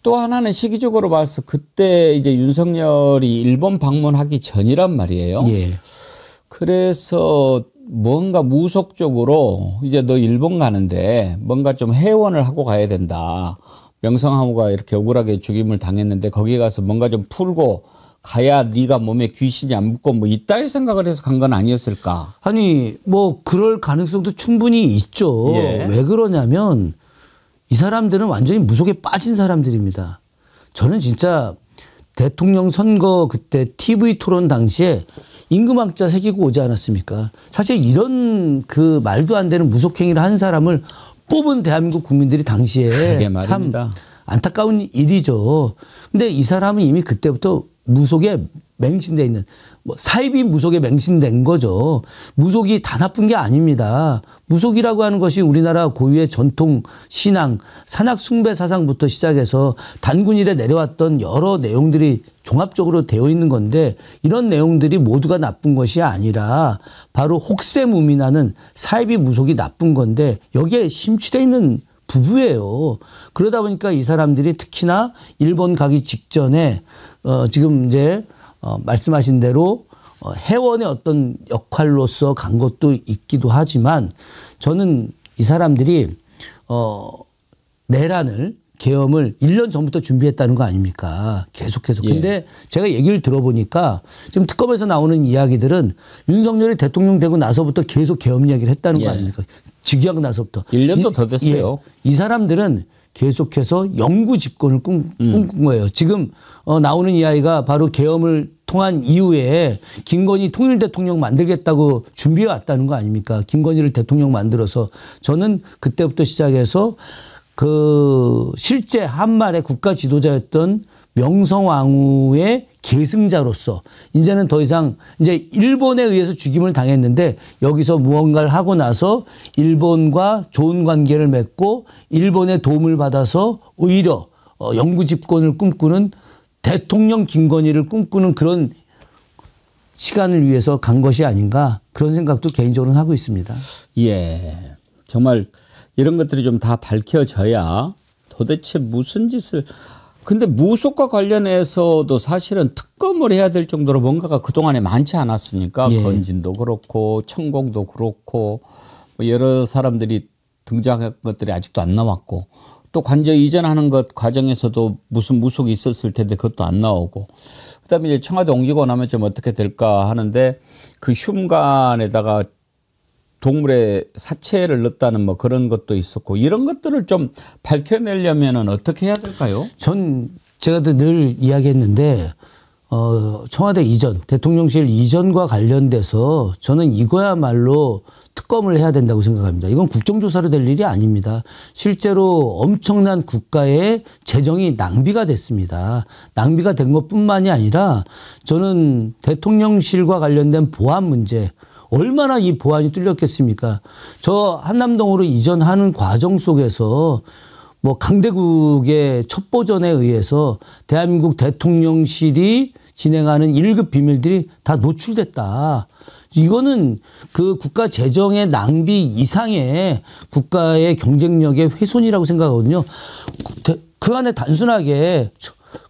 또 하나는 시기적으로 봐서 그때 이제 윤석열이 일본 방문하기 전이란 말이에요. 예. 그래서 뭔가 무속적으로 이제 너 일본 가는데 뭔가 좀 해원을 하고 가야 된다. 명성황후가 이렇게 억울하게 죽임을 당했는데 거기 가서 뭔가 좀 풀고 가야 네가 몸에 귀신이 안 묻고 뭐 이따위 생각을 해서 간 건 아니었을까? 아니 뭐 그럴 가능성도 충분히 있죠. 예. 왜 그러냐면 이 사람들은 완전히 무속에 빠진 사람들입니다. 저는 진짜 대통령 선거 그때 TV 토론 당시에 임금왕자 새기고 오지 않았습니까? 사실 이런 그 말도 안 되는 무속행위를 한 사람을 뽑은 대한민국 국민들이 당시에 참 안타까운 일이죠. 근데 이 사람은 이미 그때부터 무속에 맹신돼 있는 뭐 사이비 무속에 맹신된 거죠. 무속이 다 나쁜 게 아닙니다. 무속이라고 하는 것이 우리나라 고유의 전통 신앙, 산악 숭배 사상부터 시작해서 단군일에 내려왔던 여러 내용들이 종합적으로 되어 있는 건데 이런 내용들이 모두가 나쁜 것이 아니라 바로 혹세무민하는 사이비 무속이 나쁜 건데 여기에 심취되어 있는 부부예요. 그러다 보니까 이 사람들이 특히나 일본 가기 직전에 지금 이제 말씀하신 대로 해원의 어떤 역할로서 간 것도 있기도 하지만 저는 이 사람들이 내란을 계엄을 1년 전부터 준비했다는 거 아닙니까? 계속해서. 근데 제가 얘기를 들어보니까 지금 특검에서 나오는 이야기들은 윤석열이 대통령 되고 나서부터 계속 계엄 이야기를 했다는 거 아닙니까? 즉위하고 나서부터. 1년도 더 됐어요. 이 사람들은 계속해서 영구 집권을 꿈꾼 거예요. 지금 나오는 이야기가 바로 계엄을 통한 이후에 김건희 통일대통령 만들겠다고 준비해 왔다는 거 아닙니까? 김건희를 대통령 만들어서 저는 그때부터 시작해서 그 실제 한말의 국가 지도자였던 명성황후의 계승자로서 이제는 더 이상 이제 일본에 의해서 죽임을 당했는데 여기서 무언가를 하고 나서 일본과 좋은 관계를 맺고 일본의 도움을 받아서 오히려 영구 집권을 꿈꾸는 대통령 김건희를 꿈꾸는 그런 시간을 위해서 간 것이 아닌가 그런 생각도 개인적으로는 하고 있습니다. 예. 정말 이런 것들이 좀 다 밝혀져야 도대체 무슨 짓을 근데 무속과 관련해서도 사실은 특검을 해야 될 정도로 뭔가가 그동안에 많지 않았습니까? 예. 건진도 그렇고 천공도 그렇고 뭐 여러 사람들이 등장한 것들이 아직도 안 나왔고 또 관저 이전하는 것 과정에서도 무슨 무속이 있었을 텐데 그것도 안 나오고 그다음에 이제 청와대 옮기고 나면 좀 어떻게 될까 하는데 그 흉관에다가 동물의 사체를 넣었다는 뭐 그런 것도 있었고 이런 것들을 좀 밝혀내려면은 어떻게 해야 될까요? 전 제가 늘 이야기했는데 청와대 이전, 대통령실 이전과 관련돼서 저는 이거야말로 특검을 해야 된다고 생각합니다. 이건 국정조사로 될 일이 아닙니다. 실제로 엄청난 국가의 재정이 낭비가 됐습니다. 낭비가 된 것뿐만이 아니라 저는 대통령실과 관련된 보안 문제, 얼마나 이 보안이 뚫렸겠습니까? 저 한남동으로 이전하는 과정 속에서 뭐 강대국의 첩보전에 의해서 대한민국 대통령실이 진행하는 1급 비밀들이 다 노출됐다. 이거는 그 국가 재정의 낭비 이상의 국가의 경쟁력의 훼손이라고 생각하거든요. 그 안에 단순하게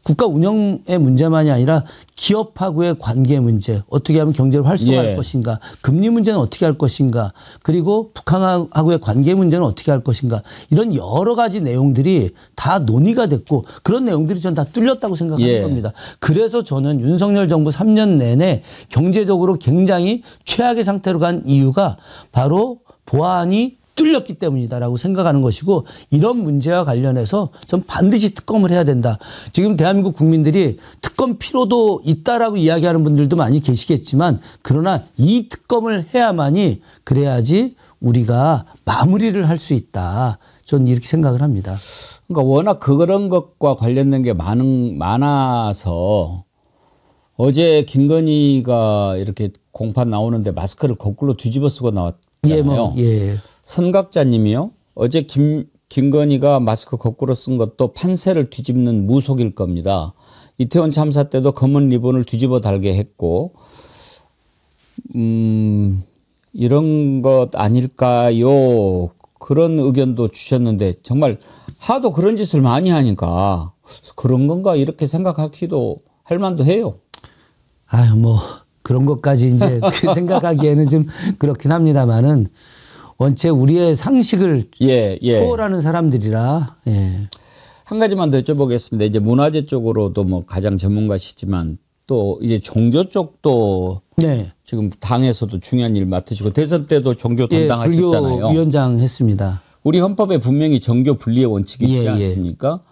국가 운영의 문제만이 아니라 기업하고의 관계 문제, 어떻게 하면 경제를 활성화할 것인가, 금리 문제는 어떻게 할 것인가, 그리고 북한하고의 관계 문제는 어떻게 할 것인가, 이런 여러 가지 내용들이 다 논의가 됐고 그런 내용들이 저는 다 뚫렸다고 생각하는 겁니다. 그래서 저는 윤석열 정부 3년 내내 경제적으로 굉장히 최악의 상태로 간 이유가 바로 보안이 뚫렸기 때문이다라고 생각하는 것이고, 이런 문제와 관련해서 전 반드시 특검을 해야 된다. 지금 대한민국 국민들이 특검 필요도 있다라고 이야기하는 분들도 많이 계시겠지만, 그러나 이 특검을 해야만이 그래야지 우리가 마무리를 할 수 있다. 저는 이렇게 생각을 합니다. 그러니까 워낙 그런 것과 관련된 게 많아서 어제 김건희가 이렇게 공판 나오는데 마스크를 거꾸로 뒤집어 쓰고 나왔잖아요. 선각자님이요. 어제 김건희가 마스크 거꾸로 쓴 것도 판세를 뒤집는 무속일 겁니다. 이태원 참사 때도 검은 리본을 뒤집어 달게 했고, 이런 것 아닐까요? 그런 의견도 주셨는데 정말 하도 그런 짓을 많이 하니까 그런 건가 이렇게 생각하기도 할 만도 해요. 아유, 뭐 그런 것까지 이제 생각하기에는 좀 그렇긴 합니다만은. 원체 우리의 상식을 초월하는 사람들이라. 한 가지만 더 여쭤보겠습니다. 이제 문화재 쪽으로도 뭐 가장 전문가시지만 또 이제 종교 쪽도 지금 당에서도 중요한 일 맡으시고 대선 때도 종교 담당하셨잖아요. 불교 위원장 했습니다. 우리 헌법에 분명히 정교 분리의 원칙이 있지 않습니까?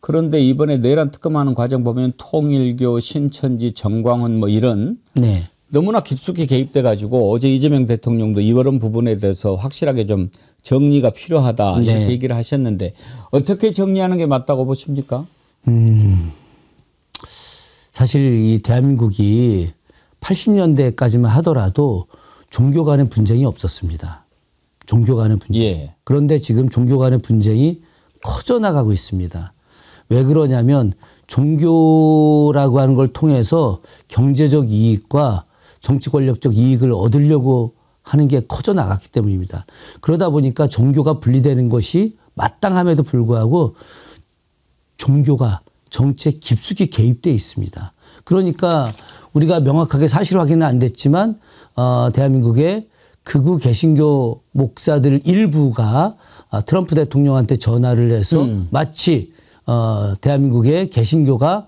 그런데 이번에 내란 특검하는 과정 보면 통일교, 신천지, 정광훈 뭐 이런 너무나 깊숙이 개입돼 가지고 어제 이재명 대통령도 이런 부분에 대해서 확실하게 좀 정리가 필요하다 이렇게 얘기를 하셨는데 어떻게 정리하는 게 맞다고 보십니까? 사실 이 대한민국이 80년대까지만 하더라도 종교 간의 분쟁이 없었습니다. 종교 간의 분쟁. 그런데 지금 종교 간의 분쟁이 커져나가고 있습니다. 왜 그러냐면 종교라고 하는 걸 통해서 경제적 이익과 정치 권력적 이익을 얻으려고 하는 게 커져나갔기 때문입니다. 그러다 보니까 종교가 분리되는 것이 마땅함에도 불구하고 종교가 정치에 깊숙이 개입되어 있습니다. 그러니까 우리가 명확하게 사실 확인은 안 됐지만 대한민국의 극우 개신교 목사들 일부가 트럼프 대통령한테 전화를 해서 마치 대한민국의 개신교가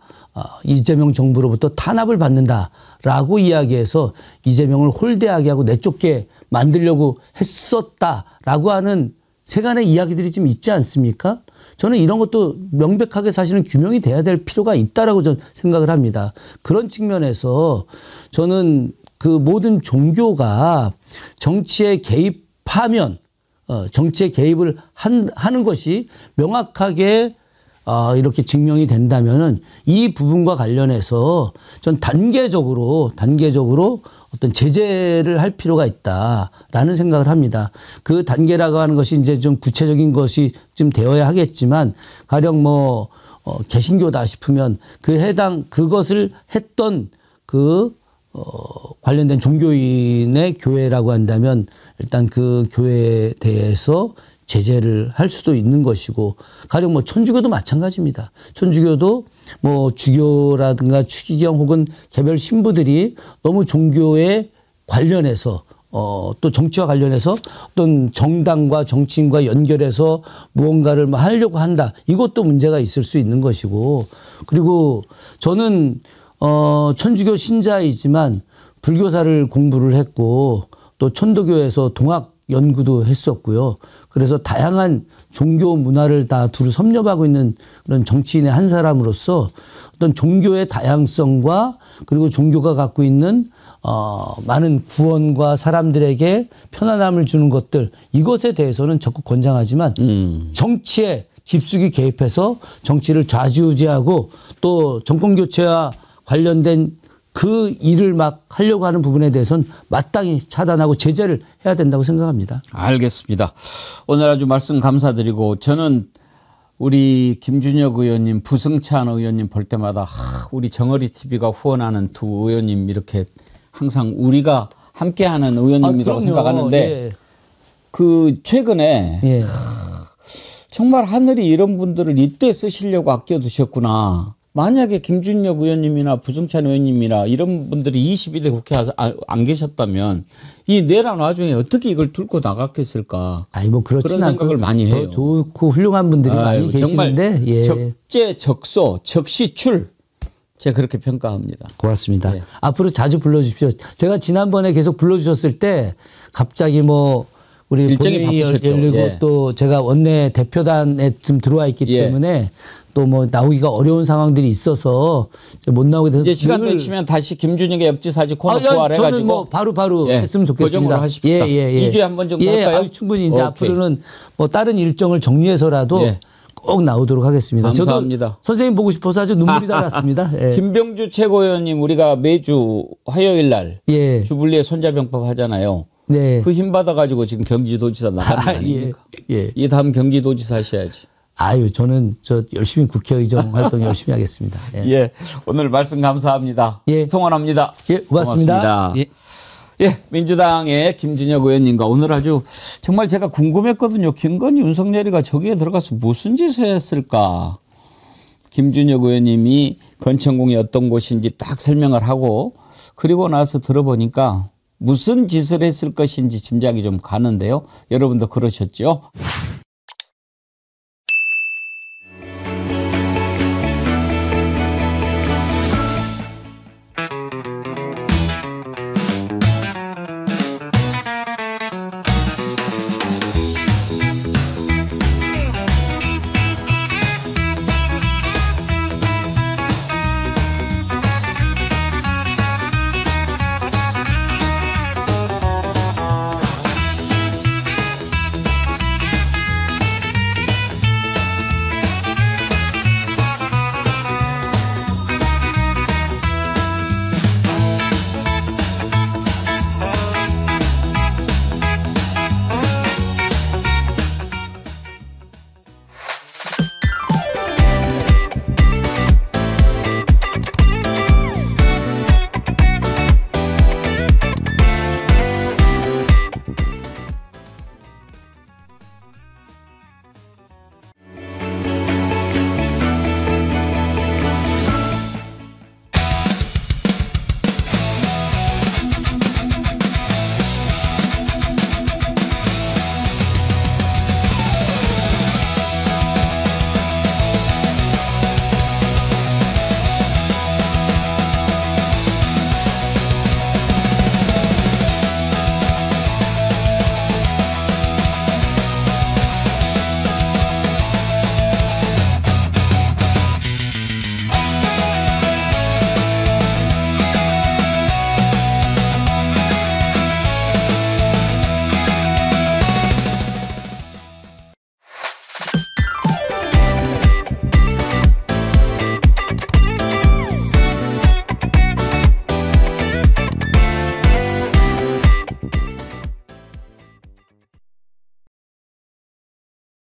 이재명 정부로부터 탄압을 받는다라고 이야기해서 이재명을 홀대하게 하고 내쫓게 만들려고 했었다라고 하는 세간의 이야기들이 좀 있지 않습니까? 저는 이런 것도 명백하게 사실은 규명이 돼야 될 필요가 있다라고 저는 생각을 합니다. 그런 측면에서 저는 그 모든 종교가 정치에 개입하면 정치에 개입을 하는 것이 명확하게 이렇게 증명이 된다면은 이 부분과 관련해서 전 단계적으로 어떤 제재를 할 필요가 있다라는 생각을 합니다. 그 단계라고 하는 것이 이제 좀 구체적인 것이 좀 되어야 하겠지만 가령 뭐 개신교다 싶으면 그것을 했던 관련된 종교인의 교회라고 한다면 일단 그 교회에 대해서 제재를 할 수도 있는 것이고, 가령 뭐 천주교도 마찬가지입니다. 천주교도 뭐 주교라든가 추기경 혹은 개별 신부들이 너무 종교에 관련해서 또 정치와 관련해서 어떤 정당과 정치인과 연결해서 무언가를 뭐 하려고 한다. 이것도 문제가 있을 수 있는 것이고, 그리고 저는 천주교 신자이지만 불교사를 공부를 했고 또 천도교에서 동학 연구도 했었고요. 그래서 다양한 종교 문화를 다 두루 섭렵하고 있는 그런 정치인의 한 사람으로서 어떤 종교의 다양성과 그리고 종교가 갖고 있는 많은 구원과 사람들에게 편안함을 주는 것들, 이것에 대해서는 적극 권장하지만 정치에 깊숙이 개입해서 정치를 좌지우지하고 또 정권 교체와 관련된 그 일을 막 하려고 하는 부분에 대해서는 마땅히 차단하고 제재를 해야 된다고 생각합니다. 알겠습니다. 오늘 아주 말씀 감사드리고, 저는 우리 김준혁 의원님, 부승찬 의원님 볼 때마다 우리 정어리 TV가 후원하는 두 의원님 이렇게 항상 우리가 함께하는 의원님이라고 생각하는데 예. 그 최근에 예. 정말 하늘이 이런 분들을 이때 쓰시려고 아껴두셨구나. 만약에 김준혁 의원님이나 부승찬 의원님이나 이런 분들이 22대 국회에 안 계셨다면 이 내란 와중에 어떻게 이걸 들고 나갔겠을까. 아니 뭐 그런 생각을 많이 해요. 더 좋고 훌륭한 분들이 많이 계시는데 정말 적재적소 적시출, 제가 그렇게 평가합니다. 고맙습니다. 네. 앞으로 자주 불러주십시오. 제가 지난번에 계속 불러주셨을 때 갑자기 뭐 우리 일정이 본회의 바쁘셨죠. 열리고 예. 또 제가 원내 대표단에 좀 들어와 있기 예. 때문에 또 뭐 나오기가 어려운 상황들이 있어서 못 나오게 돼서 이제 시간 되시면 다시 김준혁의 역지사지 코너 저는 부활해가지고 뭐 바로 예, 했으면 좋겠습니다. 고정으로 하십시다. 예. 2주에 한 번 정도 예, 할까요? 충분히 이제 오케이. 앞으로는 뭐 다른 일정을 정리해서라도 예. 꼭 나오도록 하겠습니다. 감사합니다. 저도 선생님 보고 싶어서 아주 눈물이 달았습니다. 예. 김병주 최고위원님, 우리가 매주 화요일 날 예. 주불리에 손자병법 하잖아요. 네. 그 힘 받아가지고 지금 경기도지사 나가는 거 아닙니까? 예. 이 다음 경기도지사 하셔야지. 아유, 저는 열심히 국회의정 활동 열심히 하겠습니다. 예. 예, 오늘 말씀 감사합니다. 예. 성원합니다. 예, 고맙습니다. 예, 민주당의 김준혁 의원님과 오늘 아주 정말 제가 궁금했거든요. 김건희, 윤석열이가 저기에 들어가서 무슨 짓을 했을까. 김준혁 의원님이 건천공이 어떤 곳인지 딱 설명을 하고 그리고 나서 들어보니까 무슨 짓을 했을 것인지 짐작이 좀 가는데요. 여러분도 그러셨죠?